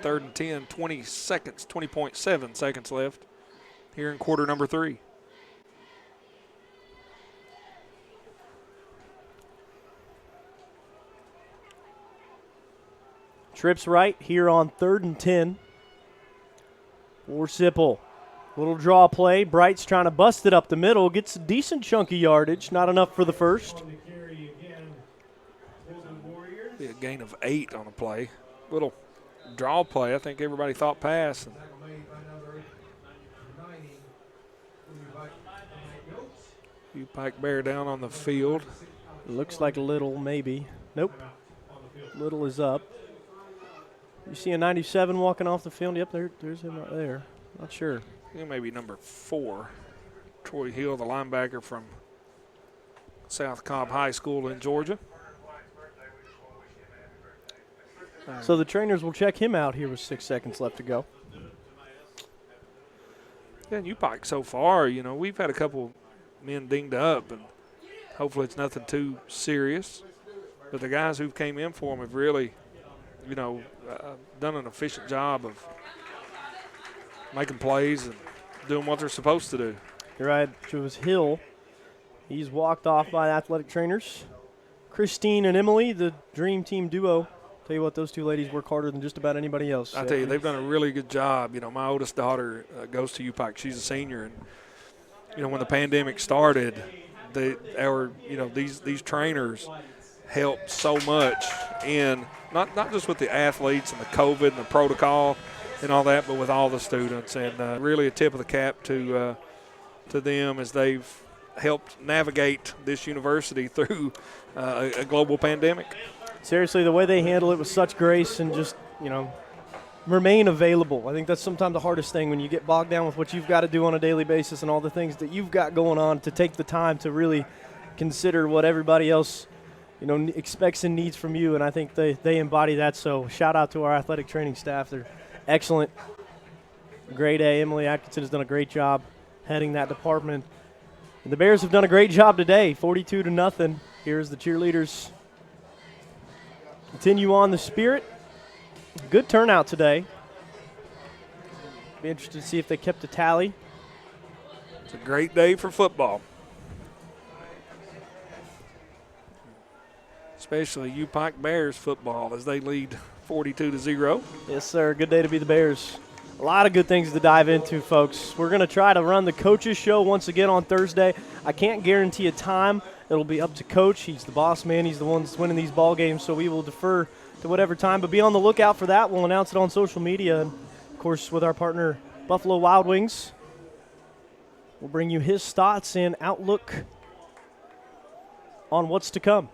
3rd and 10, 20 seconds, 20.7 seconds left here in quarter number 3. Trips right here on 3rd and 10 for Sipple. Little draw play. Bright's trying to bust it up the middle. Gets a decent chunk of yardage. Not enough for the first. Be a gain of 8 on the play. Little draw play. I think everybody thought pass. Pike Bear down on the field. Looks like Little maybe. Nope. Little is up. You see a 97 walking off the field? Yep, there's him right there. Not sure. He may be number 4. Troy Hill, the linebacker from South Cobb High School in Georgia. So the trainers will check him out here with 6 seconds left to go. Yeah, and UPike so far, we've had a couple men dinged up, and hopefully it's nothing too serious. But the guys who came in for them have really, done an efficient job of making plays and doing what they're supposed to do. You're right. It was Hill. He's walked off by athletic trainers. Christine and Emily, the dream team duo. Tell you what, those two ladies work harder than just about anybody else. I tell you, they've done a really good job. My oldest daughter goes to UPike. She's a senior, and when the pandemic started, these trainers helped so much in not just with the athletes and the COVID and the protocol and all that, but with all the students. And really a tip of the cap to them as they've helped navigate this university through a global pandemic. Seriously, the way they handle it with such grace and just, remain available. I think that's sometimes the hardest thing when you get bogged down with what you've got to do on a daily basis and all the things that you've got going on, to take the time to really consider what everybody else, expects and needs from you. And I think they embody that. So shout out to our athletic training staff. They're excellent. Grade A. Emily Atkinson has done a great job heading that department. And the Bears have done a great job today, 42-0. Here's the cheerleaders. Continue on the spirit. Good turnout today. Be interested to see if they kept a tally. It's a great day for football. Especially UPike Bears football as they lead 42-0. Yes, sir. Good day to be the Bears. A lot of good things to dive into, folks. We're going to try to run the coaches show once again on Thursday. I can't guarantee a time. It'll be up to Coach. He's the boss man. He's the one that's winning these ball games, so we will defer to whatever time. But be on the lookout for that. We'll announce it on social media. And, of course, with our partner Buffalo Wild Wings, we'll bring you his thoughts and outlook on what's to come.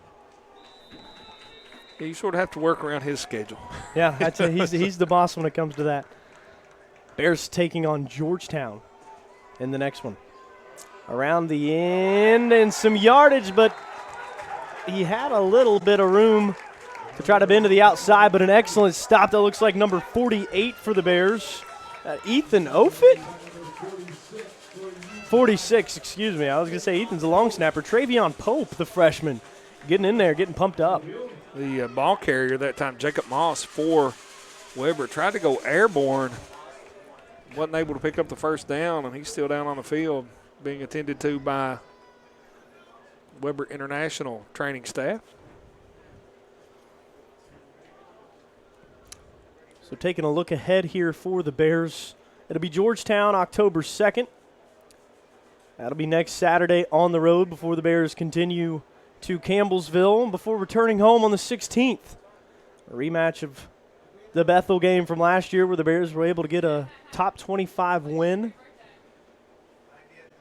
Yeah, you sort of have to work around his schedule. Yeah, I'd say he's the boss when it comes to that. Bears taking on Georgetown in the next one. Around the end and some yardage, but he had a little bit of room to try to bend to the outside, but an excellent stop. That looks like number 48 for the Bears. Ethan Offutt? 46, excuse me. I was going to say Ethan's a long snapper. Travion Pope, the freshman, getting in there, getting pumped up. The ball carrier that time, Jacob Moss for Weber, tried to go airborne. Wasn't able to pick up the first down, and he's still down on the field being attended to by Weber International training staff. So taking a look ahead here for the Bears. It'll be Georgetown October 2nd. That'll be next Saturday on the road before the Bears continue to Campbellsville before returning home on the 16th. A rematch of the Bethel game from last year where the Bears were able to get a top 25 win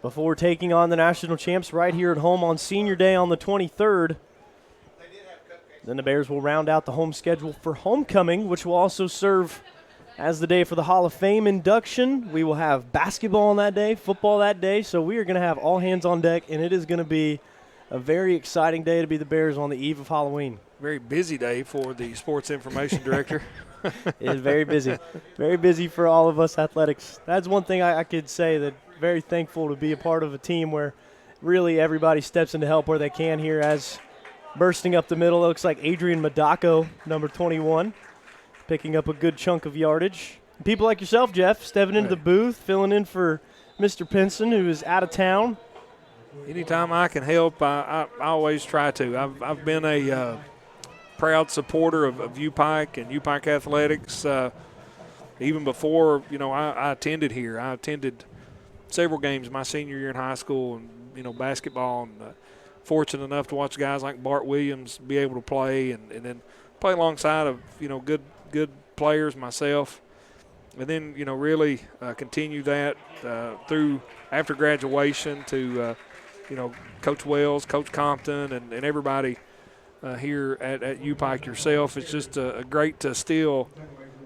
before taking on the national champs right here at home on Senior Day on the 23rd. Then the Bears will round out the home schedule for homecoming, which will also serve as the day for the Hall of Fame induction. We will have basketball on that day, football that day, so we are going to have all hands on deck, and it is going to be a very exciting day to be the Bears on the eve of Halloween. Very busy day for the sports information director. It is very busy. Very busy for all of us athletics. That's one thing I could say, that very thankful to be a part of a team where really everybody steps in to help where they can here. As bursting up the middle, it looks like Adrian Madako, number 21, picking up a good chunk of yardage. People like yourself, Jeff, stepping into the booth, filling in for Mr. Pinson, who is out of town. Anytime I can help, I always try to. I've been a proud supporter of UPike and UPike athletics. Even before, I attended here. I attended several games my senior year in high school, and, basketball, and fortunate enough to watch guys like Bart Williams be able to play and then play alongside of, good players myself. And then, really continue that through after graduation to, Coach Wells, Coach Compton, and everybody here at UPike yourself. It's just great to still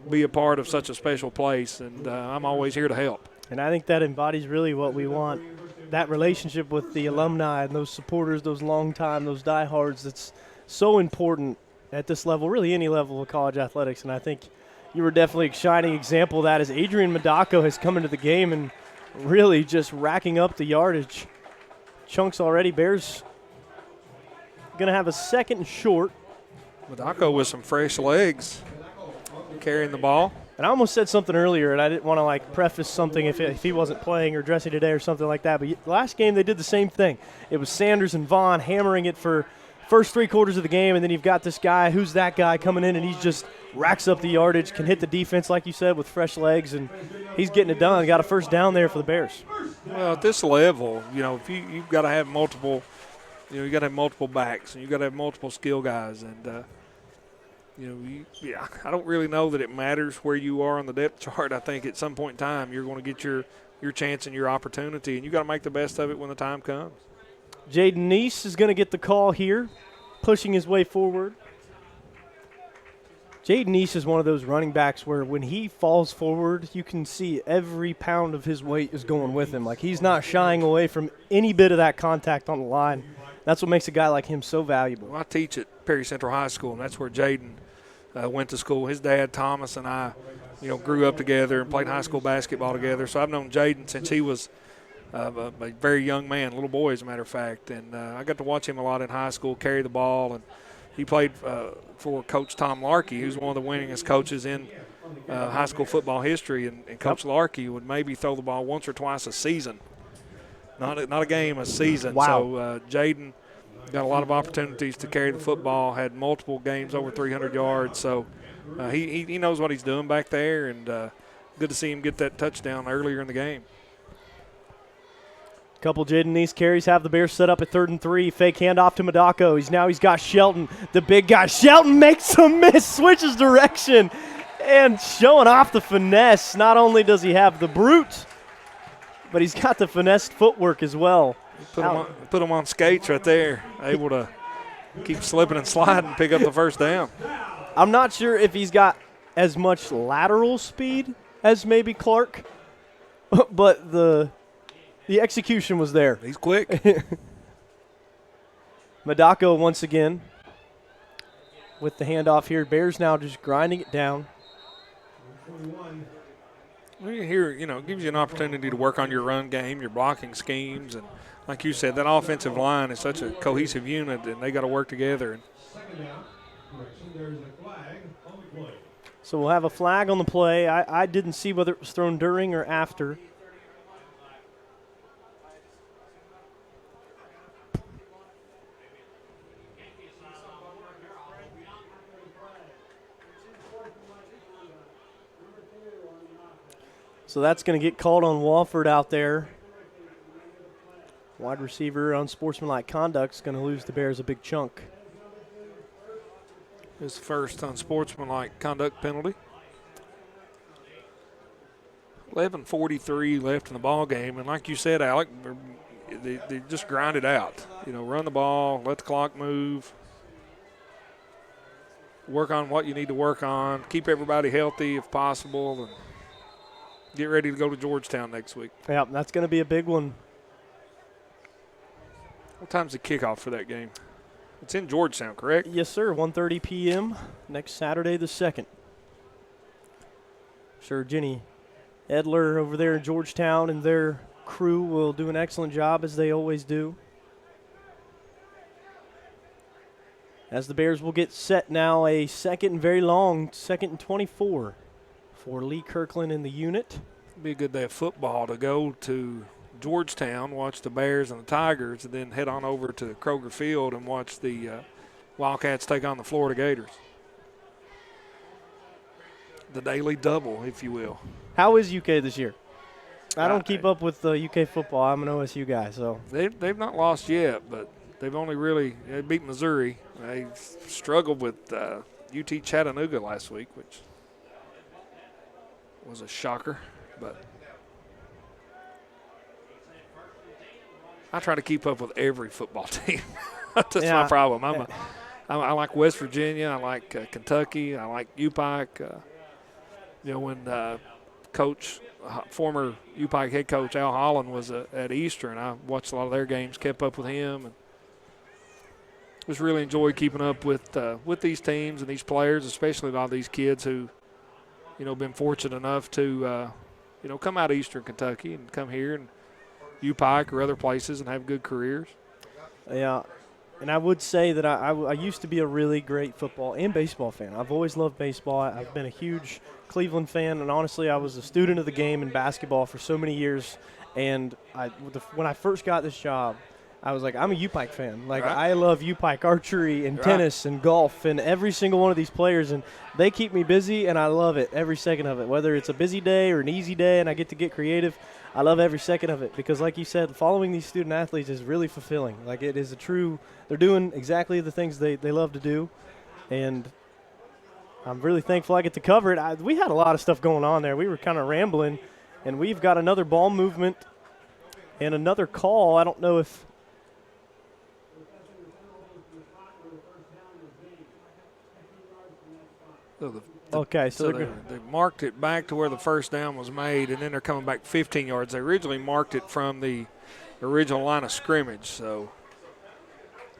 be a part of such a special place, and I'm always here to help. And I think that embodies really what we want that relationship with the alumni and those supporters, those long time, those diehards, it's so important at this level, really any level of college athletics. And I think you were definitely a shining example of that as Adrian Madako has come into the game and really just racking up the yardage. Chunks already. Bears going to have a second and short. Madako with some fresh legs carrying the ball. And I almost said something earlier, and I didn't want to like preface something if he wasn't playing or dressing today or something like that. But last game they did the same thing. It was Sanders and Vaughn hammering it for first 3 quarters of the game, and then you've got this guy, who's that guy coming in, and he just racks up the yardage, can hit the defense, like you said, with fresh legs, and he's getting it done. Got a first down there for the Bears. Well, at this level, if you've got to have multiple, you got to have multiple backs, and you've got to have multiple skill guys, and I don't really know that it matters where you are on the depth chart. I think at some point in time you're going to get your chance and your opportunity, and you got to make the best of it when the time comes. Jaden Neese is going to get the call here, pushing his way forward. Jaden Neese is one of those running backs where when he falls forward, you can see every pound of his weight is going with him. Like, he's not shying away from any bit of that contact on the line. That's what makes a guy like him so valuable. Well, I teach at Perry Central High School, and that's where Jaden went to school. His dad, Thomas, and I, grew up together and played high school basketball together. So I've known Jaden since he was a very young man, little boy, as a matter of fact. And I got to watch him a lot in high school, carry the ball. And he played for Coach Tom Larkey, who's one of the winningest coaches in high school football history. And Coach Larkey would maybe throw the ball once or twice a season. Not a game, a season. Wow. So Jaden got a lot of opportunities to carry the football, had multiple games over 300 yards. So he knows what he's doing back there, and good to see him get that touchdown earlier in the game. Couple Jaden Neese carries have the Bears set up at 3rd and 3. Fake handoff to Madako. He's got Shelton, the big guy. Shelton makes a miss, switches direction, and showing off the finesse. Not only does he have the brute, but he's got the finesse footwork as well. Put him on skates right there, able to keep slipping and sliding, pick up the first down. I'm not sure if he's got as much lateral speed as maybe Clark, but the execution was there. He's quick. Madako once again with the handoff here. Bears now just grinding it down. Well, here, it gives you an opportunity to work on your run game, your blocking schemes, and like you said, that offensive line is such a cohesive unit, and they got to work together. So we'll have a flag on the play. I didn't see whether it was thrown during or after. So that's going to get called on Walford out there. Wide receiver unsportsmanlike conduct is going to lose the Bears a big chunk. His first unsportsmanlike conduct penalty. 11:43 left in the ball game, and like you said, Alek, they just grind it out. Run the ball, let the clock move, work on what you need to work on, keep everybody healthy if possible, and get ready to go to Georgetown next week. Yeah, that's going to be a big one. What time's the kickoff for that game? It's in Georgetown, correct? Yes, sir. 1:30 p.m. next Saturday the 2nd. Sure, Jenny Edler over there in Georgetown and their crew will do an excellent job, as they always do. As the Bears will get set now, a second and very long, 2nd and 24 for Lee Kirkland in the unit. It'd be a good day of football to go to Georgetown, watch the Bears and the Tigers, and then head on over to Kroger Field and watch the Wildcats take on the Florida Gators. The daily double, if you will. How is UK this year? I don't keep up with UK football. I'm an OSU guy, so. They've not lost yet, but they've only they beat Missouri. They struggled with UT Chattanooga last week, which was a shocker, but I try to keep up with every football team. That's my problem. I like West Virginia. I like Kentucky. I like UPike. When coach, former U-Pike head coach Al Holland was at Eastern. I watched a lot of their games, kept up with him, and just really enjoyed keeping up with these teams and these players, especially a lot of these kids who, been fortunate enough to, come out of Eastern Kentucky and come here and U-Pike or other places and have good careers. Yeah, and I would say that I used to be a really great football and baseball fan. I've always loved baseball. I've been a huge Cleveland fan, and honestly, I was a student of the game in basketball for so many years. And when I first got this job, I was like, I'm a U-Pike fan. Like, right. I love U-Pike archery and right. tennis and golf and every single one of these players, and they keep me busy, and I love it, every second of it. Whether it's a busy day or an easy day and I get to get creative, I love every second of it because, like you said, following these student athletes is really fulfilling. Like, it is they're doing exactly the things they love to do, and I'm really thankful I get to cover it. We had a lot of stuff going on there. We were kind of rambling, and we've got another ball movement and another call. I don't know if – So they marked it back to where the first down was made, and then they're coming back 15 yards. They originally marked it from the original line of scrimmage, so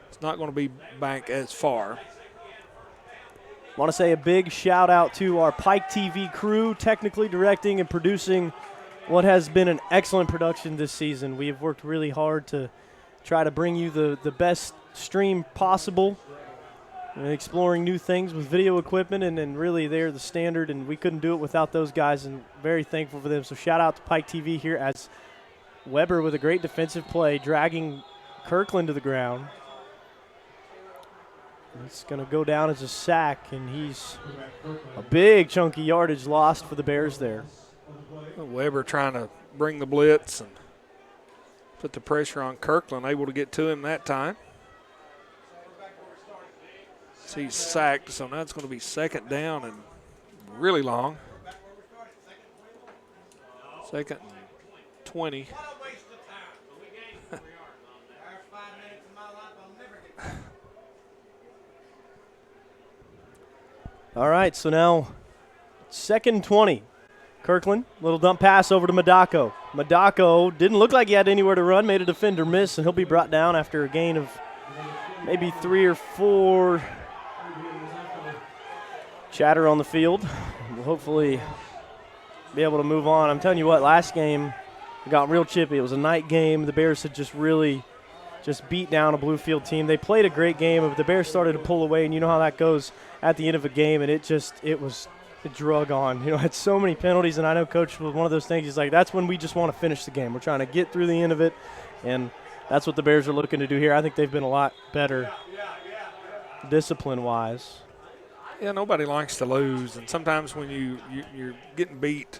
it's not going to be back as far. I want to say a big shout out to our Pike TV crew, technically directing and producing what has been an excellent production this season. We have worked really hard to try to bring you the best stream possible, and exploring new things with video equipment, and really they're the standard, and we couldn't do it without those guys, and very thankful for them. So shout out to Pike TV here as Weber with a great defensive play, dragging Kirkland to the ground. It's going to go down as a sack, and he's a big chunky yardage lost for the Bears there. Weber trying to bring the blitz and put the pressure on Kirkland, able to get to him that time. So he's sacked, so now it's going to be second down and really long. Second and 20. All right, so now second and 20. Kirkland, little dump pass over to Madako. Madako didn't look like he had anywhere to run, made a defender miss, and he'll be brought down after a gain of maybe 3 or 4. Chatter on the field. We'll hopefully be able to move on. I'm telling you what, last game it got real chippy. It was a night game. The Bears had just really beat down a Bluefield team. They played a great game, but the Bears started to pull away, and you know how that goes at the end of a game, and it drug on. Had so many penalties, and I know Coach was one of those things. He's like, that's when we just want to finish the game. We're trying to get through the end of it, and that's what the Bears are looking to do here. I think they've been a lot better discipline-wise. Yeah, nobody likes to lose, and sometimes when you're getting beat,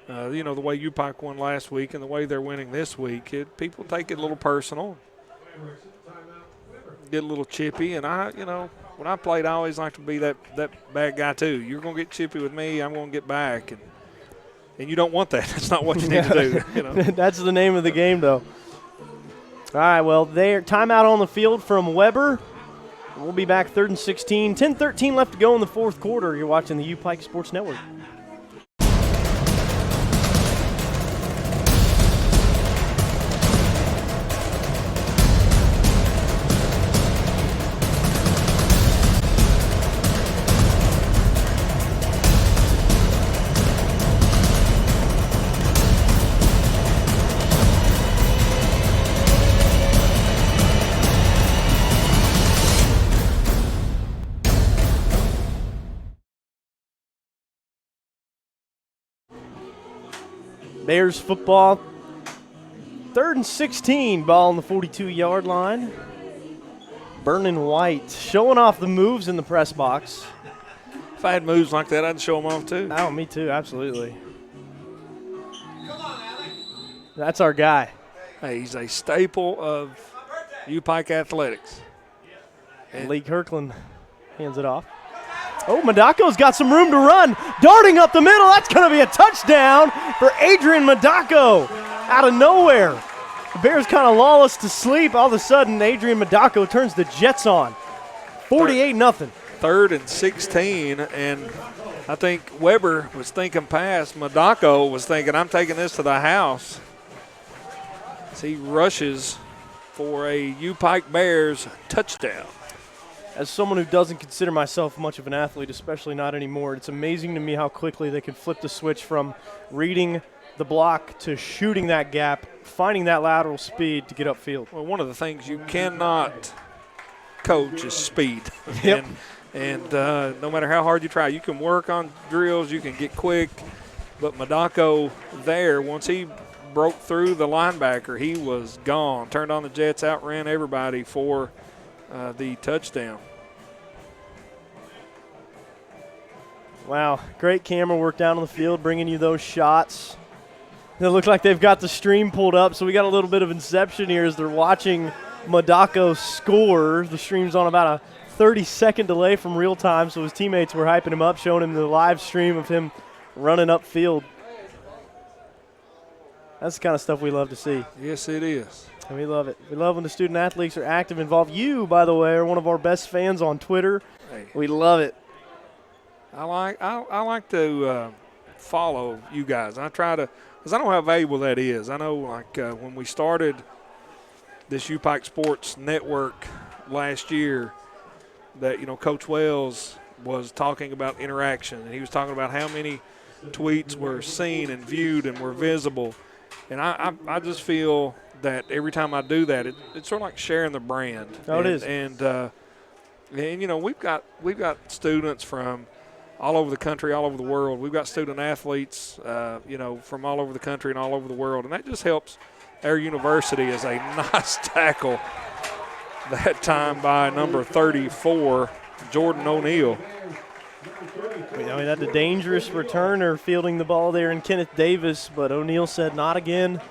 the way U-Pike won last week and the way they're winning this week, people take it a little personal, get a little chippy. And when I played, I always like to be that bad guy too. You're going to get chippy with me, I'm going to get back, and you don't want that. That's not what you need to do. That's the name of the game, though. All right, well, timeout on the field from Weber. We'll be back 3rd and 16. 10-13 left to go in the fourth quarter. You're watching the U-Pike Sports Network. Bears football, 3rd and 16, ball on the 42-yard line. Vernon White showing off the moves in the press box. If I had moves like that, I'd show them off too. Oh, me too, absolutely. That's our guy. Hey, he's a staple of U-Pike athletics. And Lee Kirkland hands it off. Oh, Madako's got some room to run. Darting up the middle. That's going to be a touchdown for Adrian Madako out of nowhere. The Bears kind of lull us to sleep. All of a sudden, Adrian Madako turns the Jets on. 48-0. 3rd and 16, and I think Weber was thinking pass. Madako was thinking, I'm taking this to the house. As he rushes for a U-Pike Bears touchdown. As someone who doesn't consider myself much of an athlete, especially not anymore, it's amazing to me how quickly they can flip the switch from reading the block to shooting that gap, finding that lateral speed to get upfield. Well, one of the things you cannot coach is speed. Yep. And no matter how hard you try, you can work on drills, you can get quick. But Madako there, once he broke through the linebacker, he was gone. Turned on the jets, outran everybody for the touchdown. Wow, great camera work down on the field, bringing you those shots. It looked like they've got the stream pulled up, so we got a little bit of inception here as they're watching Madako score. The stream's on about a 30-second delay from real time, so his teammates were hyping him up, showing him the live stream of him running upfield. That's the kind of stuff we love to see. Yes, it is. And we love it. We love when the student athletes are active, involved. You, by the way, are one of our best fans on Twitter. Hey. We love it. I like to follow you guys. I try to, because I know how valuable that is. I know, like, when we started this U-Pike Sports Network last year, that, you know, Coach Wells was talking about interaction, and he was talking about how many tweets were seen and viewed and were visible. And I just feel that every time I do that, it's sort of like sharing the brand. Oh, it is. And you know, we've got students from all over the country, all over the world. We've got student athletes, you know, from all over the country and all over the world. And that just helps our university as a nice tackle that time by number 34, Jordan O'Neal. You know, he had the dangerous returner fielding the ball there in Kenneth Davis, but O'Neal said not again.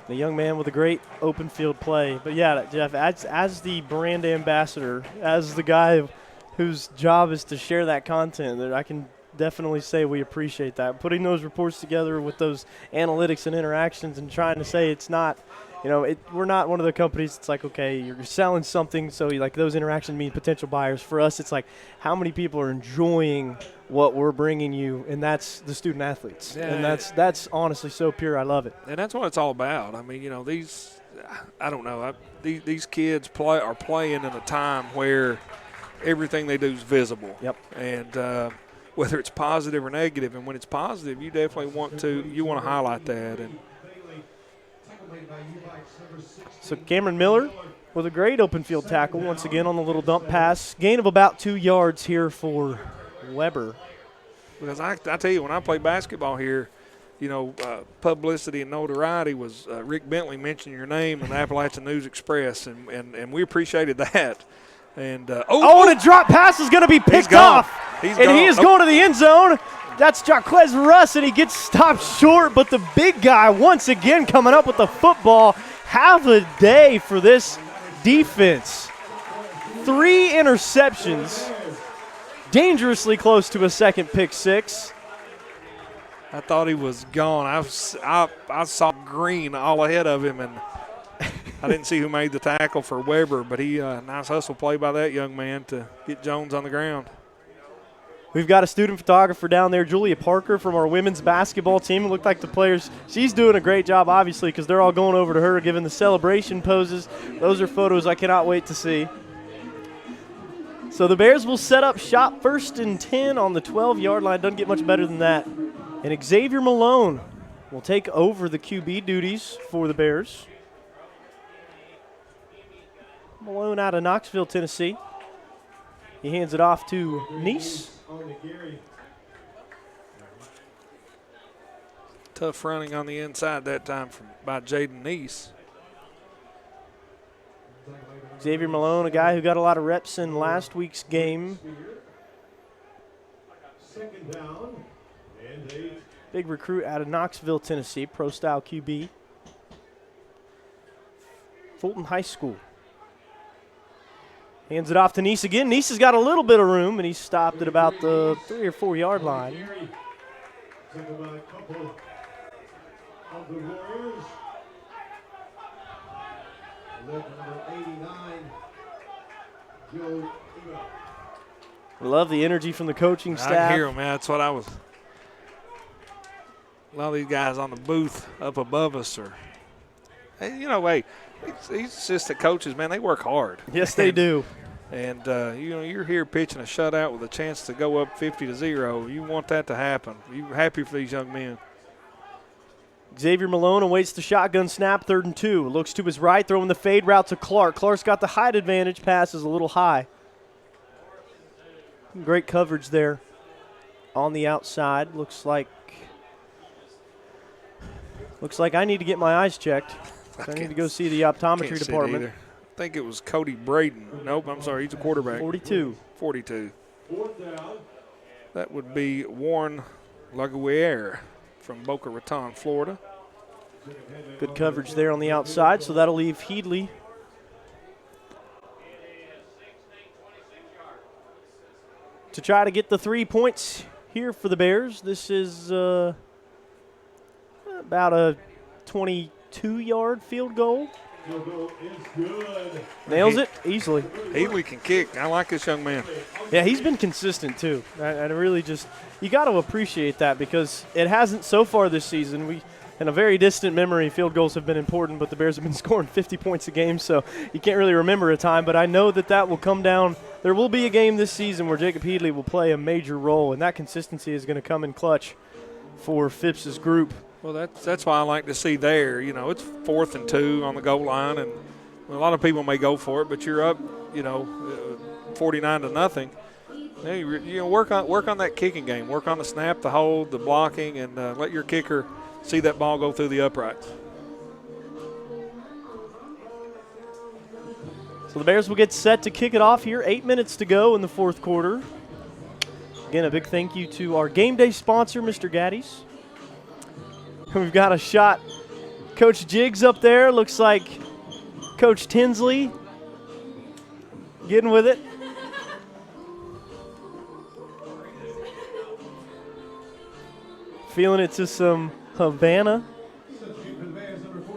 The young man with a great open field play. But, yeah, Jeff, as the brand ambassador, as the guy whose job is to share that content, I can definitely say we appreciate that. Putting those reports together with those analytics and interactions and trying to say it's not, you know, we're not one of the companies. It's like, okay, you're selling something, so like those interactions mean potential buyers. For us, it's like how many people are enjoying what we're bringing you, and that's the student athletes. Yeah. And that's honestly so pure. I love it. And that's what it's all about. I mean, you know, I don't know. These kids are playing in a time where everything they do is visible. Yep. And whether it's positive or negative, and when it's positive, you definitely want to highlight that. And so Cameron Miller with a great open field tackle once again on the little dump pass. Gain of about 2 yards here for Weber. Because I tell you, when I played basketball here, you know, publicity and notoriety was Rick Bentley mentioning your name in the Appalachian News Express, and we appreciated that. And and a drop pass is going to be picked off. He is going to the end zone. That's Jaquez Russ, and he gets stopped short, but the big guy once again coming up with the football. Have a day for this defense. 3 interceptions, dangerously close to a second pick six. I thought he was gone. I saw green all ahead of him, and I didn't see who made the tackle for Weber, but nice hustle play by that young man to get Jones on the ground. We've got a student photographer down there, Julia Parker from our women's basketball team. It looked like the players, she's doing a great job, obviously, because they're all going over to her, giving the celebration poses. Those are photos I cannot wait to see. So the Bears will set up shop 1st and 10 on the 12-yard line. Doesn't get much better than that. And Xavier Malone will take over the QB duties for the Bears. Malone out of Knoxville, Tennessee. He hands it off to Neese. Tough running on the inside that time by Jaden Neese. Xavier Malone, a guy who got a lot of reps in last week's game. Big recruit out of Knoxville, Tennessee, pro-style QB. Fulton High School. Hands it off to Neese again. Neese has got a little bit of room, and he's stopped at about the 3 or 4 yard line. Love the energy from the coaching I staff. can hear them, man. That's what I was. A lot of these guys on the booth up above us are, hey, these assistant coaches, man, they work hard. Yes, they do. And, you're here pitching a shutout with a chance to go up 50-0. You want that to happen. You're happy for these young men. Xavier Malone awaits the shotgun snap, 3rd and 2. Looks to his right, throwing the fade route to Clark. Clark's got the height advantage. Pass is a little high. Great coverage there on the outside. Looks like I need to get my eyes checked. I need to go see the optometry department. I think it was Cody Braden. Nope, I'm sorry. He's a quarterback. 42. 42. 4th down. That would be Warren Laguerre from Boca Raton, Florida. Good coverage there on the outside, so that'll leave Headley. To try to get the 3 points here for the Bears. This is about a 22-yard field goal. Field goal is good. Nails it easily. Headley can kick. I like this young man. Yeah, he's been consistent too. I really you got to appreciate that because it hasn't so far this season. In a very distant memory, field goals have been important, but the Bears have been scoring 50 points a game, so you can't really remember a time. But I know that will come down. There will be a game this season where Jacob Headley will play a major role, and that consistency is going to come in clutch for Phipps's group. Well, that's why I like to see there. It's 4th and 2 on the goal line, and a lot of people may go for it, but you're up, 49-0. Work on that kicking game. Work on the snap, the hold, the blocking, and let your kicker see that ball go through the uprights. So the Bears will get set to kick it off here. 8 minutes to go in the 4th quarter. Again, a big thank you to our game day sponsor, Mr. Gaddy's. We've got a shot. Coach Jiggs up there. Looks like Coach Tinsley getting with it. Feeling it to some Havana.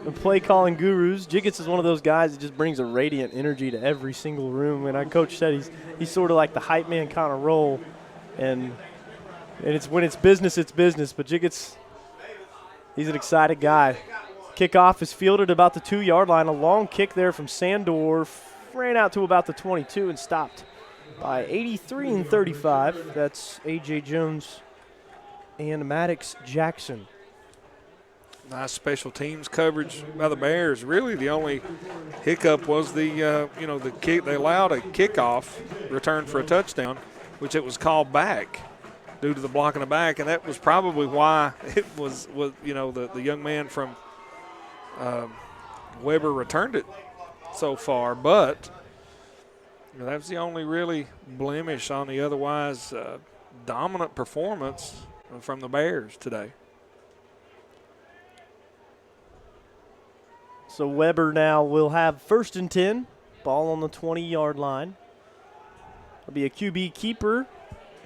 The play calling gurus. Jiggets is one of those guys that just brings a radiant energy to every single room. And our coach said he's sort of like the hype man kind of role. And it's when it's business, But Jiggets, he's an excited guy. Kickoff is fielded about the 2-yard line. A long kick there from Sandor. Ran out to about the 22 and stopped by 83 and 35. That's A.J. Jones and Maddox Jackson. Nice special teams coverage by the Bears. Really, the only hiccup was the kick. They allowed a kickoff return for a touchdown, which it was called back due to the block in the back, and that was probably why it was the young man from Weber returned it so far. But that's the only really blemish on the otherwise dominant performance from the Bears today. So Weber now will have 1st and 10. Ball on the 20-yard line. It'll be a QB keeper.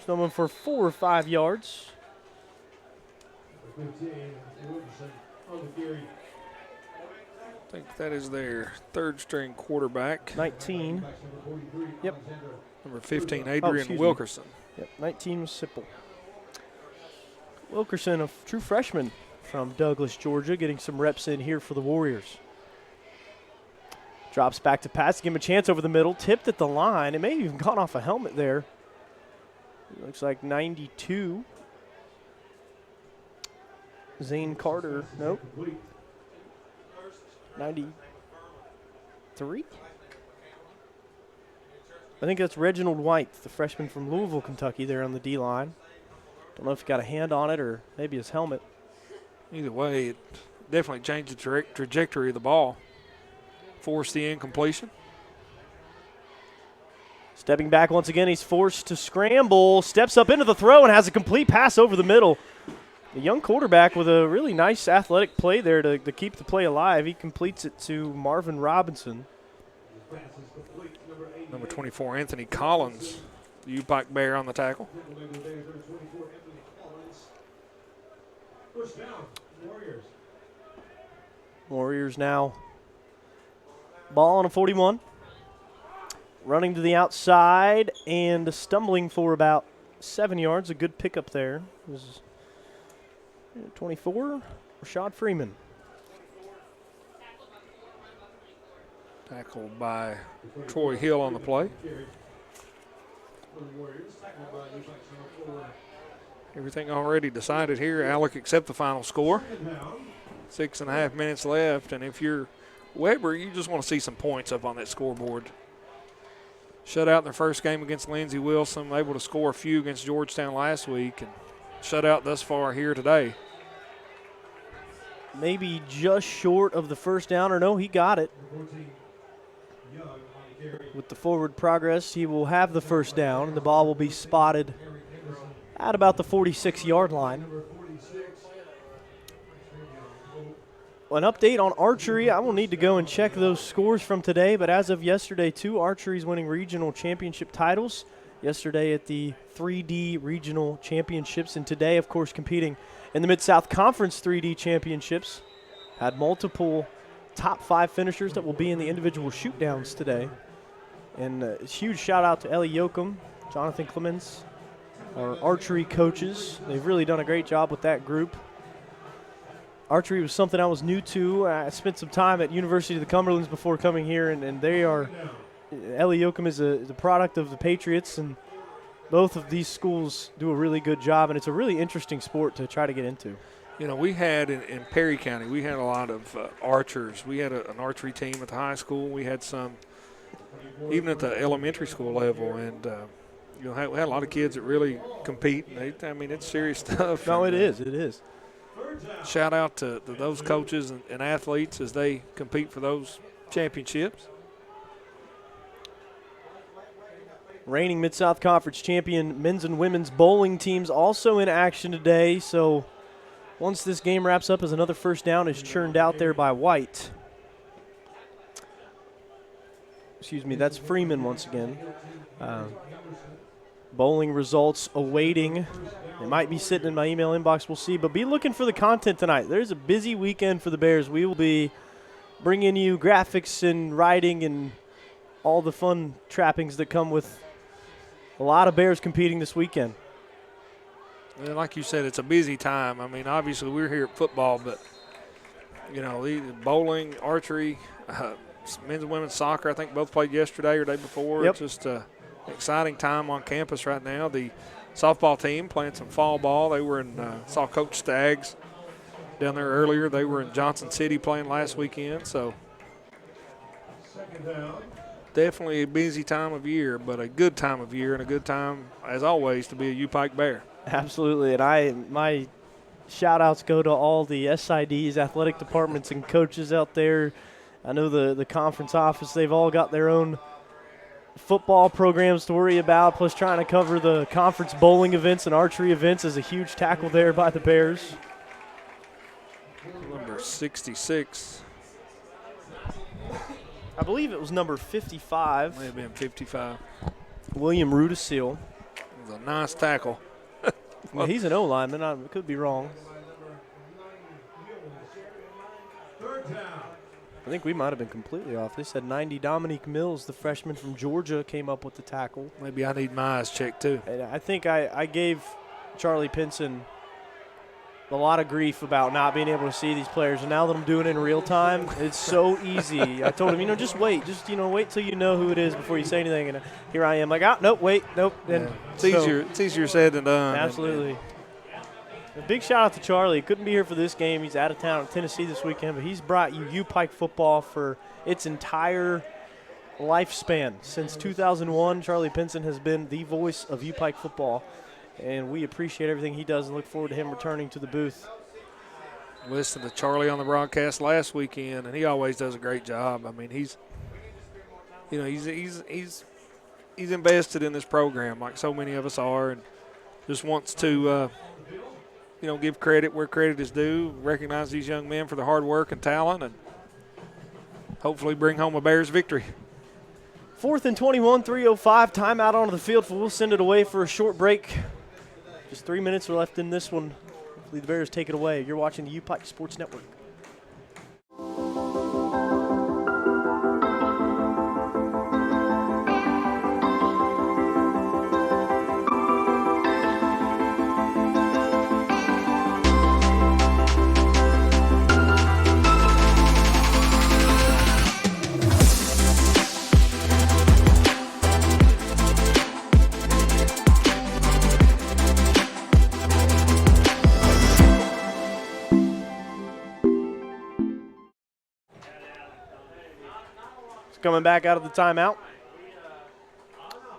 Someone for 4 or 5 yards. 15, Wilkerson on the carry. I think that is their 3rd-string quarterback. 19. Yep. Number 15, Adrian Wilkerson. Yep, 19 was Sipple. Wilkerson, a true freshman from Douglas, Georgia, getting some reps in here for the Warriors. Drops back to pass, give him a chance over the middle, tipped at the line. It may have even gone off a helmet there. Looks like 92. Zane Carter, nope. 93? I think that's Reginald White, the freshman from Louisville, Kentucky, there on the D-line. Don't know if he got a hand on it or maybe his helmet. Either way, it definitely changed the trajectory of the ball. Forced the incompletion. Stepping back once again, he's forced to scramble, steps up into the throw and has a complete pass over the middle. A young quarterback with a really nice athletic play there to keep the play alive. He completes it to Marvin Robinson. Number 24, Anthony Collins, the U-Pike Bear on the tackle. First down, Warriors. Warriors now ball on a 41. running to the outside and stumbling for about 7 yards. A good pickup there. This is 24, Rashad Freeman. Tackled by Troy Hill on the play. Everything already decided here. Alek accept the final score. 6.5 minutes left, and if you're Weber, you just want to see some points up on that scoreboard. Shut out in their first game against Lindsey Wilson, able to score a few against Georgetown last week, and shut out thus far here today. Maybe just short of the first down, or no, he got it. With the forward progress, he will have the first down, and the ball will be spotted at about the 46-yard line. An update on archery. I will need to go and check those scores from today, but as of yesterday, 2 archeries winning regional championship titles. Yesterday at the 3D regional championships, and today, of course, competing in the Mid-South Conference 3D championships. Had multiple top 5 finishers that will be in the individual shoot-downs today. And a huge shout-out to Ellie Yoakum, Jonathan Clemens, our archery coaches. They've really done a great job with that group. Archery was something I was new to. I spent some time at University of the Cumberlands before coming here, and they are – Ellie Yoakum is a product of the Patriots, and both of these schools do a really good job, and it's a really interesting sport to try to get into. You know, we had in Perry County, we had a lot of archers. We had an archery team at the high school. We had some even at the elementary school level, and we had a lot of kids that really compete. It's serious stuff. No, it is. It is. Shout out to those coaches and athletes as they compete for those championships. Reigning Mid-South Conference champion men's and women's bowling teams also in action today. So once this game wraps up, as another first down is churned out there by White. Excuse me, that's Freeman once again. Bowling results awaiting. They might be sitting in my email inbox. We'll see. But be looking for the content tonight. There's a busy weekend for the Bears. We will be bringing you graphics and writing and all the fun trappings that come with a lot of Bears competing this weekend. And like you said, it's a busy time. I mean, obviously we're here at football, but, you know, the bowling, archery, men's and women's soccer, I think both played yesterday or day before. Yep. It's just an exciting time on campus right now. The softball team playing some fall ball. They were in saw Coach Staggs down there earlier. They were in Johnson City playing last weekend. So definitely a busy time of year, but a good time of year and a good time, as always, to be a U-Pike Bear. Absolutely. And my shout-outs go to all the SIDs, athletic departments, and coaches out there. I know the conference office, they've all got their own football programs to worry about, plus trying to cover the conference bowling events and archery events is a huge tackle there by the Bears. Number 66. I believe it was number 55. May have been 55. William Rudisil. It was a nice tackle. Well, he's an O-lineman. I could be wrong. I think we might have been completely off. They said 90. Dominique Mills, the freshman from Georgia, came up with the tackle. Maybe I need my eyes checked too. And I think I gave Charlie Pinson a lot of grief about not being able to see these players. And now that I'm doing it in real time, it's so easy. I told him, just wait. Just, wait till you know who it is before you say anything. And here I am like, nope, wait, nope. And yeah. It's easier said than done. Absolutely. A big shout out to Charlie. He couldn't be here for this game. He's out of town in Tennessee this weekend, but he's brought you U-Pike football for its entire lifespan. Since 2001, Charlie Pinson has been the voice of U-Pike football, and we appreciate everything he does and look forward to him returning to the booth. Listened to Charlie on the broadcast last weekend, and he always does a great job. I mean, he's invested in this program like so many of us are, and just wants to give credit where credit is due, recognize these young men for their hard work and talent, and hopefully bring home a Bears victory. 4th and 21, 3:05, timeout onto the field. We'll send it away for a short break. Just 3 minutes are left in this one. Hopefully the Bears take it away. You're watching the U-Pike Sports Network. coming back out of the timeout.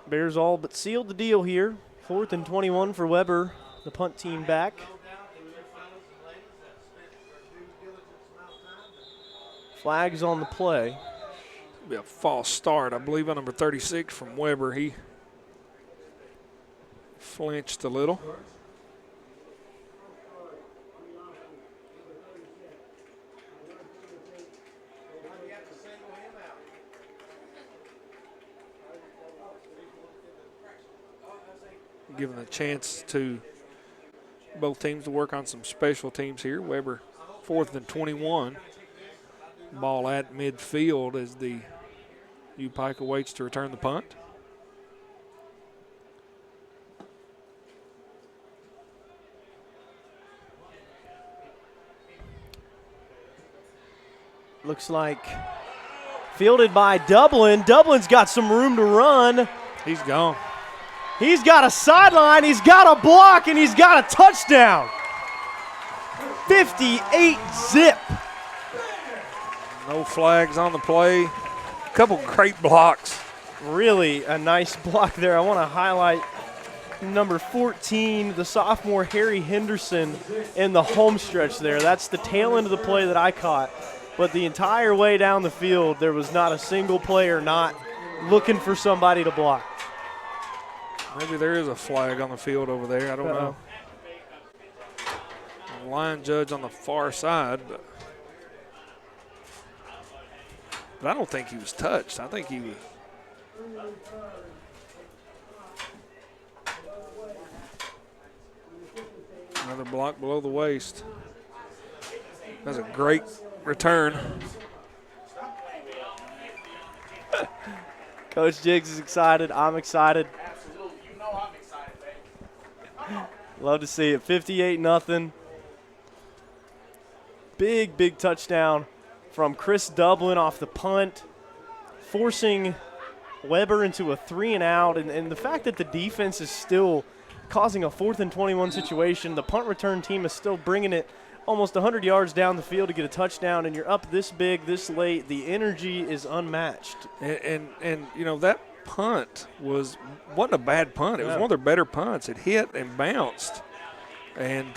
Bears all but sealed the deal here. 4th and 21 for Weber, the punt team back. Flags on the play. Be a false start, I believe, on number 36 from Weber. He flinched a little. Given a chance to both teams to work on some special teams here. Weber 4th and 21. Ball at midfield as the U-Pike awaits to return the punt. Looks like fielded by Dublin. Dublin's got some room to run. He's gone. He's got a sideline, he's got a block, and he's got a touchdown. 58 zip. No flags on the play. A couple great blocks. Really a nice block there. I want to highlight number 14, the sophomore Harry Henderson in the home stretch there. That's the tail end of the play that I caught. But the entire way down the field, there was not a single player not looking for somebody to block. Maybe there is a flag on the field over there. I don't know. The line judge on the far side, but I don't think he was touched. I think he was. Another block below the waist. That's a great return. Coach Jiggs is excited. I'm excited. Absolutely. You know I'm excited, baby. Love to see it. 58-0. Big touchdown from Chris Dublin off the punt, forcing Weber into a 3-and-out. And the fact that the defense is still causing a 4th and 21 situation, the punt return team is still bringing it almost 100 yards down the field to get a touchdown, and you're up this big, this late. The energy is unmatched. And you know, that punt wasn't a bad punt. It was one of their better punts. It hit and bounced. And,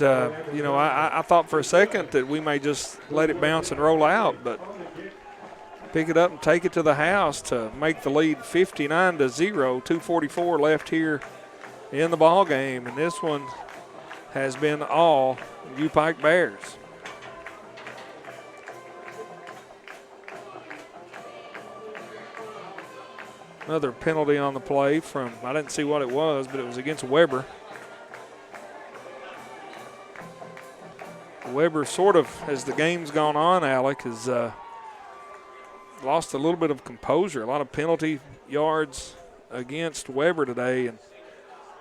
you know, I thought for a second that we may just let it bounce and roll out, but pick it up and take it to the house to make the lead 59-0, 2:44 left here in the ball game. And this one has been all U-Pike Bears. Another penalty on the play from, I didn't see what it was, but it was against Weber. Weber sort of, as the game's gone on, Alek, has lost a little bit of composure. A lot of penalty yards against Weber today, and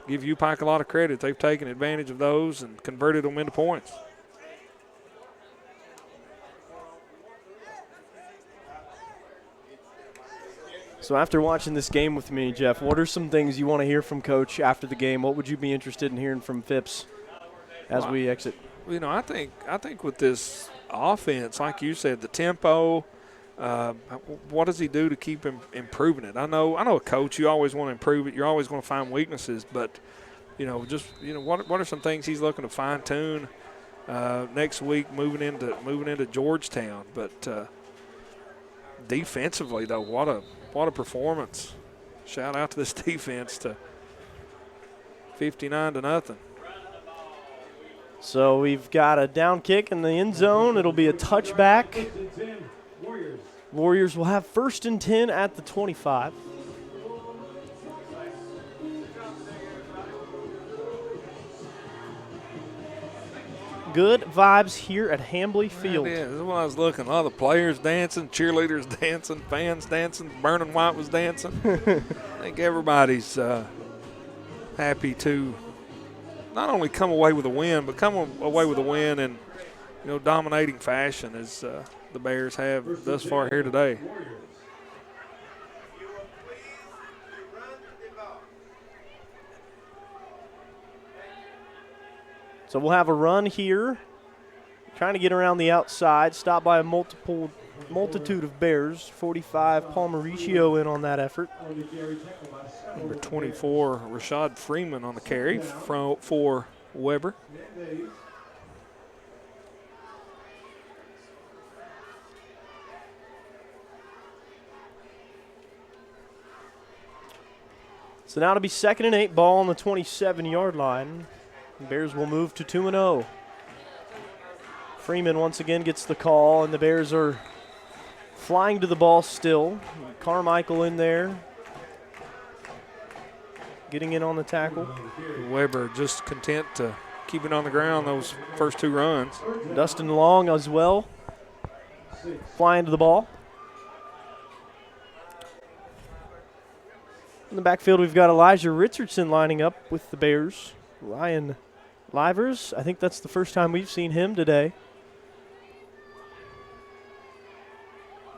give U-Pike a lot of credit. They've taken advantage of those and converted them into points. So after watching this game with me, Jeff, what are some things you want to hear from Coach after the game? What would you be interested in hearing from Phipps as we exit? You know, I think with this offense, like you said, the tempo, what does he do to keep improving it? I know a coach, you always want to improve it. You're always going to find weaknesses, but, you know, what are some things he's looking to fine tune next week moving into Georgetown? But defensively, though, what a performance! Shout out to this defense to 59-0. So we've got a down kick in the end zone. It'll be a touchback. Warriors will have 1st and 10 at the 25. Good vibes here at Hambly Field. Yeah, this is when I was looking. A lot of the players dancing, cheerleaders dancing, fans dancing, Burning White was dancing. I think everybody's happy to not only come away with a win, but come away with a win in, you know, dominating fashion as the Bears have thus far here today. So we'll have a run here, trying to get around the outside, stopped by multiple multitude of Bears. 45, Paul Mauricio in on that effort. On the carry, tackled by 7. Number 24, Rashad Freeman on the carry for Weber. Days. So now to be 2nd and 8, ball on the 27-yard line. Bears will move to 2-0. Freeman once again gets the call, and the Bears are flying to the ball still. Carmichael in there, getting in on the tackle. Weber just content to keep it on the ground those first 2 runs. Dustin Long as well, flying to the ball. In the backfield, we've got Elijah Richardson lining up with the Bears. Ryan Livers, I think that's the first time we've seen him today.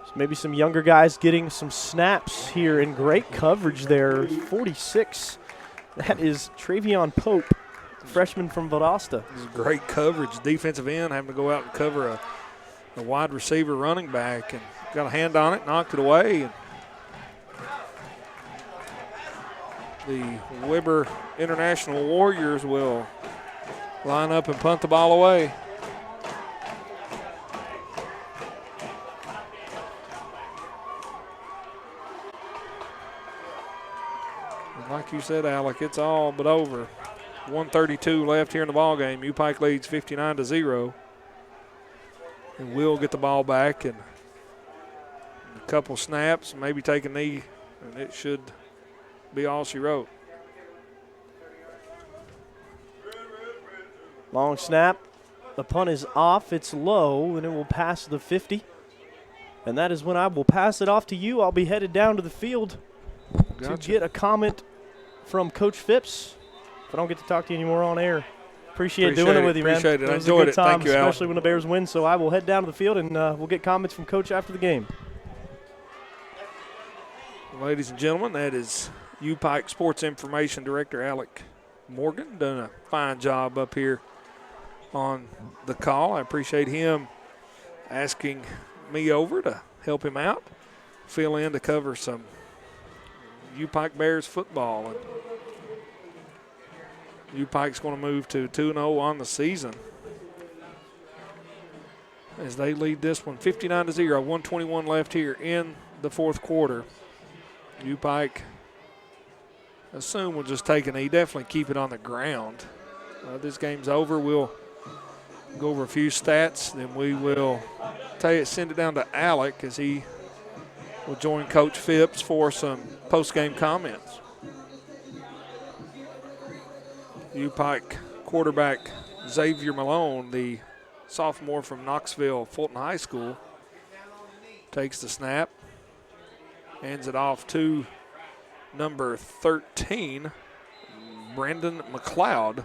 So maybe some younger guys getting some snaps here, in great coverage there. 46, that is Travion Pope, freshman from Valdosta. This is great coverage. Defensive end having to go out and cover a wide receiver running back, and got a hand on it, knocked it away. And the Weber International Warriors will line up and punt the ball away. And like you said, Alec, it's all but over. 1:32 left here in the ball game. U-Pike leads 59-0. And we'll get the ball back, and a couple snaps, maybe take a knee, and it should be all she wrote. Long snap. The punt is off. It's low, and it will pass the 50. And that is when I will pass it off to you. I'll be headed down to the field to get a comment from Coach Phipps. If I don't get to talk to you anymore on air. Appreciate doing it with you, man. Appreciate it. It I was a enjoyed good it. time, Thank you, Al. especially when the Bears win. So I will head down to the field, and we'll get comments from Coach after the game. Ladies and gentlemen, that is U-Pike Sports Information Director Alek Morgan. Done a fine job up here on the call. I appreciate him asking me over to help him out, fill in to cover some U-Pike Bears football. And U-Pike's going to move to 2-0 on the season as they lead this one 59-0. 1:21 left here in the fourth quarter. U-Pike, assume we'll just take an E. Definitely keep it on the ground. This game's over. We'll go over a few stats. Then we will send it down to Alek as he will join Coach Phipps for some post-game comments. U-Pike quarterback Xavier Malone, the sophomore from Knoxville Fulton High School, takes the snap. Hands it off to number 13, Brandon McLeod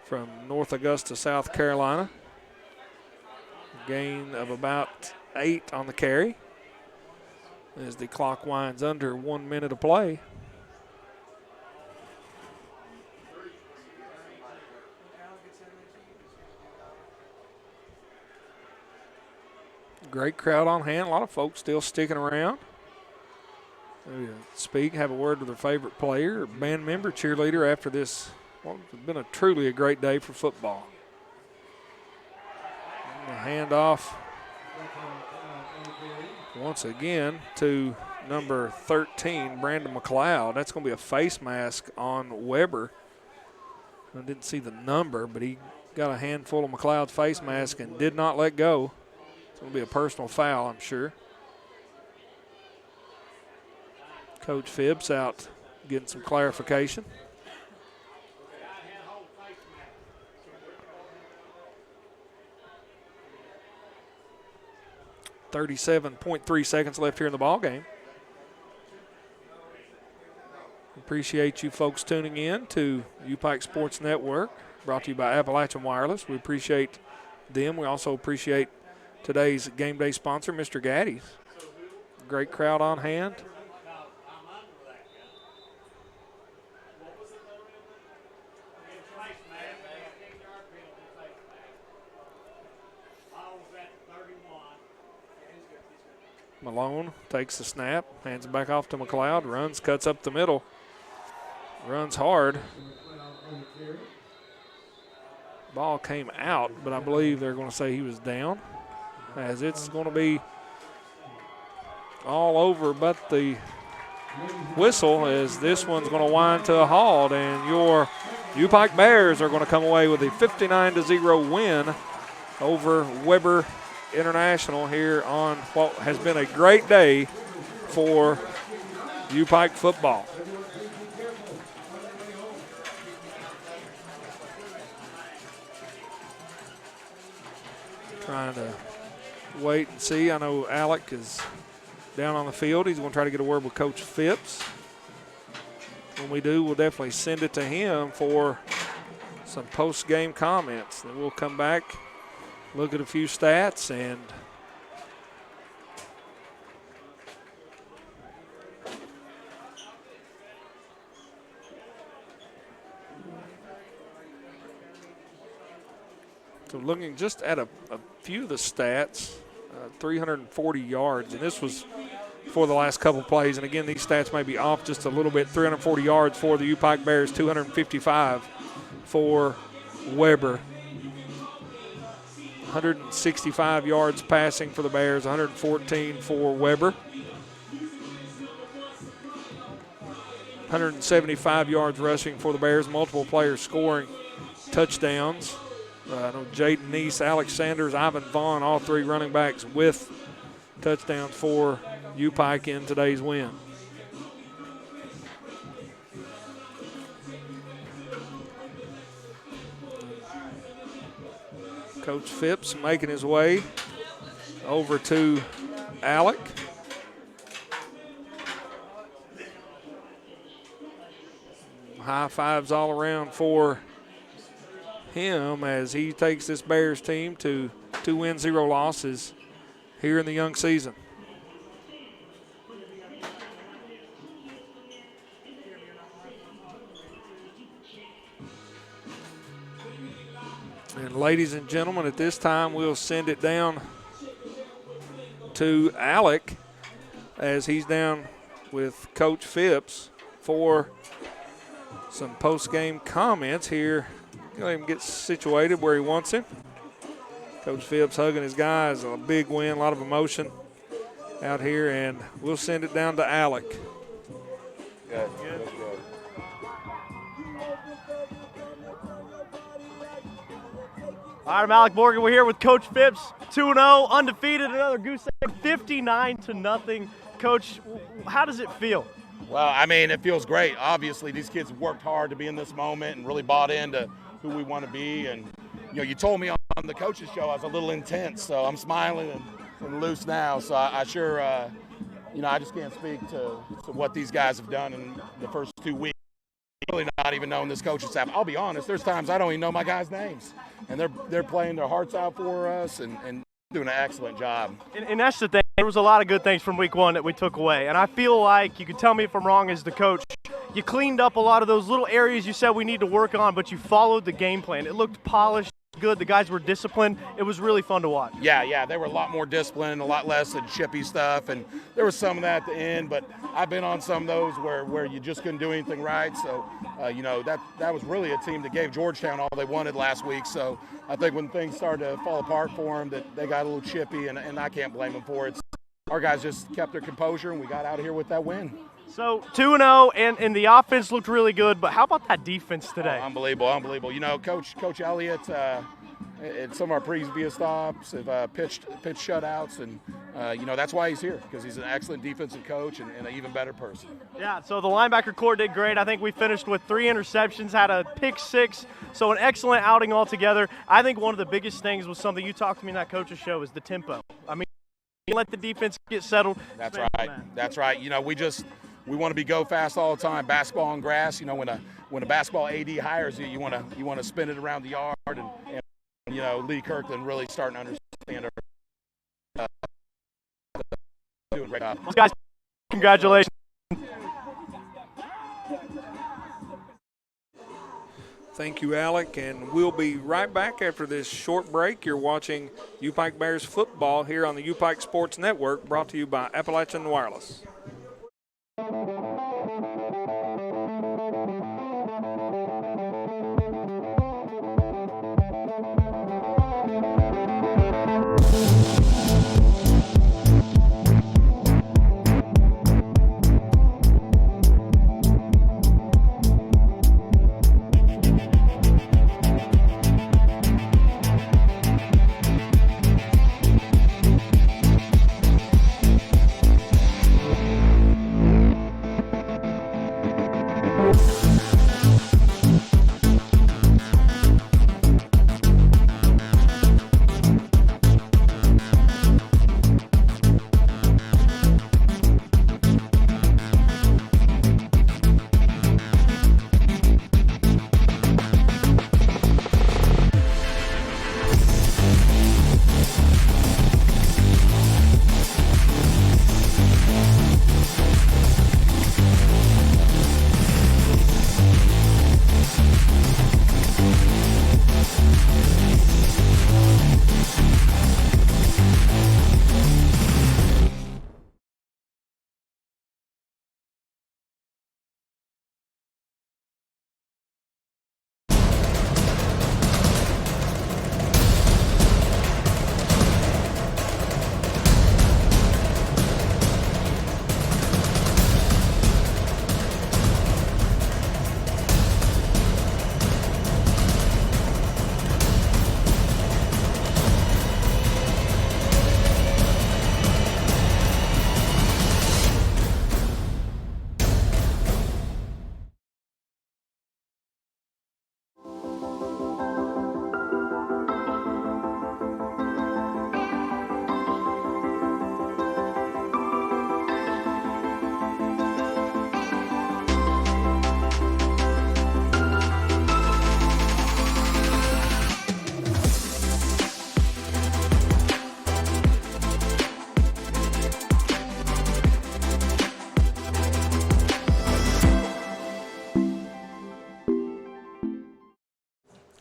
from North Augusta, South Carolina. Gain of about 8 on the carry as the clock winds under 1 minute of play. Great crowd on hand. A lot of folks still sticking around. Speak, have a word with their favorite player, band member, cheerleader after this. Well, it's been truly a great day for football. Hand off once again to number 13, Brandon McLeod. That's going to be a face mask on Weber. I didn't see the number, but he got a handful of McLeod's face mask and did not let go. It's going to be a personal foul, I'm sure. Coach Phipps out getting some clarification. .3 seconds left here in the ball game. Appreciate you folks tuning in to U-Pike Sports Network, brought to you by Appalachian Wireless. We appreciate them. We also appreciate today's game day sponsor, Mr. Gaddy's. Great crowd on hand. Malone takes the snap, hands it back off to McLeod, runs, cuts up the middle, runs hard. Ball came out, but I believe they're going to say he was down, as it's going to be all over but the whistle, as this one's going to wind to a halt, and your U-Pike Bears are going to come away with a 59-0 win over Weber International here on what has been a great day for U-Pike football. Trying to wait and see. I know Alek is down on the field. He's going to try to get a word with Coach Phipps. When we do, we'll definitely send it to him for some post-game comments. Then we'll come back, look at a few stats, and so looking just at a few of the stats, 340 yards, and this was for the last couple plays. And again, these stats may be off just a little bit. 340 yards for the U-Pike Bears, 255 for Weber. 165 yards passing for the Bears, 114 for Weber. 175 yards rushing for the Bears, multiple players scoring touchdowns. I know Jaden Neese, Alex Sanders, Ivan Vaughn, all three running backs with touchdowns for U-Pike in today's win. Coach Phipps making his way over to Alek. High fives all around for him as he takes this Bears team to 2 wins, 0 losses here in the young season. And ladies and gentlemen, at this time we'll send it down to Alek as he's down with Coach Phipps for some post-game comments here. Let him get situated where he wants him. Coach Phipps hugging his guys. A big win, a lot of emotion out here, and we'll send it down to Alek. Good. All right, I'm Alek Morgan. We're here with Coach Phipps, 2-0, undefeated, another goose egg, 59-0. Coach, how does it feel? Well, I mean, it feels great. Obviously, these kids worked hard to be in this moment and really bought into who we want to be. And, you know, you told me on the coaches show I was a little intense, so I'm smiling and loose now. So I sure, you know, I just can't speak to what these guys have done in the first 2 weeks. Really not even knowing this coaching staff. I'll be honest, there's times I don't even know my guys' names. And they're playing their hearts out for us and doing an excellent job. And that's the thing. There was a lot of good things from week 1 that we took away. And I feel like, you can tell me if I'm wrong as the coach, you cleaned up a lot of those little areas you said we need to work on, but you followed the game plan. It looked polished, good. The guys were disciplined. It was really fun to watch. Yeah, they were a lot more disciplined, a lot less than chippy stuff, and there was some of that at the end, but I've been on some of those where you just couldn't do anything right, so, you know, that was really a team that gave Georgetown all they wanted last week, so I think when things started to fall apart for them, that they got a little chippy, and I can't blame them for it. Our guys just kept their composure, and we got out of here with that win. So 2-0, and the offense looked really good, but how about that defense today? Oh, unbelievable. You know, Coach Elliott, at some of our previous stops have pitched shutouts, and you know, that's why he's here, because he's an excellent defensive coach and an even better person. Yeah, so the linebacker core did great. I think we finished with 3 interceptions, had a pick 6, so an excellent outing altogether. I think one of the biggest things was something you talked to me in that coach's show is the tempo. I mean, you let the defense get settled. That's right. You know, we want to be go fast all the time. Basketball on grass. You know, when a basketball AD hires you, you want to spin it around the yard, and you know, Lee Kirkland really starting to understand our doing a great job. Guys, congratulations. Thank you, Alec, and we'll be right back after this short break. You're watching U-Pike Bears football here on the U-Pike Sports Network, brought to you by Appalachian Wireless.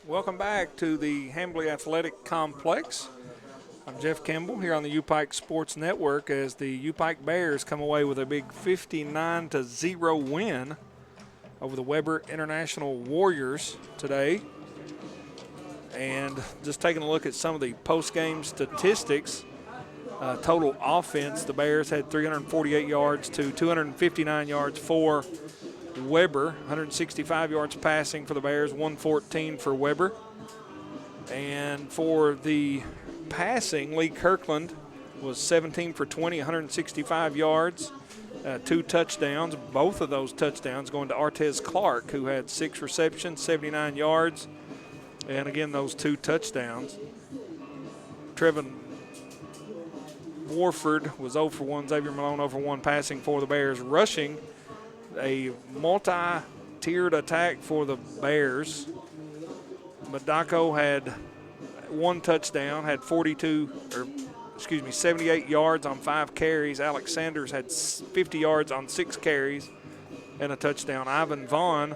Welcome back to the Hambly Athletic Complex. I'm Jeff Campbell here on the U-Pike Sports Network as the U-Pike Bears come away with a big 59-0 win over the Weber International Warriors today. And just taking a look at some of the post-game statistics, total offense, the Bears had 348 yards to 259 yards for Weber, 165 yards passing for the Bears, 114 for Weber. And for the passing, Lee Kirkland was 17 for 20, 165 yards, 2 touchdowns. Both of those touchdowns going to Artez Clark, who had 6 receptions, 79 yards, and again, those 2 touchdowns. Trevin Warford was 0 for 1, Xavier Malone 0 for 1 passing for the Bears. Rushing, a multi-tiered attack for the Bears. Madako had 1 touchdown, had 78 yards on 5 carries. Alex Sanders had 50 yards on 6 carries and a touchdown. Ivan Vaughn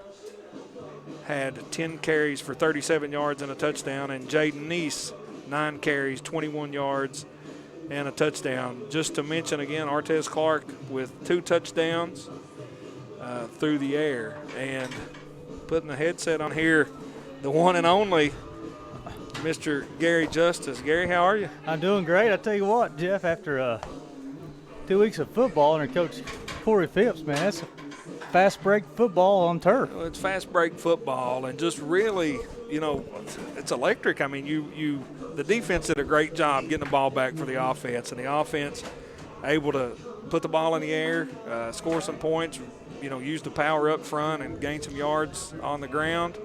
had 10 carries for 37 yards and a touchdown. And Jaden Neese, 9 carries, 21 yards and a touchdown. Just to mention again, Artez Clark with 2 touchdowns through the air. And putting the headset on here, the one and only Mr. Gary Justice. Gary, how are you? I'm doing great. I tell you what, Jeff, after 2 weeks of football under Coach Corey Phipps, man, that's fast break football on turf. Well, it's fast break football, and just really, you know, it's electric. I mean, the defense did a great job getting the ball back for the offense, and the offense able to put the ball in the air, score some points, you know, use the power up front and gain some yards on the ground.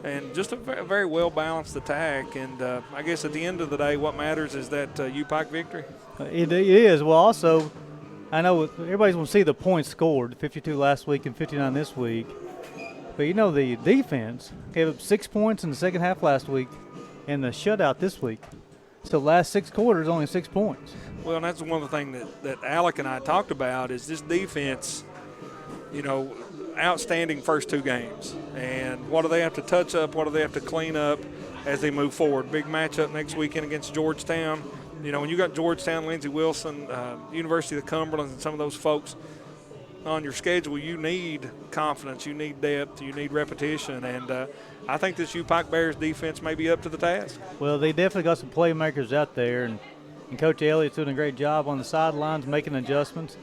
And just a very well-balanced attack. And I guess at the end of the day, what matters is that U-Pike victory. It is. Well, also, I know everybody's going to see the points scored, 52 last week and 59 this week. But, you know, the defense gave up 6 points in the second half last week and the shutout this week. So last 6 quarters, only 6 points. Well, and that's one of the things that Alek and I talked about is this defense, you know, outstanding first 2 games. And what do they have to touch up? What do they have to clean up as they move forward? Big matchup next weekend against Georgetown. You know, when you got Georgetown, Lindsey Wilson, University of Cumberland, and some of those folks on your schedule, you need confidence, you need depth, you need repetition, and I think this U-Pike Bears defense may be up to the task. Well, they definitely got some playmakers out there, and Coach Elliott's doing a great job on the sidelines making adjustments.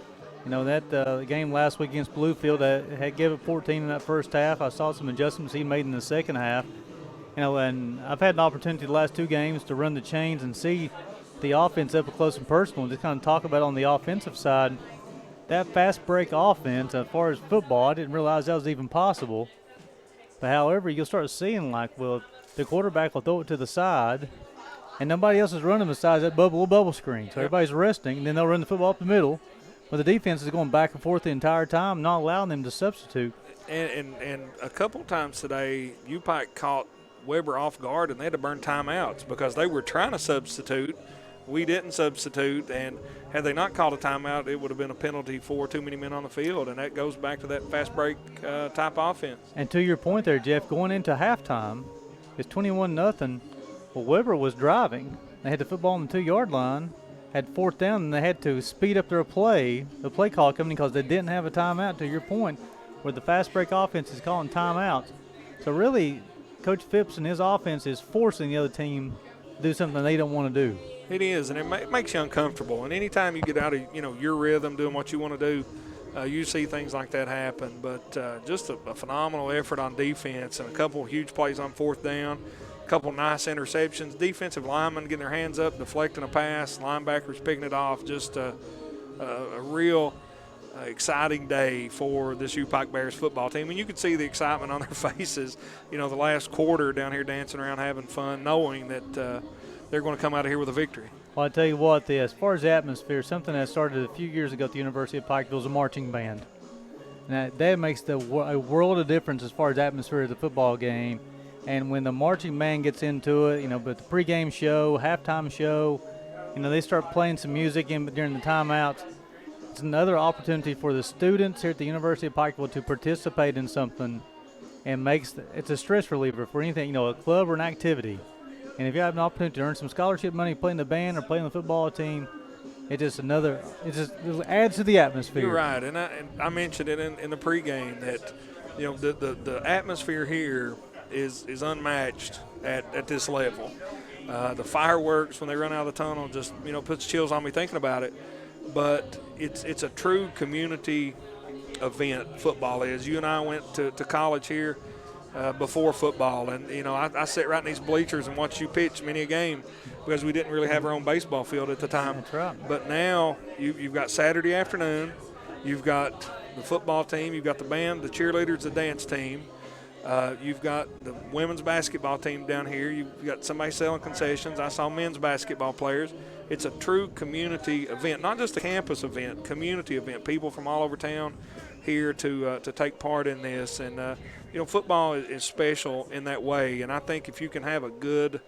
You know, that game last week against Bluefield had given 14 in that first half. I saw some adjustments he made in the second half. You know, and I've had an opportunity the last 2 games to run the chains and see the offense up close and personal and just kind of talk about on the offensive side. That fast break offense, as far as football, I didn't realize that was even possible. But however, you'll start seeing well, the quarterback will throw it to the side, and nobody else is running besides that bubble screen. So everybody's resting, and then they'll run the football up the middle. But the defense is going back and forth the entire time, not allowing them to substitute. And a couple times today, U-Pike caught Weber off guard, and they had to burn timeouts because they were trying to substitute. We didn't substitute, and had they not called a timeout, it would have been a penalty for too many men on the field, and that goes back to that fast break type offense. And to your point there, Jeff, going into halftime, it's 21-0. Well, Weber was driving. They had the football on the 2-yard line, had 4th down, and they had to speed up their play, the play call coming because they didn't have a timeout, to your point, where the fast break offense is calling timeouts. So really, Coach Phipps and his offense is forcing the other team to do something they don't want to do. It is, and it makes you uncomfortable. And anytime you get out of your rhythm, doing what you want to do, you see things like that happen. But just a phenomenal effort on defense and a couple of huge plays on 4th down, a couple of nice interceptions. Defensive linemen getting their hands up, deflecting a pass, linebackers picking it off. Just a real exciting day for this U-Pike Bears football team. And you could see the excitement on their faces, the last quarter down here dancing around having fun, knowing that they're going to come out of here with a victory. Well, I tell you what, as far as the atmosphere, something that started a few years ago at the University of Pikeville is a marching band. Now, that makes a world of difference as far as atmosphere of the football game. And when the marching band gets into it, but the pregame show, halftime show, they start playing some music during the timeouts. It's another opportunity for the students here at the University of Pikeville to participate in something, and it's a stress reliever for anything, a club or an activity. And if you have an opportunity to earn some scholarship money playing the band or playing the football team, it adds to the atmosphere. You're right, and I mentioned it in the pregame that the atmosphere here is unmatched at this level. The fireworks when they run out of the tunnel just puts chills on me thinking about it. But it's a true community event. Football is. You and I went to college here before football, and I sit right in these bleachers and watch you pitch many a game because we didn't really have our own baseball field at the time. That's right. But now you've got Saturday afternoon, you've got the football team, you've got the band, the cheerleaders, the dance team, you've got the women's basketball team down here, you've got somebody selling concessions. I saw men's basketball players. It's a true community event, not just a campus event, community event. People from all over town here to take part in this, and football is special in that way. And I think if you can have a good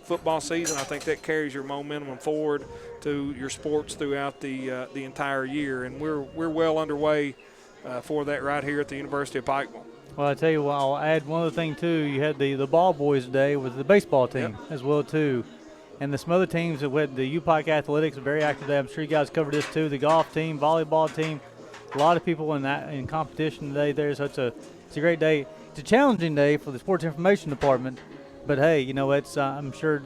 football season, I think that carries your momentum forward to your sports throughout the entire year. And we're well underway for that right here at the University of Pikeville. Well, I tell you what, I'll add one other thing too. You had the ball boys today with the baseball team as well too. And some other teams that went, the U-Pike Athletics are very active today. I'm sure you guys covered this too. The golf team, volleyball team, a lot of people in competition today there. So it's a great day. It's a challenging day for the Sports Information Department. But hey, it's I'm sure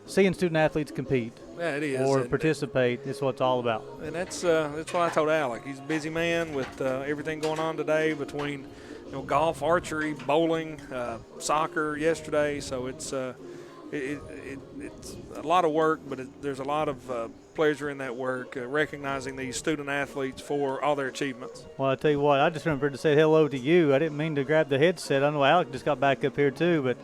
seeing student athletes compete Yeah, it is. or participate is what it's all about. And that's what I told Alek. He's a busy man with everything going on today between golf, archery, bowling, soccer yesterday. So it's a lot of work, but there's a lot of pleasure in that work, recognizing these student athletes for all their achievements. Well, I tell you what, I just remembered to say hello to you. I didn't mean to grab the headset. I know Alec just got back up here too, but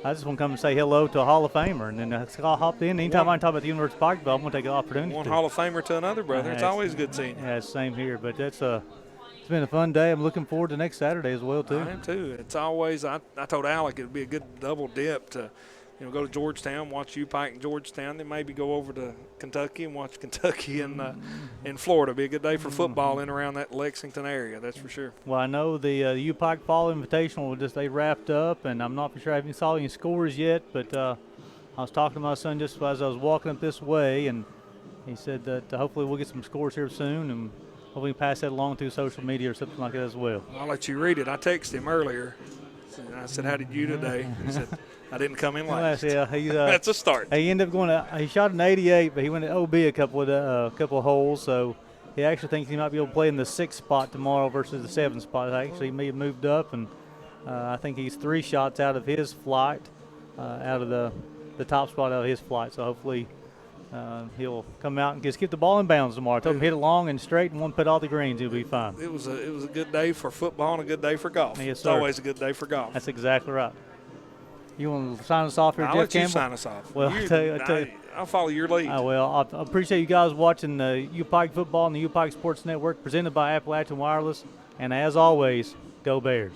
I just want to come and say hello to a Hall of Famer. And then I hopped in. Anytime I can talk about the University of Pikeville, I'm going to take an opportunity. One Hall of Famer to another, brother. It's always good seeing you. Yeah, same here. But it's been a fun day. I'm looking forward to next Saturday as well too. I am too. It's always, I told Alec it would be a good double dip to go to Georgetown, watch U-Pike in Georgetown, then maybe go over to Kentucky and watch Kentucky in Florida. Be a good day for football in around that Lexington area, that's for sure. Well, I know the U-Pike Fall Invitational, they wrapped up, and I'm not for sure I haven't saw any scores yet, but I was talking to my son just as I was walking up this way, and he said that hopefully we'll get some scores here soon, and hopefully pass that along through social media or something like that as well. I'll let you read it. I texted him earlier. I said, how did you today? He said, I didn't come in last. Yeah, That's a start. He ended up he shot an 88, but he went to OB a couple of holes, so he actually thinks he might be able to play in the 6th spot tomorrow versus the 7th spot. Actually, he may have moved up, and I think he's 3 shots out of his flight, out of the top spot out of his flight. So hopefully he'll come out and just get the ball in bounds tomorrow. I told him hit it long and straight and one put all the greens. He'll be fine. It was a good day for football and a good day for golf. Yes, it's sir. always a good day for golf. That's exactly right. You want to sign us off here, I'll Jeff let you Campbell? sign us off. Well, I'll follow your lead. I appreciate you guys watching the U-Pike Football and the U-Pike Sports Network presented by Appalachian Wireless. And as always, go Bears.